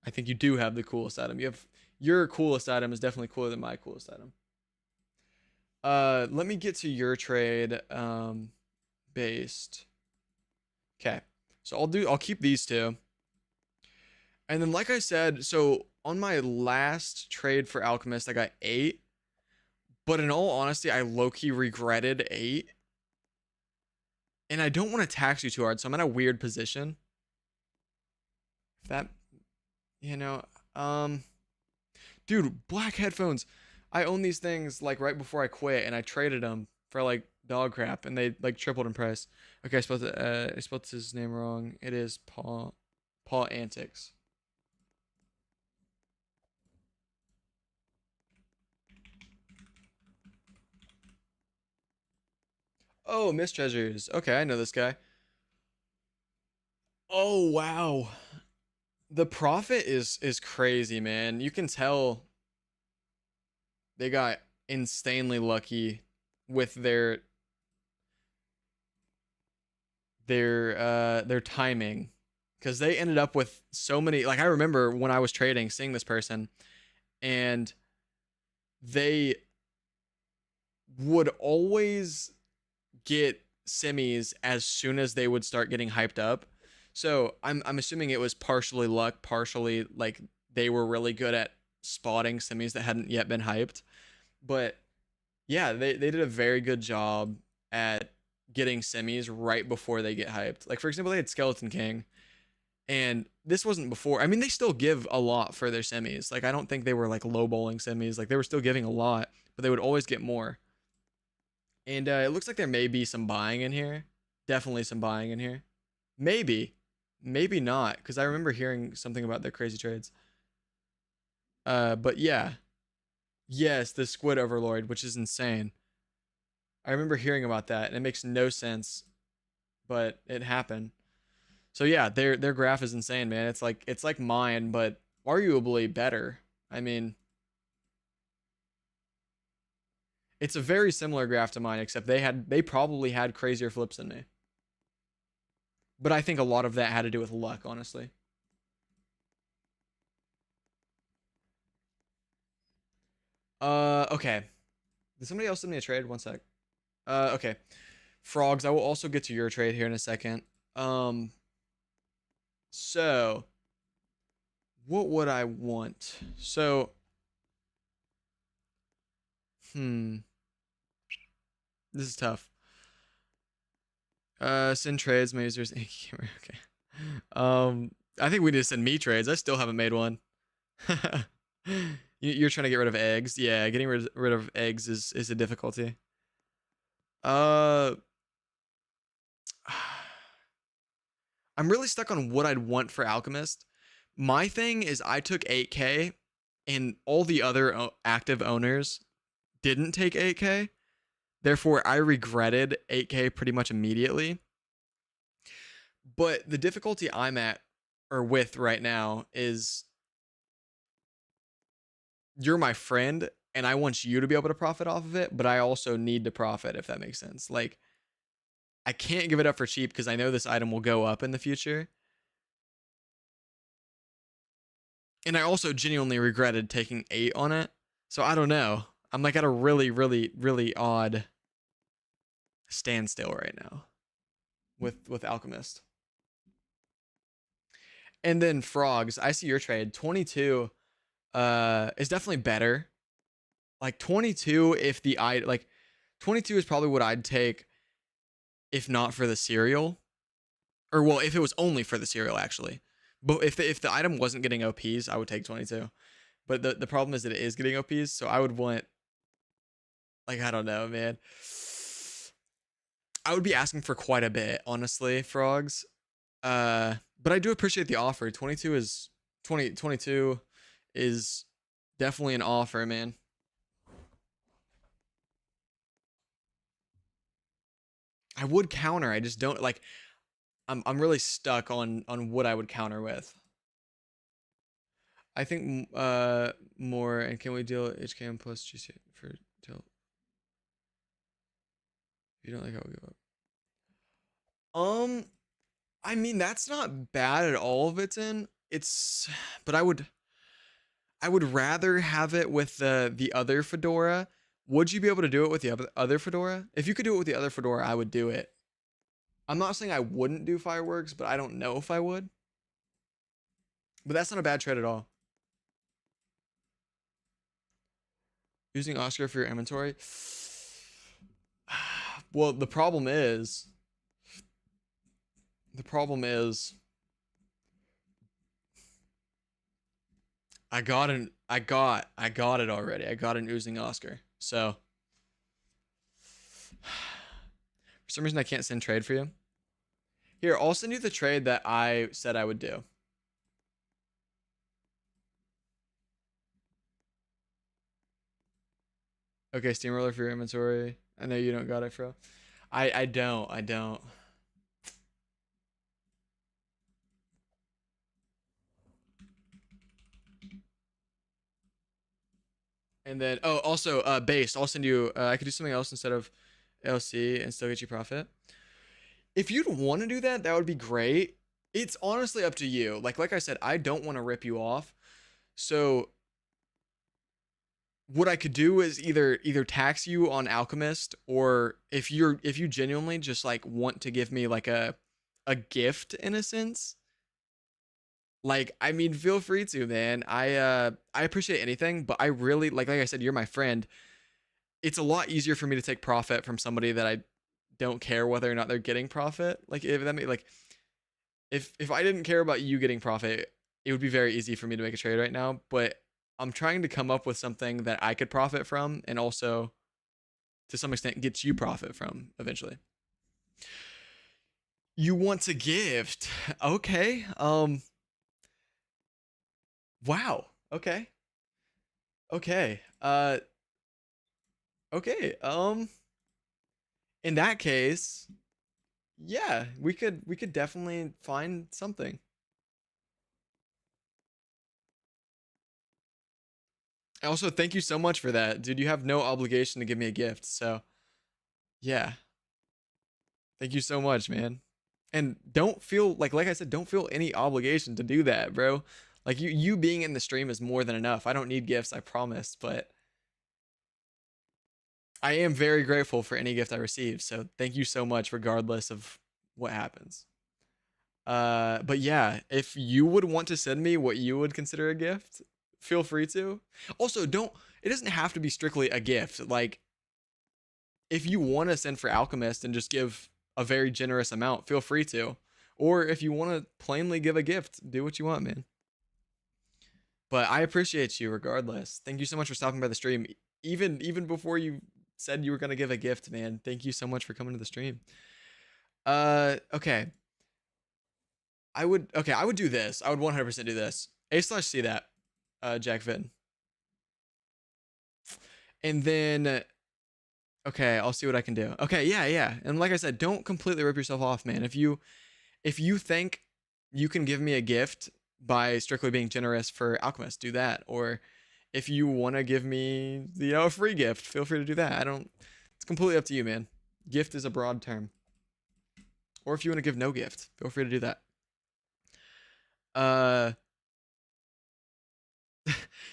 I think you do have the coolest item. You have your coolest item is definitely cooler than my coolest item. Let me get to your trade based. Okay. So I'll keep these two. And then like I said, so on my last trade for Alchemist, I got 8. But in all honesty, I low-key regretted 8. And I don't want to tax you too hard, so I'm in a weird position. If that, you know, dude, black headphones. I own these things like right before I quit, and I traded them for like dog crap, and they like tripled in price. Okay, I spelled his name wrong. It is Paul Antics. Oh, Miss Treasures. Okay, I know this guy. Oh wow. The profit is crazy, man. You can tell they got insanely lucky with their timing, because they ended up with so many. Like I remember when I was trading, seeing this person, and they would always get semis as soon as they would start getting hyped up. So I'm assuming it was partially luck, partially like they were really good at spotting semis that hadn't yet been hyped. But yeah, they did a very good job at getting semis right before they get hyped. Like for example, they had Skeleton King, and this wasn't before. I mean, they still give a lot for their semis. Like I don't think they were like lowballing semis. Like they were still giving a lot, but they would always get more. And it looks like there may be some buying in here. Definitely some buying in here. Maybe. Maybe not, because I remember hearing something about their crazy trades. But yeah. Yes, the Squid Overlord, which is insane. I remember hearing about that, and it makes no sense, but it happened. So yeah, their graph is insane, man. It's like mine, but arguably better. I mean, it's a very similar graph to mine, except they probably had crazier flips than me. But I think a lot of that had to do with luck, honestly. Okay. Did somebody else send me a trade? One sec. Okay. Frogs, I will also get to your trade here in a second. So what would I want? So this is tough. Send trades, my users. Okay. I think we need to send me trades. I still haven't made one. You're trying to get rid of eggs. Yeah, getting rid of eggs is a difficulty. I'm really stuck on what I'd want for Alchemist. My thing is I took 8K and all the other active owners didn't take 8K. Therefore, I regretted 8K pretty much immediately. But the difficulty I'm at or with right now is you're my friend and I want you to be able to profit off of it, but I also need to profit, if that makes sense. Like, I can't give it up for cheap because I know this item will go up in the future. And I also genuinely regretted taking 8 on it. So I don't know. I'm like at a really, really, really odd standstill right now with Alchemist. And then Frogs, I see your trade. 22 is definitely better. Like 22 if the 22 is probably what I'd take if not for the cereal. Or well, if it was only for the cereal actually. But if the item wasn't getting OPs, I would take 22. But the problem is that it is getting OPs, so I would want, like, I don't know, man. I would be asking for quite a bit, honestly, Frogs. But I do appreciate the offer. 22 is definitely an offer, man. I would counter. I just don't like. I'm really stuck on what I would counter with. I think more, and can we deal HKM plus GC for till you don't like how we give up. I mean that's not bad at all if it's in. It's but I would rather have it with the other fedora. Would you be able to do it with the other fedora? If you could do it with the other fedora, I would do it. I'm not saying I wouldn't do fireworks, but I don't know if I would. But that's not a bad trade at all. Using Oscar for your inventory. Well, the problem is I got it already. I got an oozing Oscar. So for some reason I can't send trade for you. Here, I'll send you the trade that I said I would do. Okay, steamroller for your inventory. I know you don't got it, Fro. I don't. And then also based. I'll send you I could do something else instead of LC and still get you profit. If you'd want to do that, that would be great. It's honestly up to you. Like I said, I don't want to rip you off. So what I could do is either tax you on Alchemist, or if you genuinely just like want to give me like a gift in a sense, like I mean feel free to, man. I appreciate anything, but I really like I said, you're my friend. It's a lot easier for me to take profit from somebody that I don't care whether or not they're getting profit. Like if that like if I didn't care about you getting profit, it would be very easy for me to make a trade right now, but I'm trying to come up with something that I could profit from and also to some extent gets you profit from eventually. You want to gift. Okay. Wow. Okay. Okay. Okay. In that case, yeah, we could definitely find something. Also, thank you so much for that. Dude, you have no obligation to give me a gift. So, yeah. Thank you so much, man. And don't feel like I said, don't feel any obligation to do that, bro. Like you being in the stream is more than enough. I don't need gifts, I promise, but I am very grateful for any gift I receive. So, thank you so much regardless of what happens. But yeah, if you would want to send me what you would consider a gift, feel free to. Also, it doesn't have to be strictly a gift. Like if you want to send for Alchemist and just give a very generous amount, feel free to. Or if you want to plainly give a gift, do what you want, man. But I appreciate you regardless. Thank you so much for stopping by the stream. Even before you said you were going to give a gift, man. Thank you so much for coming to the stream. Okay. I would do this. I would 100% do this. A/C that, Jack Vin. And then, okay, I'll see what I can do. Okay, yeah. And like I said, don't completely rip yourself off, man. If you think you can give me a gift by strictly being generous for Alchemist, do that. Or if you want to give me, a free gift, feel free to do that. It's completely up to you, man. Gift is a broad term. Or if you want to give no gift, feel free to do that.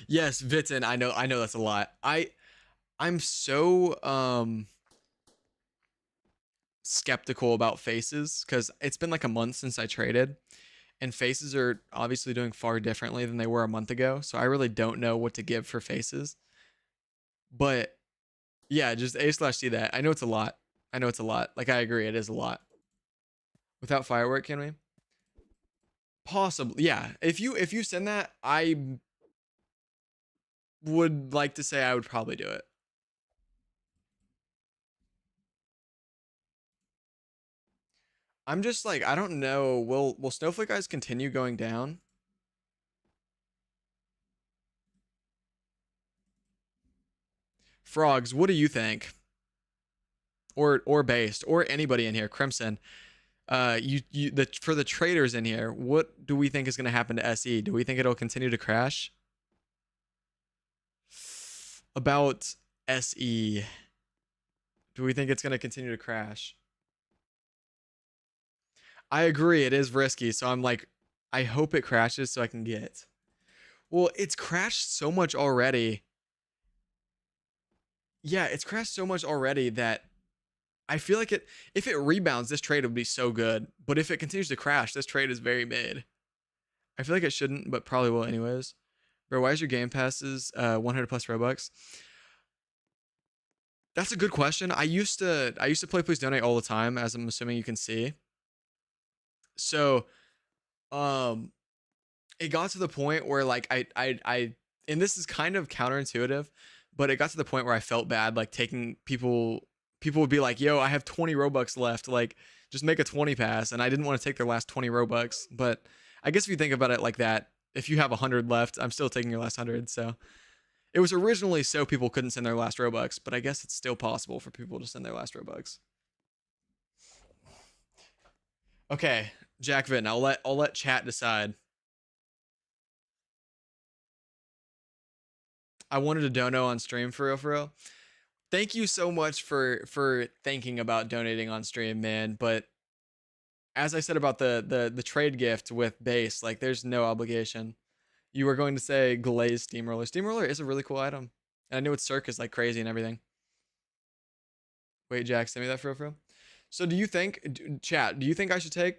Yes, Vitin, I know that's a lot. I'm so skeptical about faces because it's been like a month since I traded, and faces are obviously doing far differently than they were a month ago. So I really don't know what to give for faces. But yeah, just A/C that. I know it's a lot. Like I agree, it is a lot. Without firework, can we? Possibly, yeah. If you send that, I would like to say I would probably do it. I'm just like, I don't know. Will Snowflake Eyes continue going down? Frogs, what do you think? Or based, or anybody in here, Crimson. For the traders in here, what do we think is going to happen to SE? Do we think it'll continue to crash? About SE, do we think it's going to continue to crash? I agree, it is risky, so I'm like, I hope it crashes so I can get. Well, it's crashed so much already. Yeah, it's crashed so much already that I feel like if it rebounds, this trade would be so good. But if it continues to crash, this trade is very mid. I feel like it shouldn't, but probably will anyways. Bro, why is your game passes 100 plus Robux? That's a good question. I used to play Please Donate all the time, as I'm assuming you can see. So, it got to the point where like I and this is kind of counterintuitive, but it got to the point where I felt bad like taking people would be like, "Yo, I have 20 Robux left. Like just make a 20 pass." And I didn't want to take their last 20 Robux, but I guess if you think about it like that, if you have 100 left, I'm still taking your last 100. So, it was originally so people couldn't send their last Robux, but I guess it's still possible for people to send their last Robux. Okay, Jack Vitten, I'll let chat decide. I wanted a dono on stream for real. Thank you so much for thinking about donating on stream, man. But as I said about the trade gift with base, like there's no obligation. You were going to say glazed steamroller. Steamroller is a really cool item. And I know it's circus like crazy and everything. Wait, Jack, send me that for real. So do you think, chat, do you think I should take?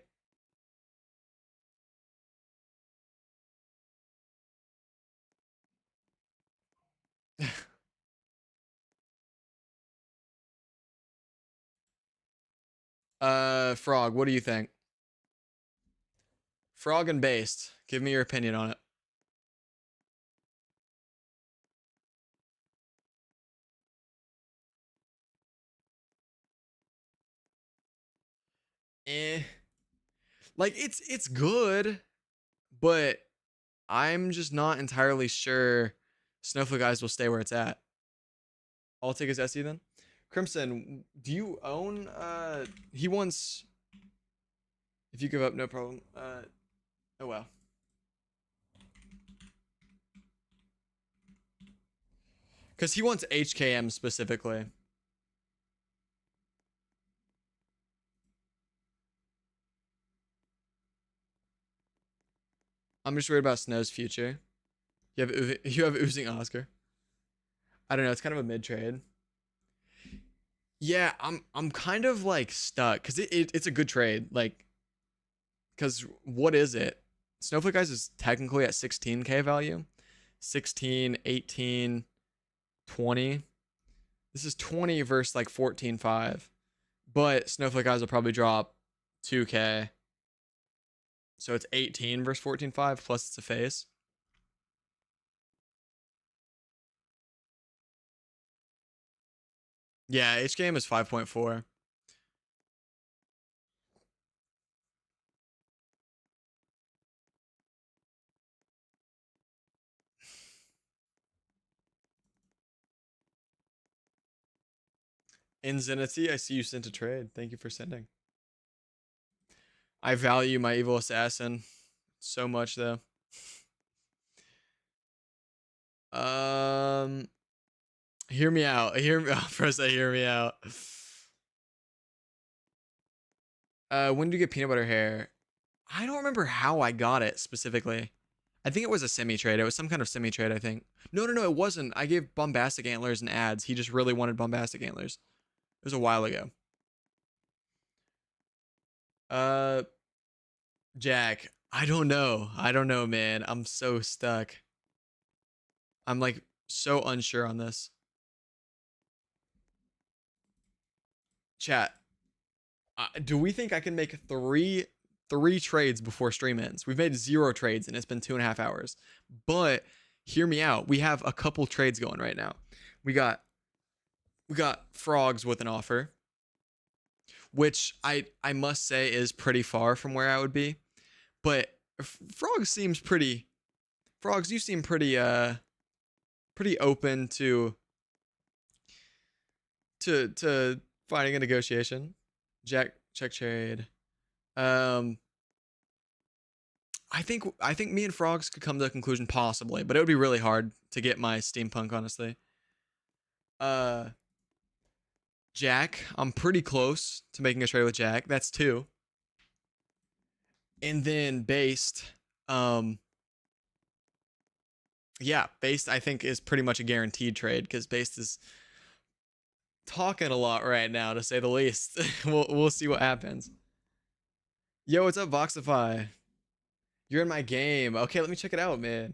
Frog, what do you think? Frog and based. Give me your opinion on it. Eh. Like it's good, but I'm just not entirely sure Snowflake Eyes will stay where it's at. I'll take his SE then. Crimson, do you own he wants if you give up, no problem. Oh wow. Cause he wants HKM specifically. I'm just worried about Snow's future. You have oozing Oscar. I don't know. It's kind of a mid trade. Yeah, I'm kind of like stuck because it's a good trade. Like, because what is it? Snowflake Eyes is technically at 16k value, 16, 18, 20. This is 20 versus like 14.5, but Snowflake Eyes will probably drop 2k. So it's 18 versus 14.5 plus it's a face. Yeah, H game is 5.4. In Zenity, I see you sent a trade. Thank you for sending. I value my evil assassin so much though. Hear me out. Hear me out. First, hear me out. When did you get peanut butter hair? I don't remember how I got it specifically. I think it was a semi trade. It was some kind of semi trade, I think. No, it wasn't. I gave Bombastic Antlers and ads. He just really wanted Bombastic Antlers. It was a while ago. Jack, I don't know. I don't know, man. I'm so stuck. I'm like so unsure on this. Chat, do we think I can make three trades before stream ends? We've made 0 trades and it's been 2.5 hours. But hear me out. We have a couple trades going right now. We got frogs with an offer. which I must say is pretty far from where I would be. But Frogs seems pretty. Frogs, you seem pretty open to finding a negotiation. Jack, check trade. I think me and Frogs could come to a conclusion possibly, but it would be really hard to get my steampunk, honestly. Jack, I'm pretty close to making a trade with Jack. That's 2. And then based, yeah, based I think is pretty much a guaranteed trade because based is talking a lot right now, to say the least. we'll see what happens. Yo, what's up, Voxify? You're in my game. Okay, let me check it out, man.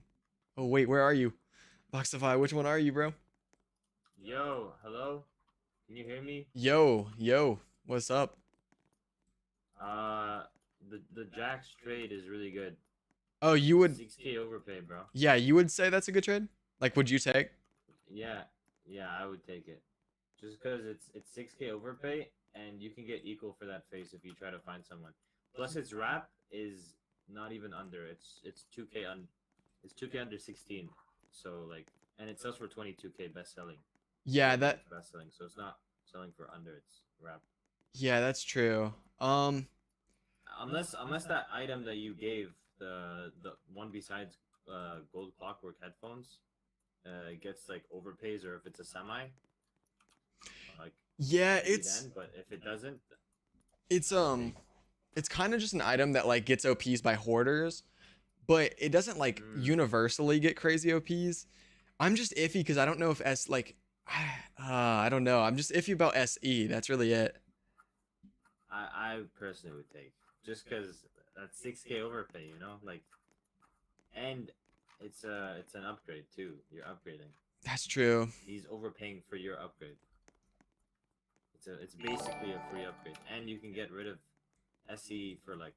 Oh wait, where are you? Voxify, which one are you, bro? Yo, hello? Can you hear me? Yo, what's up? The Jack's trade is really good. Oh, you would 6K overpay, bro. Yeah, you would say that's a good trade? Like, would you take? Yeah, I would take it. Just because it's 6K overpay, and you can get equal for that face if you try to find someone. Plus, its wrap is not even under. It's 2K it's 2K under 16. So like, and it sells for 22K best selling. Yeah, that. Best selling. So it's not selling for under its wrap. Yeah, that's true. Unless that item that you gave, the one besides gold clockwork headphones, gets like overpays, or if it's a semi, like, Yeah, maybe it's then, but if it doesn't, it's kind of just an item that like gets OPs by hoarders, but it doesn't like universally get crazy OPs. I'm just iffy because I don't know if I don't know. I'm just iffy about SE. That's really it. I personally would take, just because that's 6K overpay, you know, like, and it's an upgrade too. You're upgrading. That's true. He's overpaying for your upgrade. It's basically a free upgrade, and you can get rid of SE for like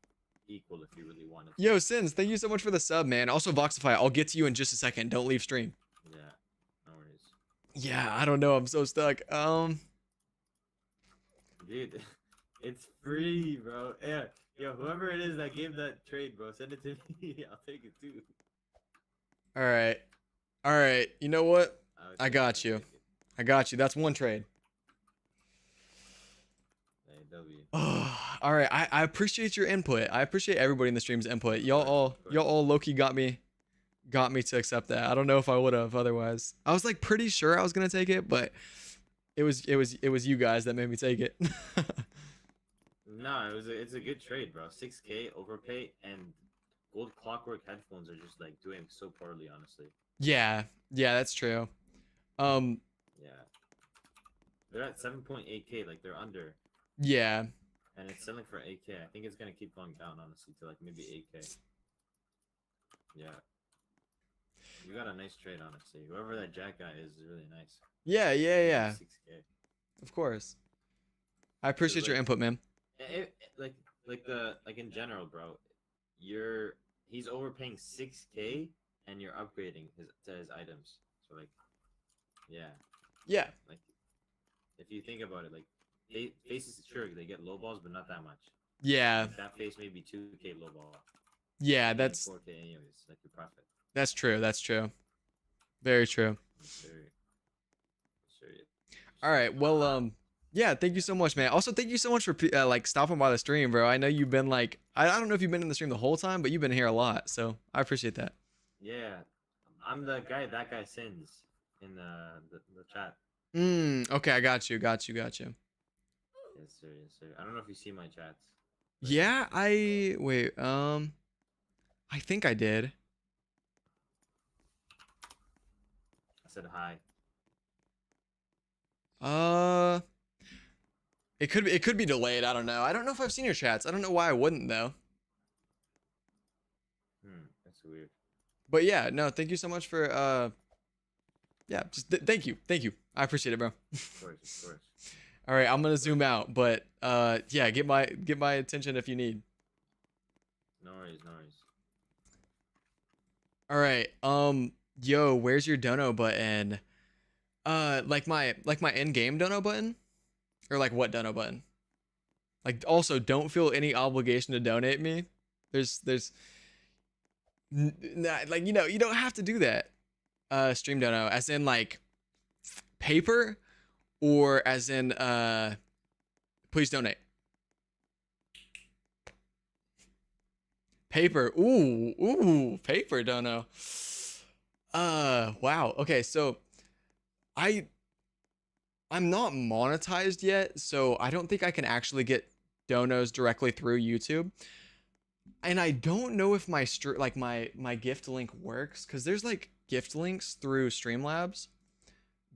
equal if you really wanted to. Yo, Sins, thank you so much for the sub, man. Also, Voxify, I'll get to you in just a second. Don't leave stream. Yeah, no worries. Yeah, I don't know. I'm so stuck. Dude, it's free, bro. Yeah, yo, whoever it is that gave that trade, bro, send it to me. I'll take it too. All right. You know what? I got you. That's one trade. All right. I appreciate your input. I appreciate everybody in the stream's input. Y'all all low-key got me to accept that. I don't know if I would have otherwise. I was like pretty sure I was gonna take it, but it was you guys that made me take it. No, it's a good trade, bro. 6K overpay, and gold clockwork headphones are just like doing so poorly, honestly. Yeah, that's true. Yeah, they're at 7.8K, like they're under. Yeah. And it's selling for 8K. I think it's gonna keep going down, honestly, to like maybe 8K. Yeah. You got a nice trade, honestly. Whoever that Jack guy is really nice. Yeah. 6K. Of course. I appreciate your input, man. Like in general, bro. He's overpaying 6K, and you're upgrading his items. So like, yeah. Yeah. Like, if you think about it, like, faces, sure, they get low balls, but not that much. Yeah. Like, that face may be 2K low ball. Yeah, that's 4K anyways, like your profit. That's true. Very true. Sure. All right. Well, yeah, thank you so much, man. Also, thank you so much for like stopping by the stream, bro. I know you've been like I don't know if you've been in the stream the whole time, but you've been here a lot, so I appreciate that. Yeah. I'm the guy that guy sends in the chat. Okay, I got you. Yes, sir. I don't know if you see my chats. Yeah, wait, I think I did. I said hi. It could be delayed. I don't know. I don't know if I've seen your chats. I don't know why I wouldn't though. That's weird. But yeah, no, thank you so much for yeah, just thank you. I appreciate it, bro. Of course. All right, I'm gonna zoom out, but yeah, get my attention if you need. No worries. All right, yo, where's your dono button? Like my in-game dono button, or like what dono button? Like, also, don't feel any obligation to donate me. There's like, you don't have to do that. Stream dono, as in like paper, or as in please donate. Paper. Ooh, paper dono. Wow. Okay, so I'm not monetized yet, so I don't think I can actually get donos directly through YouTube. And I don't know if my my gift link works, because there's like gift links through Streamlabs,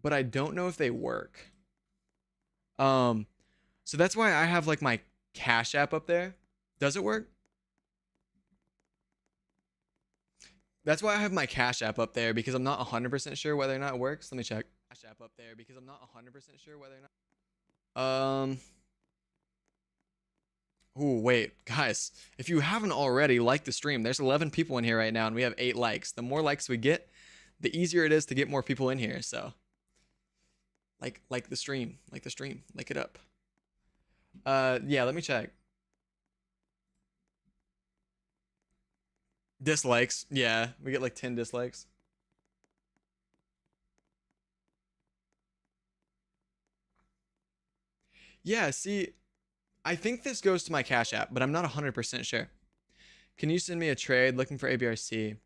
but I don't know if they work. So that's why I have like my Cash App up there. Does it work? That's why I have my Cash App up there, because I'm not 100% sure whether or not it works. Let me check. Cash App up there because I'm not 100% sure whether or not. Oh, wait, guys, if you haven't already, like the stream. There's 11 people in here right now, and we have 8 likes. The more likes we get, the easier it is to get more people in here. So, like the stream, like it up. Yeah, let me check. Dislikes, yeah, we get like 10 dislikes. Yeah, see, I think this goes to my Cash App, but I'm not 100% sure. Can you send me a trade looking for ABRC?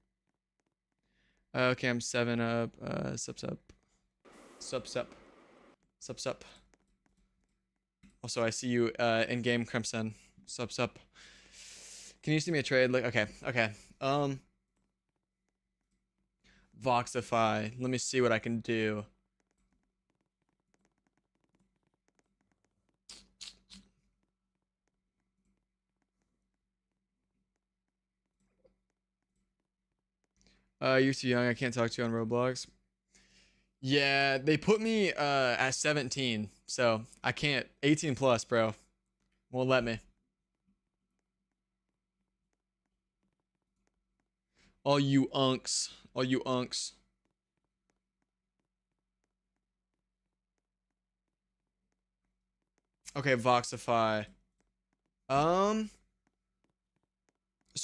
Okay, I'm 7 up. Sup. Also, I see you in game, Crimson. Sup. Can you send me a trade? Like, okay. Voxify. Let me see what I can do. You're too young. I can't talk to you on Roblox. Yeah, they put me at 17, so I can't. 18 plus, bro. Won't let me. All you unks. Okay, Voxify. So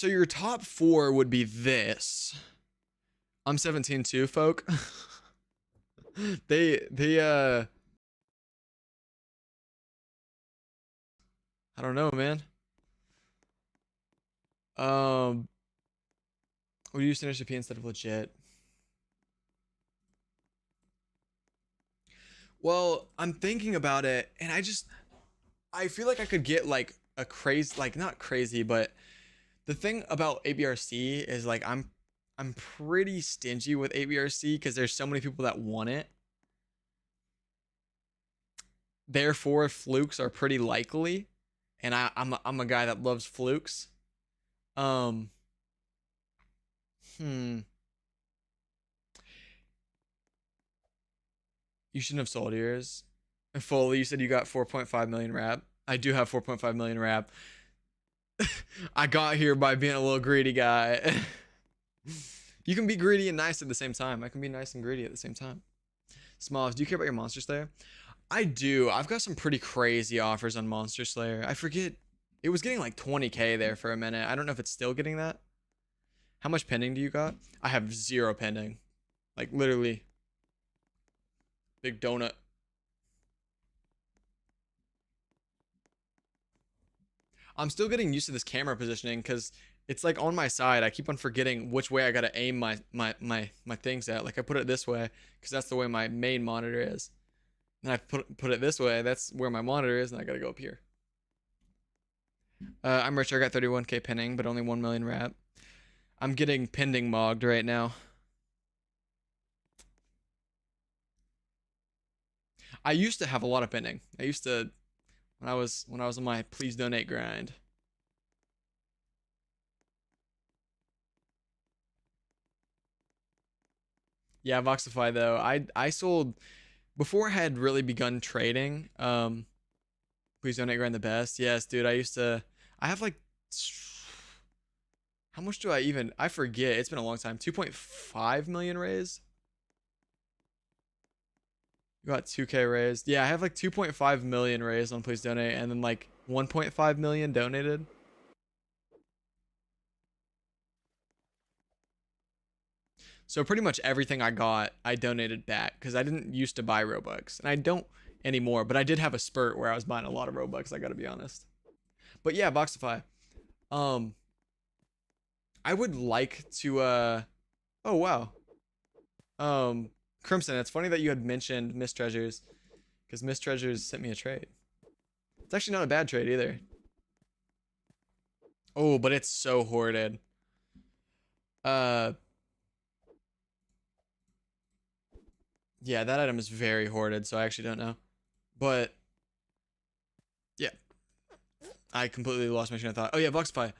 your top 4 would be this. I'm 17 too, folk. they I don't know, man. We use NHP instead of legit. Well, I'm thinking about it, and I feel like I could get like a crazy, like not crazy, but the thing about ABRC is like I'm pretty stingy with ABRC because there's so many people that want it. Therefore, flukes are pretty likely, and I'm a guy that loves flukes. You shouldn't have sold yours. Fully, you said you got 4.5 million rap. I do have 4.5 million rap. I got here by being a little greedy guy. You can be greedy and nice at the same time. I can be nice and greedy at the same time. Smalls, do you care about your Monster Slayer? I do. I've got some pretty crazy offers on Monster Slayer. I forget. It was getting like 20k there for a minute. I don't know if it's still getting that. How much pending do you got? I have 0 pending. Like literally. Big donut. I'm still getting used to this camera positioning because it's like on my side. I keep on forgetting which way I gotta aim my things at. Like I put it this way because that's the way my main monitor is. And I put it this way. That's where my monitor is, and I gotta go up here. I'm richer. I got 31k pinning, but only 1 million rap. I'm getting pending mogged right now. I used to have a lot of pending. I used to when I was on my please donate grind. Yeah, Voxify though. I sold before I had really begun trading. Please donate grind the best. Yes, dude. I have like, how much do I forget. It's been a long time. 2.5 million raised. You got 2K raised. Yeah, I have like 2.5 million raised on Please Donate, and then like 1.5 million donated. So pretty much everything I got, I donated back because I didn't used to buy Robux, and I don't anymore. But I did have a spurt where I was buying a lot of Robux. I gotta be honest. But yeah, Boxify. I would like to. Oh wow. Crimson. It's funny that you had mentioned Miss Treasures, because Miss Treasures sent me a trade. It's actually not a bad trade either. Oh, but it's so hoarded. Yeah, that item is very hoarded, so I actually don't know. But yeah, I completely lost my train of thought. Oh yeah, Voxify.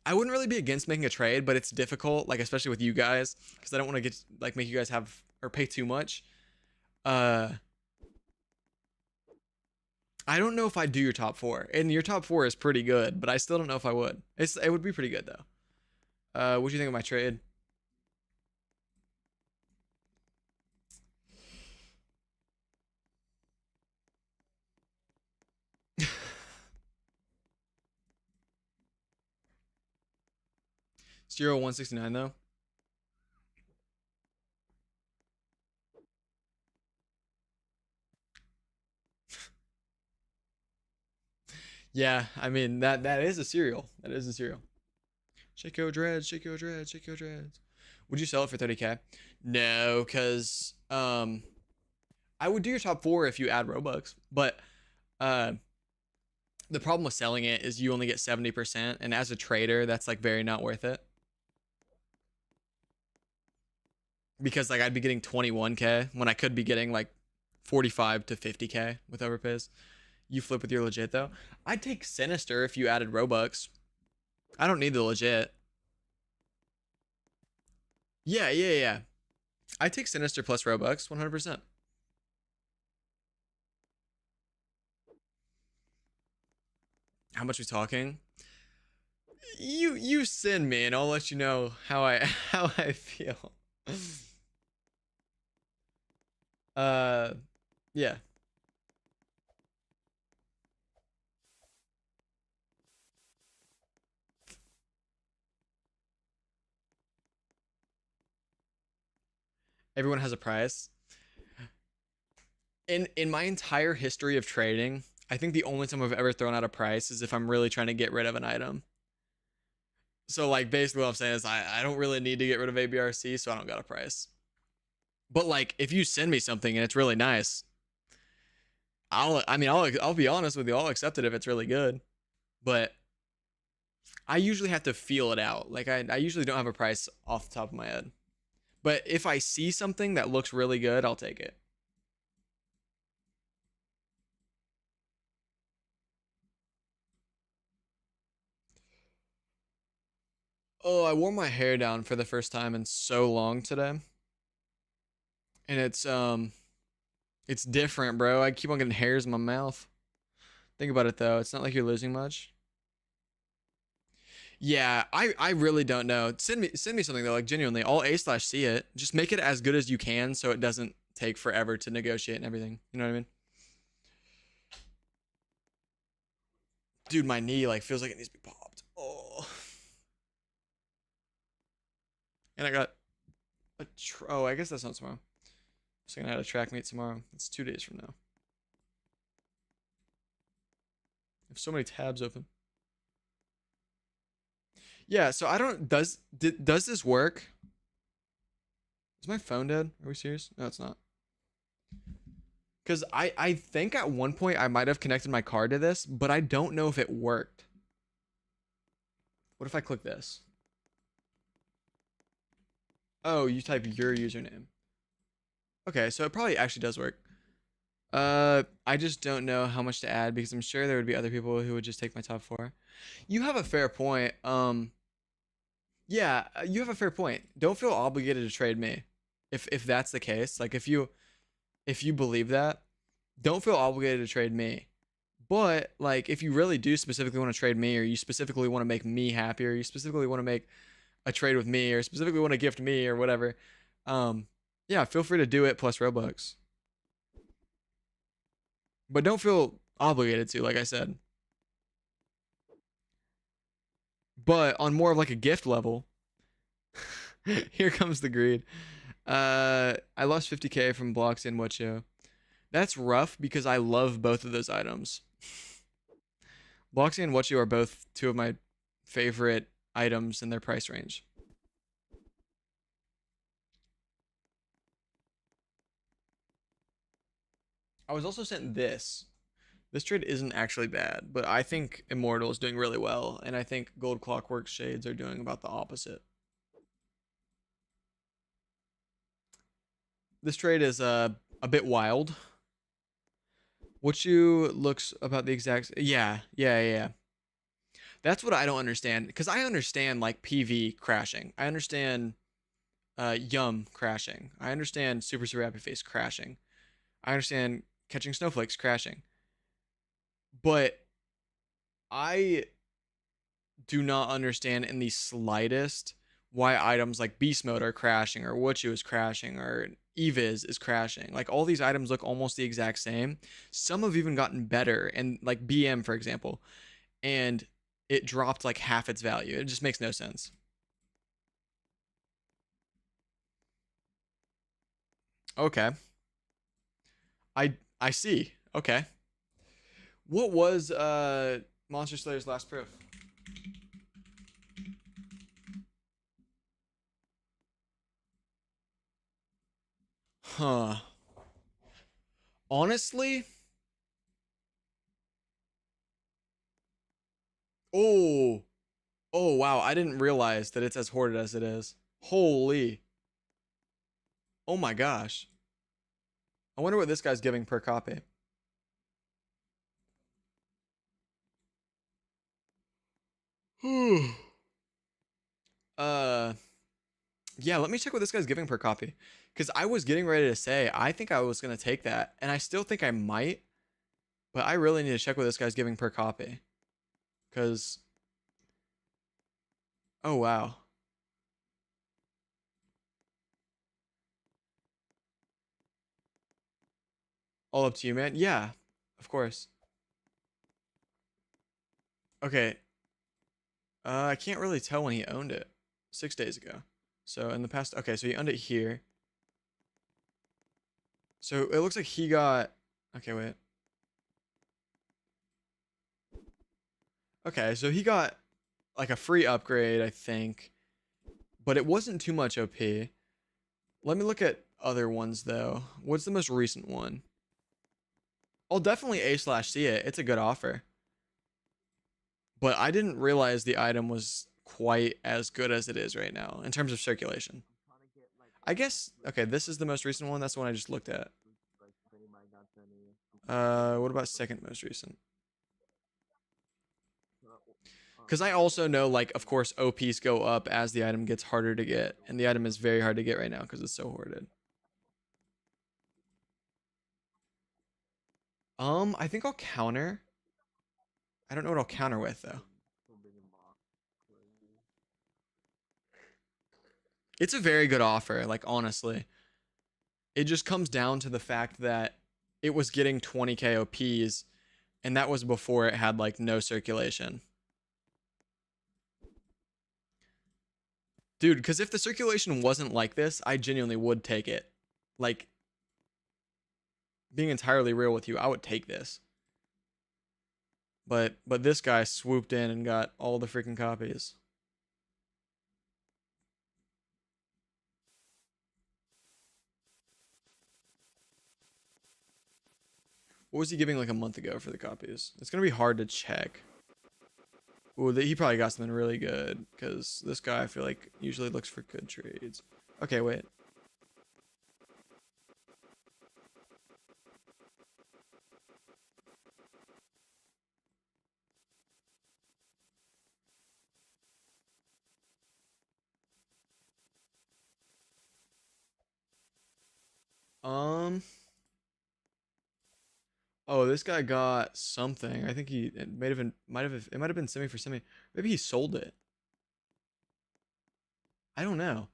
I wouldn't really be against making a trade, but it's difficult, like especially with you guys, because I don't want to get like make you guys have or pay too much. I don't know if I'd do your top 4, and your top 4 is pretty good, but I still don't know if I would. It would be pretty good though. What do you think of my trade? Zero 169 though. Yeah, I mean that is a cereal. That is a cereal. Shake your dreads, shake your dreads, shake your dreads. Would you sell it for 30K? No, cause I would do your top 4 if you add Robux, but the problem with selling it is you only get 70%, and as a trader, that's like very not worth it. Because like I'd be getting 21K when I could be getting like 45 to 50K with overpays. You flip with your legit though. I'd take Sinister if you added Robux. I don't need the legit. Yeah. I take Sinister plus Robux 100%. How much we talking? You send me and I'll let you know how I how I feel. Yeah. Everyone has a price. In my entire history of trading, I think the only time I've ever thrown out a price is if I'm really trying to get rid of an item. So like basically what I'm saying is I don't really need to get rid of ABRC, so I don't got a price. But like if you send me something and it's really nice, I'll be honest with you, I'll accept it if it's really good. But I usually have to feel it out. Like I usually don't have a price off the top of my head. But if I see something that looks really good, I'll take it. Oh, I wore my hair down for the first time in so long today. And it's different, bro. I keep on getting hairs in my mouth. Think about it though. It's not like you're losing much. Yeah, I really don't know. Send me something though, like genuinely. I'll A/C it. Just make it as good as you can so it doesn't take forever to negotiate and everything. You know what I mean? Dude, my knee like feels like it needs to be popped. Oh. And I got oh, I guess that's not tomorrow. So I'm gonna have a track meet tomorrow. It's 2 days from now. I have so many tabs open. Yeah, so I don't does this work? Is my phone dead? Are we serious? No, it's not. Cause I think at one point I might have connected my card to this, but I don't know if it worked. What if I click this? Oh, you type your username. Okay, so it probably actually does work. I just don't know how much to add because I'm sure there would be other people who would just take my top 4. You have a fair point. Yeah, you have a fair point. Don't feel obligated to trade me. If that's the case, like if you believe that, don't feel obligated to trade me. But like if you really do specifically want to trade me, or you specifically want to make me happy, or you specifically want to make a trade with me, or specifically want to gift me or whatever, yeah, feel free to do it plus Robux. but don't feel obligated to, like I said. But on more of like a gift level, here comes the greed. I lost 50k from Bloxy and Whatcho. That's rough because I love both of those items. Bloxy and Whatcho are both two of my favorite items in their price range. I was also sent this. This trade isn't actually bad, but I think Immortal is doing really well, and I think Gold Clockwork Shades are doing about the opposite. This trade is a bit wild. What you looks about the exact yeah. That's what I don't understand, because I understand like PV crashing. I understand Yum crashing. I understand Super Super Happy Face crashing. I understand catching snowflakes crashing. But I do not understand in the slightest why items like Beast Mode are crashing, or Whatchu is crashing, or Eviz is crashing. Like, all these items look almost the exact same. Some have even gotten better, and like BM, for example, and it dropped like half its value. It just makes no sense. Okay. I see. Okay. What was Monster Slayer's last proof? Huh. Honestly? Oh. Oh, wow. I didn't realize that it's as hoarded as it is. Holy. Oh my gosh. I wonder what this guy's giving per copy. Yeah, let me check what this guy's giving per copy. Because I was getting ready to say, I think I was going to take that. And I still think I might. But I really need to check what this guy's giving per copy. Because... Oh, wow. All up to you, man. Yeah, of course. Okay. I can't really tell when he owned it. 6 days ago. So in the past... Okay, so he owned it here. So it looks like he got... Okay, wait. Okay, so he got like a free upgrade, I think. But it wasn't too much OP. Let me look at other ones, though. What's the most recent one? I'll definitely A/C it. It's a good offer. But I didn't realize the item was quite as good as it is right now in terms of circulation. I guess, okay, this is the most recent one. That's the one I just looked at. What about second most recent? Because I also know, like, of course, OPs go up as the item gets harder to get. And the item is very hard to get right now because it's so hoarded. I think I'll counter. I don't know what I'll counter with, though. It's a very good offer, like, honestly. It just comes down to the fact that it was getting 20k OPs, and that was before it had, like, no circulation. Dude, because if the circulation wasn't like this, I genuinely would take it. Like, being entirely real with you, I would take this. But this guy swooped in and got all the freaking copies. What was he giving like a month ago for the copies? It's gonna be hard to check. Ooh, he probably got something really good, because this guy, I feel like, usually looks for good trades. Okay, wait. Oh, this guy got something. I think it might have been semi for semi. Maybe he sold it. I don't know.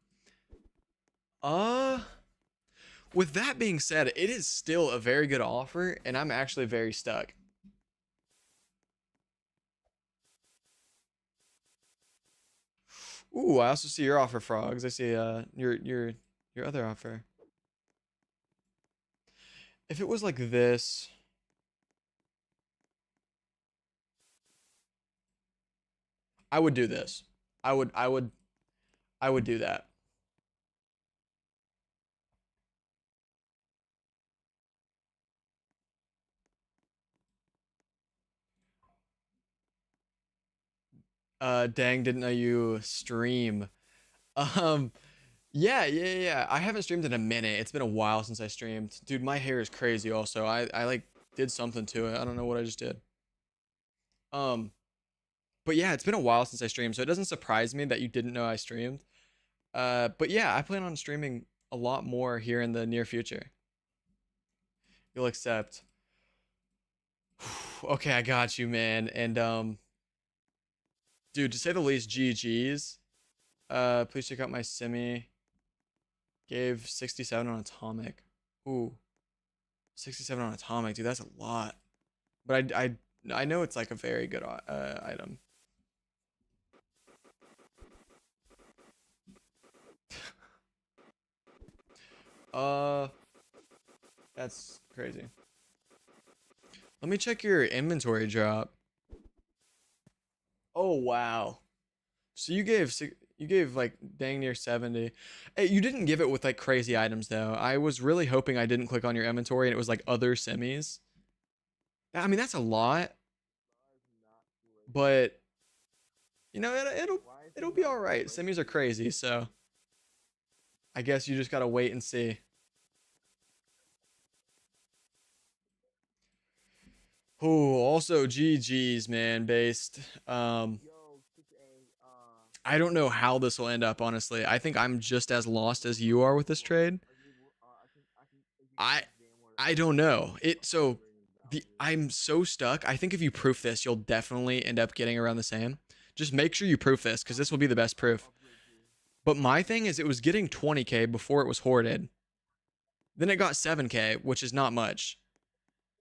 with that being said, it is still a very good offer, and I'm actually very stuck. Ooh, I also see your offer, Frogs. I see your other offer. If it was like this, I would do this. I would do that. Dang, didn't know you stream. Um, yeah. I haven't streamed in a minute. It's been a while since I streamed. Dude, my hair is crazy also. I like did something to it. I don't know what I just did. Um, but yeah, it's been a while since I streamed, so it doesn't surprise me that you didn't know I streamed. But yeah, I plan on streaming a lot more here in the near future. You'll accept. Okay, I got you, man. And dude, to say the least, GG's. Please check out my semi. Gave 67 on atomic. Ooh, 67 on atomic, dude. That's a lot. But I know it's like a very good item. uh, that's crazy. Let me check your inventory drop. Oh wow. So you gave like dang near 70. Hey, you didn't give it with like crazy items though. I was really hoping I didn't click on your inventory and it was like other semis. I mean that's a lot, but you know it'll be all right. Semis are crazy, so I guess you just gotta wait and see. Oh, also GG's man, based. I don't know how this will end up, honestly. I think I'm just as lost as you are with this trade. I I don't know. I'm so stuck. I think if you proof this, you'll definitely end up getting around the same. Just make sure you proof this because this will be the best proof. But my thing is it was getting 20k before it was hoarded. Then it got 7k, which is not much.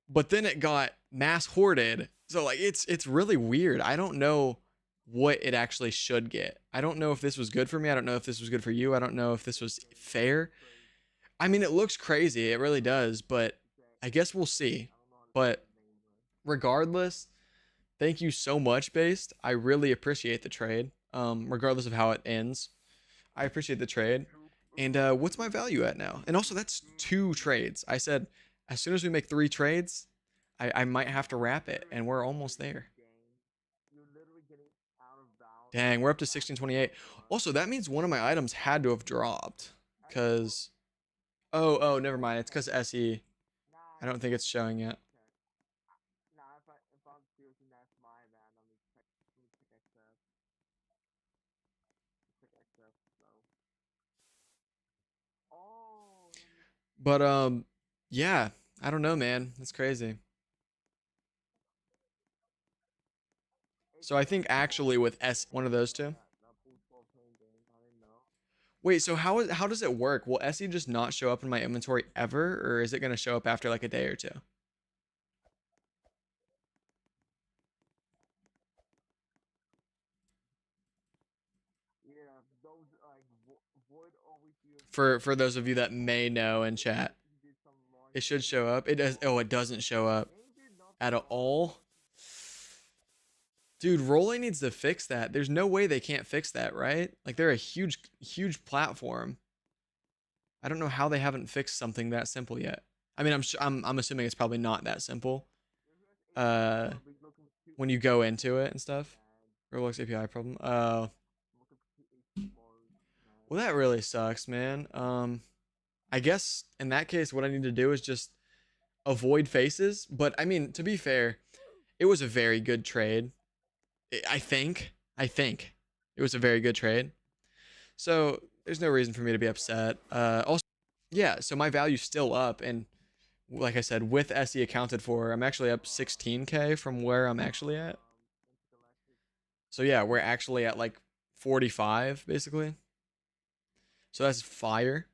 But then it got mass hoarded. So like it's really weird. I don't know what it actually should get. I don't know if this was good for me. I don't know if this was good for you. I don't know if this was fair. I mean, it looks crazy. It really does, but I guess we'll see. But regardless, thank you so much, Based. I really appreciate the trade. Regardless of how it ends, I appreciate the trade. And what's my value at now? And also, that's 2 trades. I said as soon as we make 3 trades, I might have to wrap it, and we're almost there. Dang, we're up to 1628. Also, that means one of my items had to have dropped. Because... Oh, never mind. It's because SE. I don't think it's showing yet. But yeah, I don't know, man. That's crazy. So I think actually with one of those two. Wait, so how does it work? Will SE just not show up in my inventory ever, or is it gonna show up after like a day or two? For those of you that may know in chat, it should show up. It does. Oh, it doesn't show up at all. Dude, Rolling needs to fix that. There's no way they can't fix that, right? Like they're a huge platform. I don't know how they haven't fixed something that simple yet. I mean, I'm assuming it's probably not that simple. When you go into it and stuff. Roblox API problem. Well, that really sucks, man. I guess in that case, what I need to do is just avoid faces. But I mean, to be fair, it was a very good trade. I think it was a very good trade. So there's no reason for me to be upset. Also, yeah. So my value's still up, and like I said, with SE accounted for, I'm actually up 16k from where I'm actually at. So yeah, we're actually at like 45 basically. So that's fire.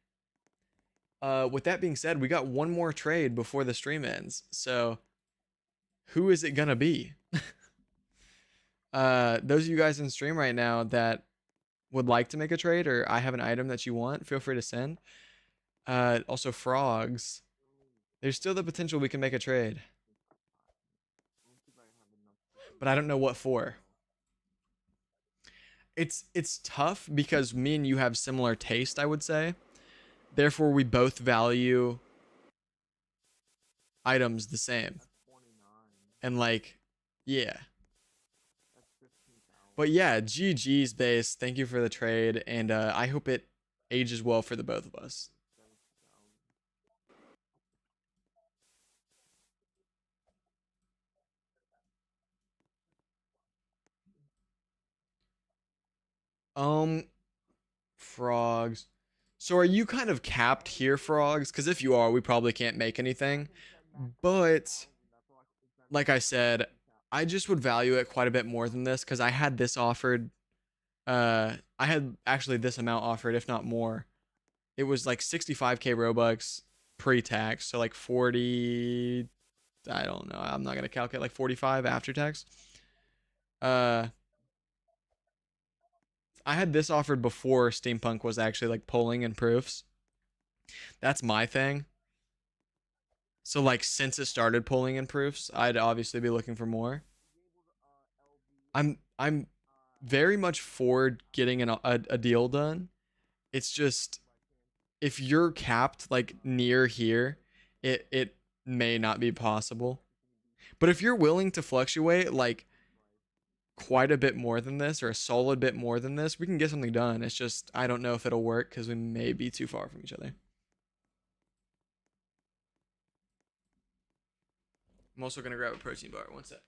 With that being said, we got one more trade before the stream ends. So who is it gonna be? Those of you guys in stream right now that would like to make a trade, or I have an item that you want, feel free to send. Also frogs. There's still the potential we can make a trade. But I don't know what for. It's tough because me and you have similar taste, I would say. Therefore, we both value items the same. And like, yeah. But yeah, GG's base. Thank you for the trade, and I hope it ages well for the both of us. Frogs. So are you kind of capped here, frogs? Because if you are, we probably can't make anything. But like I said, I just would value it quite a bit more than this because I had this offered. I had actually this amount offered, if not more. It was like 65k Robux pre-tax, so like 40. I don't know. I'm not gonna calculate, like 45 after tax. Uh, I had this offered before Steampunk was actually like polling and proofs. That's my thing. So like since it started pulling in proofs, I'd obviously be looking for more. I'm very much for getting a deal done. It's just if you're capped like near here, it may not be possible. But if you're willing to fluctuate like quite a bit more than this or a solid bit more than this, we can get something done. It's just I don't know if it'll work because we may be too far from each other. I'm also gonna grab a protein bar. One sec.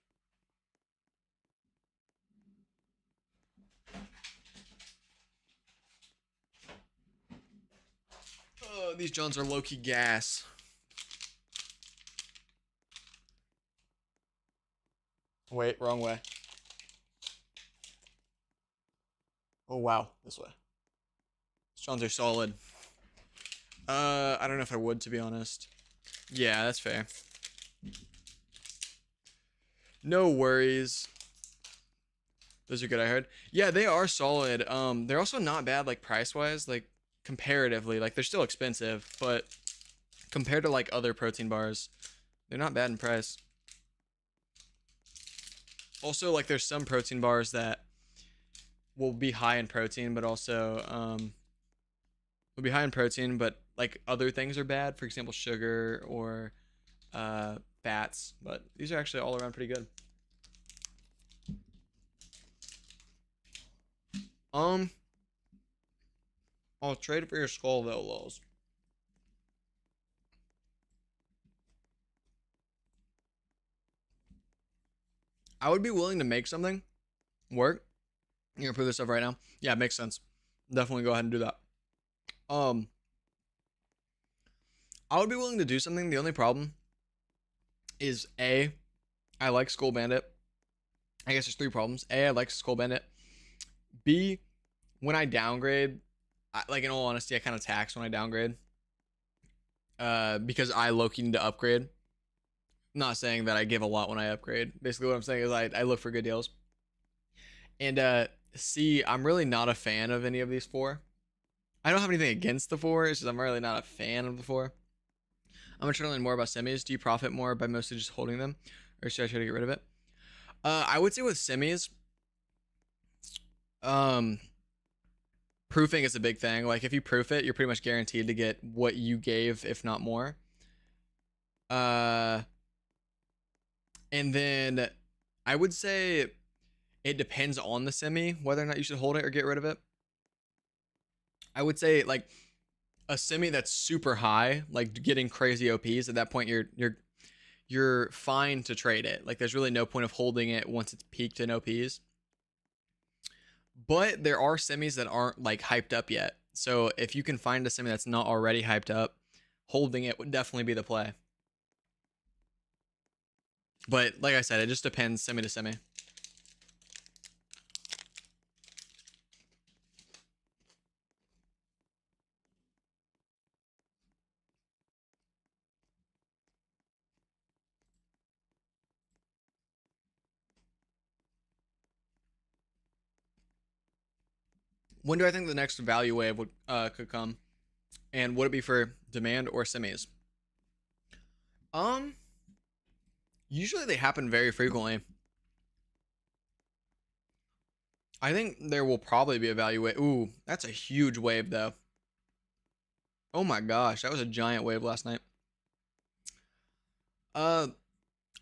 Oh, these Johns are low-key gas. Wait, wrong way. Oh wow, this way. These Johns are solid. I don't know if I would, to be honest. Yeah, that's fair. No worries. Those are good, I heard. Yeah, they are solid. They're also not bad, like, price-wise. Like, comparatively. Like, they're still expensive, but compared to, like, other protein bars, they're not bad in price. Also, like, there's some protein bars that will be high in protein, but also, will be high in protein, but, like, other things are bad. For example, sugar or, fats. But these are actually all around pretty good. I'll trade it for your skull though, lols. I would be willing to make something work. You gonna prove this stuff right now? Yeah, it makes sense. Definitely go ahead and do that. I would be willing to do something. The only problem is A, I like Skull Bandit. I guess there's three problems. A, I like Skull Bandit. B, when I downgrade, like in all honesty, I kind of tax when I downgrade. Because I low-key need to upgrade. I'm not saying that I give a lot when I upgrade. Basically what I'm saying is I look for good deals. And C, I'm really not a fan of any of these four. I don't have anything against the four, it's just I'm really not a fan of the four. I'm gonna try to learn more about semis. Do you profit more by mostly just holding them? Or should I try to get rid of it? I would say with semis, proofing is a big thing. Like if you proof it, you're pretty much guaranteed to get what you gave, if not more. And then I would say it depends on the semi whether or not you should hold it or get rid of it. I would say like a semi that's super high, like getting crazy OPs, at that point you're fine to trade it. Like there's really no point of holding it once it's peaked in OPs. But there are semis that aren't like hyped up yet. So if you can find a semi that's not already hyped up, holding it would definitely be the play. But like I said, it just depends semi to semi. When do I think the next value wave would could come? And would it be for demand or semis? Um, Usually they happen very frequently. I think there will probably be a value wave. Ooh, that's a huge wave though. Oh my gosh, that was a giant wave last night. I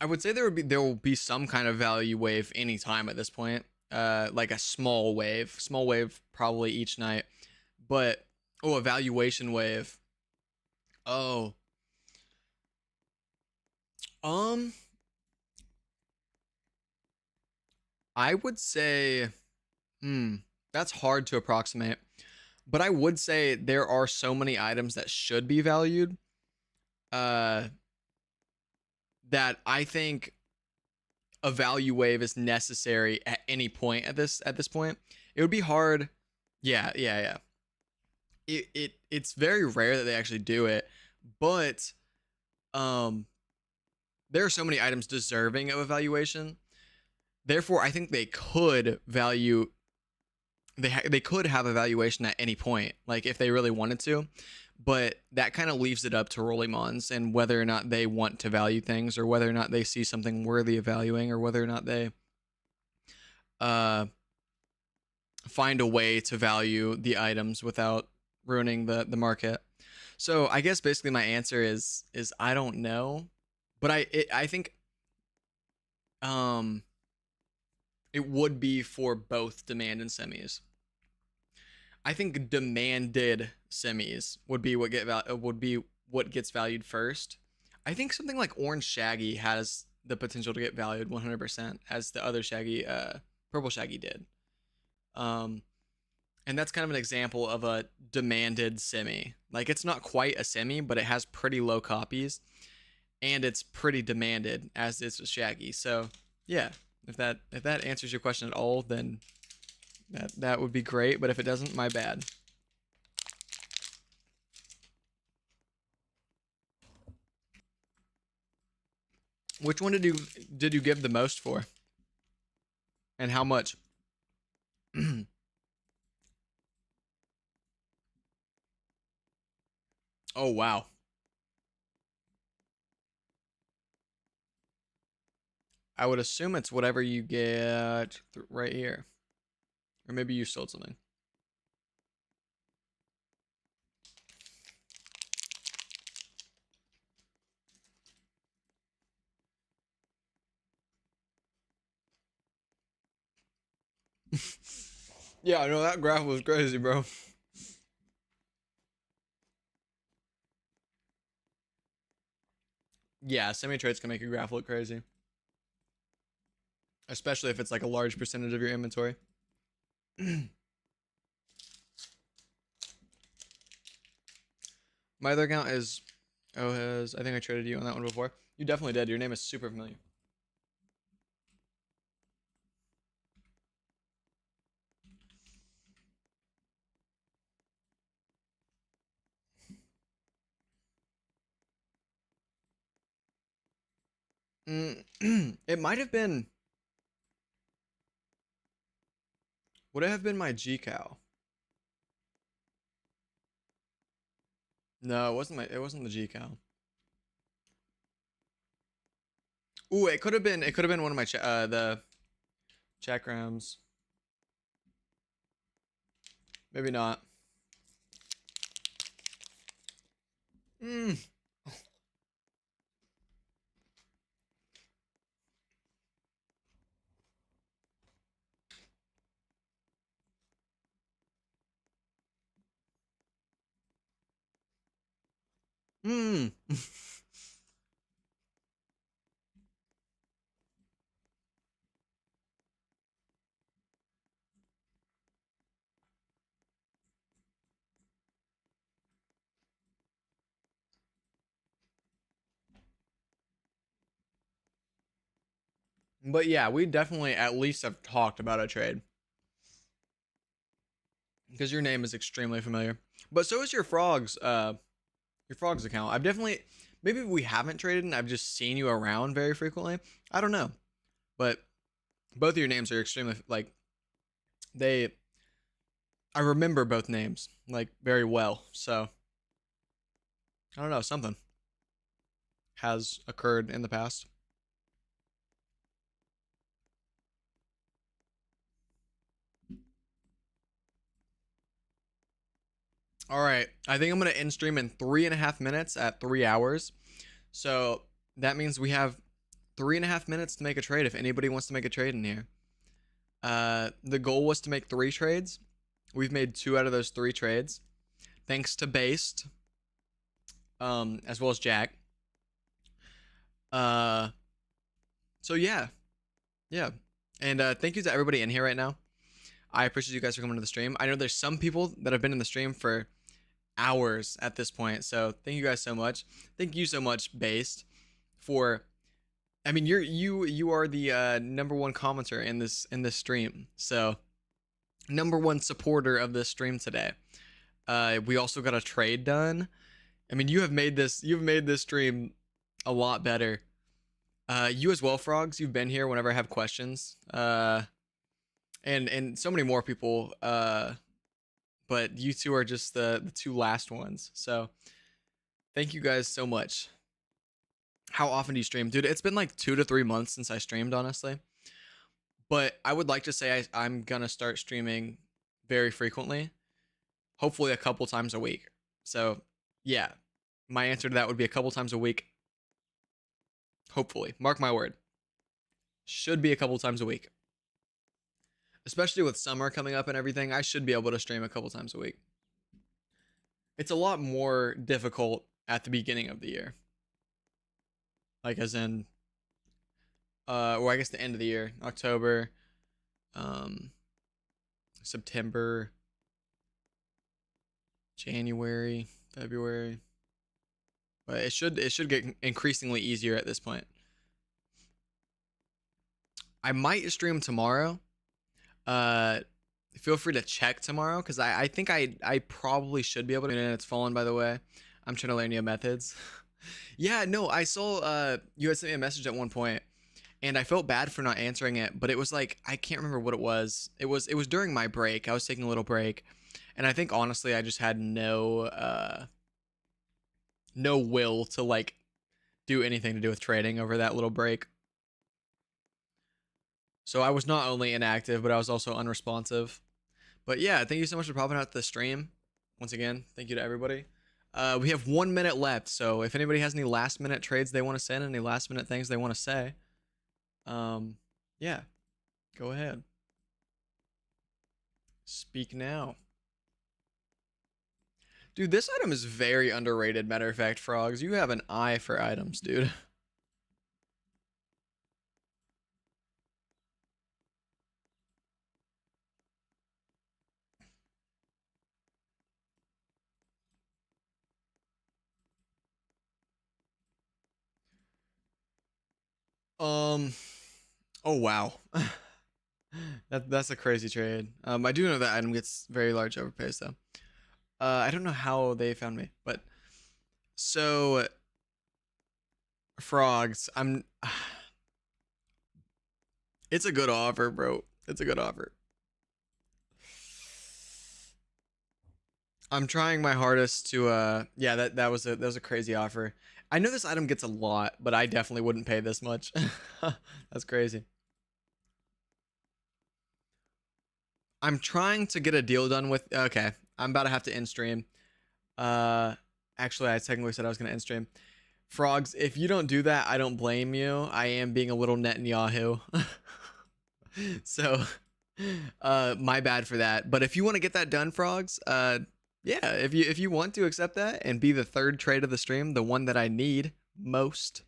would say there will be some kind of value wave anytime at this point. Like a small wave probably each night. But a valuation wave. Oh, um, I would say, that's hard to approximate. But I would say there are so many items that should be valued. Uh, that I think a value wave is necessary at any point at this point. It would be hard. Yeah. It's very rare that they actually do it, but there are so many items deserving of evaluation. Therefore, I think they could value they could have a valuation at any point, like if they really wanted to. But that kind of leaves it up to Rollimons and whether or not they want to value things, or whether or not they see something worthy of valuing, or whether or not they find a way to value the items without ruining the market. So I guess basically my answer is I don't know, but I think it would be for both demand and semis. I think demanded semis would be what gets valued first. I think something like Orange Shaggy has the potential to get valued 100%, as the other Shaggy, Purple Shaggy did. And that's kind of an example of a demanded semi. Like, it's not quite a semi, but it has pretty low copies, and it's pretty demanded, as is Shaggy. So yeah, if that answers your question at all, then that would be great. But if it doesn't, my bad. Which one did you give the most for? And how much? Oh wow. I would assume it's whatever you get right here. Or maybe you sold something. Yeah, I know that graph was crazy, bro. Yeah, semi trades can make a graph look crazy. Especially if it's like a large percentage of your inventory. My other account is I think I traded you on that one before. You definitely did. Your name is super familiar. It might have been. Would it have been my G cow? No, it wasn't the G cow. Ooh, it could have been one of my the chakrams. Maybe not. But yeah, we definitely at least have talked about a trade. Because your name is extremely familiar. But so is your frogs account. I've definitely, maybe we haven't traded and I've just seen you around very frequently. I don't know. But both of your names are extremely, like, I remember both names like very well. So I don't know, something has occurred in the past. All right, I think I'm gonna end stream in 3.5 minutes at 3 hours. So that means we have 3.5 minutes to make a trade. If anybody wants to make a trade in here, the goal was to make 3 trades. We've made 2 out of those 3 trades, thanks to Based, as well as Jack. So yeah, and thank you to everybody in here right now. I appreciate you guys for coming to the stream. I know there's some people that have been in the stream for hours at this point, so thank you guys so much. Thank you so much, Based, for. I mean, you are the #1 commenter in this stream, so #1 supporter of this stream today. We also got a trade done. I mean, you've made this stream a lot better. You as well, Frogs. You've been here whenever I have questions. And so many more people. But you two are just the 2 last ones. So thank you guys so much. How often do you stream? Dude, it's been like 2 to 3 months since I streamed, honestly. But I would like to say I'm gonna start streaming very frequently. Hopefully a couple times a week. So yeah, my answer to that would be a couple times a week. Hopefully. Mark my word. Should be a couple times a week. Especially with summer coming up and everything, I should be able to stream a couple times a week. It's a lot more difficult at the beginning of the year. Like as in, or I guess the end of the year, October, September, January, February. But it should get increasingly easier at this point. I might stream tomorrow. Feel free to check tomorrow because I think I probably should be able to. And it's fallen, by the way. I'm trying to learn new methods. Yeah, no, I saw you had sent me a message at one point, and I felt bad for not answering it. But it was like I can't remember what it was. It was during my break. I was taking a little break, and I think honestly I just had no will to like do anything to do with trading over that little break. So I was not only inactive, but I was also unresponsive. But yeah, thank you so much for popping out the stream. Once again, thank you to everybody. We have 1 minute left, so if anybody has any last minute trades they want to send, any last minute things they want to say, yeah, go ahead. Speak now. Dude, this item is very underrated, matter of fact, Frogs. You have an eye for items, dude. Oh wow. That's a crazy trade. I do know that item gets very large overpays though. I don't know how they found me, but so Frogs, it's a good offer, bro. It's a good offer. I'm trying my hardest to yeah, that was a crazy offer. I know this item gets a lot, but I definitely wouldn't pay this much. That's crazy. I'm trying to get a deal done with. Okay, I'm about to have to end stream. Actually, I technically said I was gonna end stream. Frogs, if you don't do that, I don't blame you. I am being a little Netanyahu. So, my bad for that. But if you want to get that done, Frogs, yeah, if you want to accept that and be the 3rd trade of the stream, the one that I need most,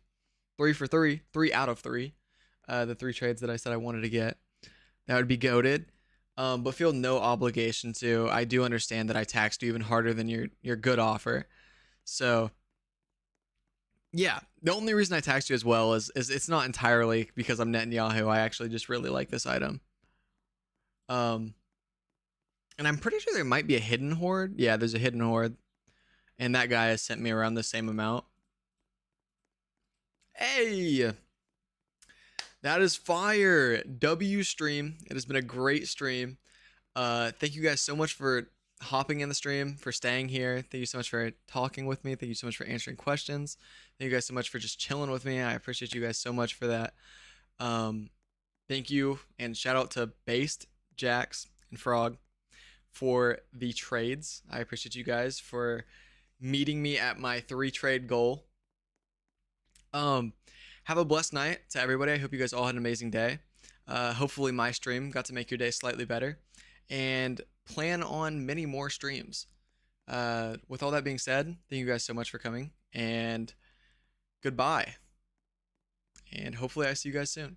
3 for 3, 3 out of 3, the 3 trades that I said I wanted to get, that would be goated. But feel no obligation to. I do understand that I taxed you even harder than your good offer. So yeah, the only reason I taxed you as well is it's not entirely because I'm Netanyahu. I actually just really like this item. And I'm pretty sure there might be a hidden horde. Yeah, there's a hidden horde. And that guy has sent me around the same amount. Hey! That is fire. W stream. It has been a great stream. Thank you guys so much for hopping in the stream, for staying here. Thank you so much for talking with me. Thank you so much for answering questions. Thank you guys so much for just chilling with me. I appreciate you guys so much for that. Thank you, and shout out to Based, Jax, and Frog for the trades. I appreciate you guys for meeting me at my 3 trade goal. Have a blessed night to everybody. I hope you guys all had an amazing day. Hopefully my stream got to make your day slightly better, and plan on many more streams. With all that being said, thank you guys so much for coming, and goodbye. And hopefully I see you guys soon.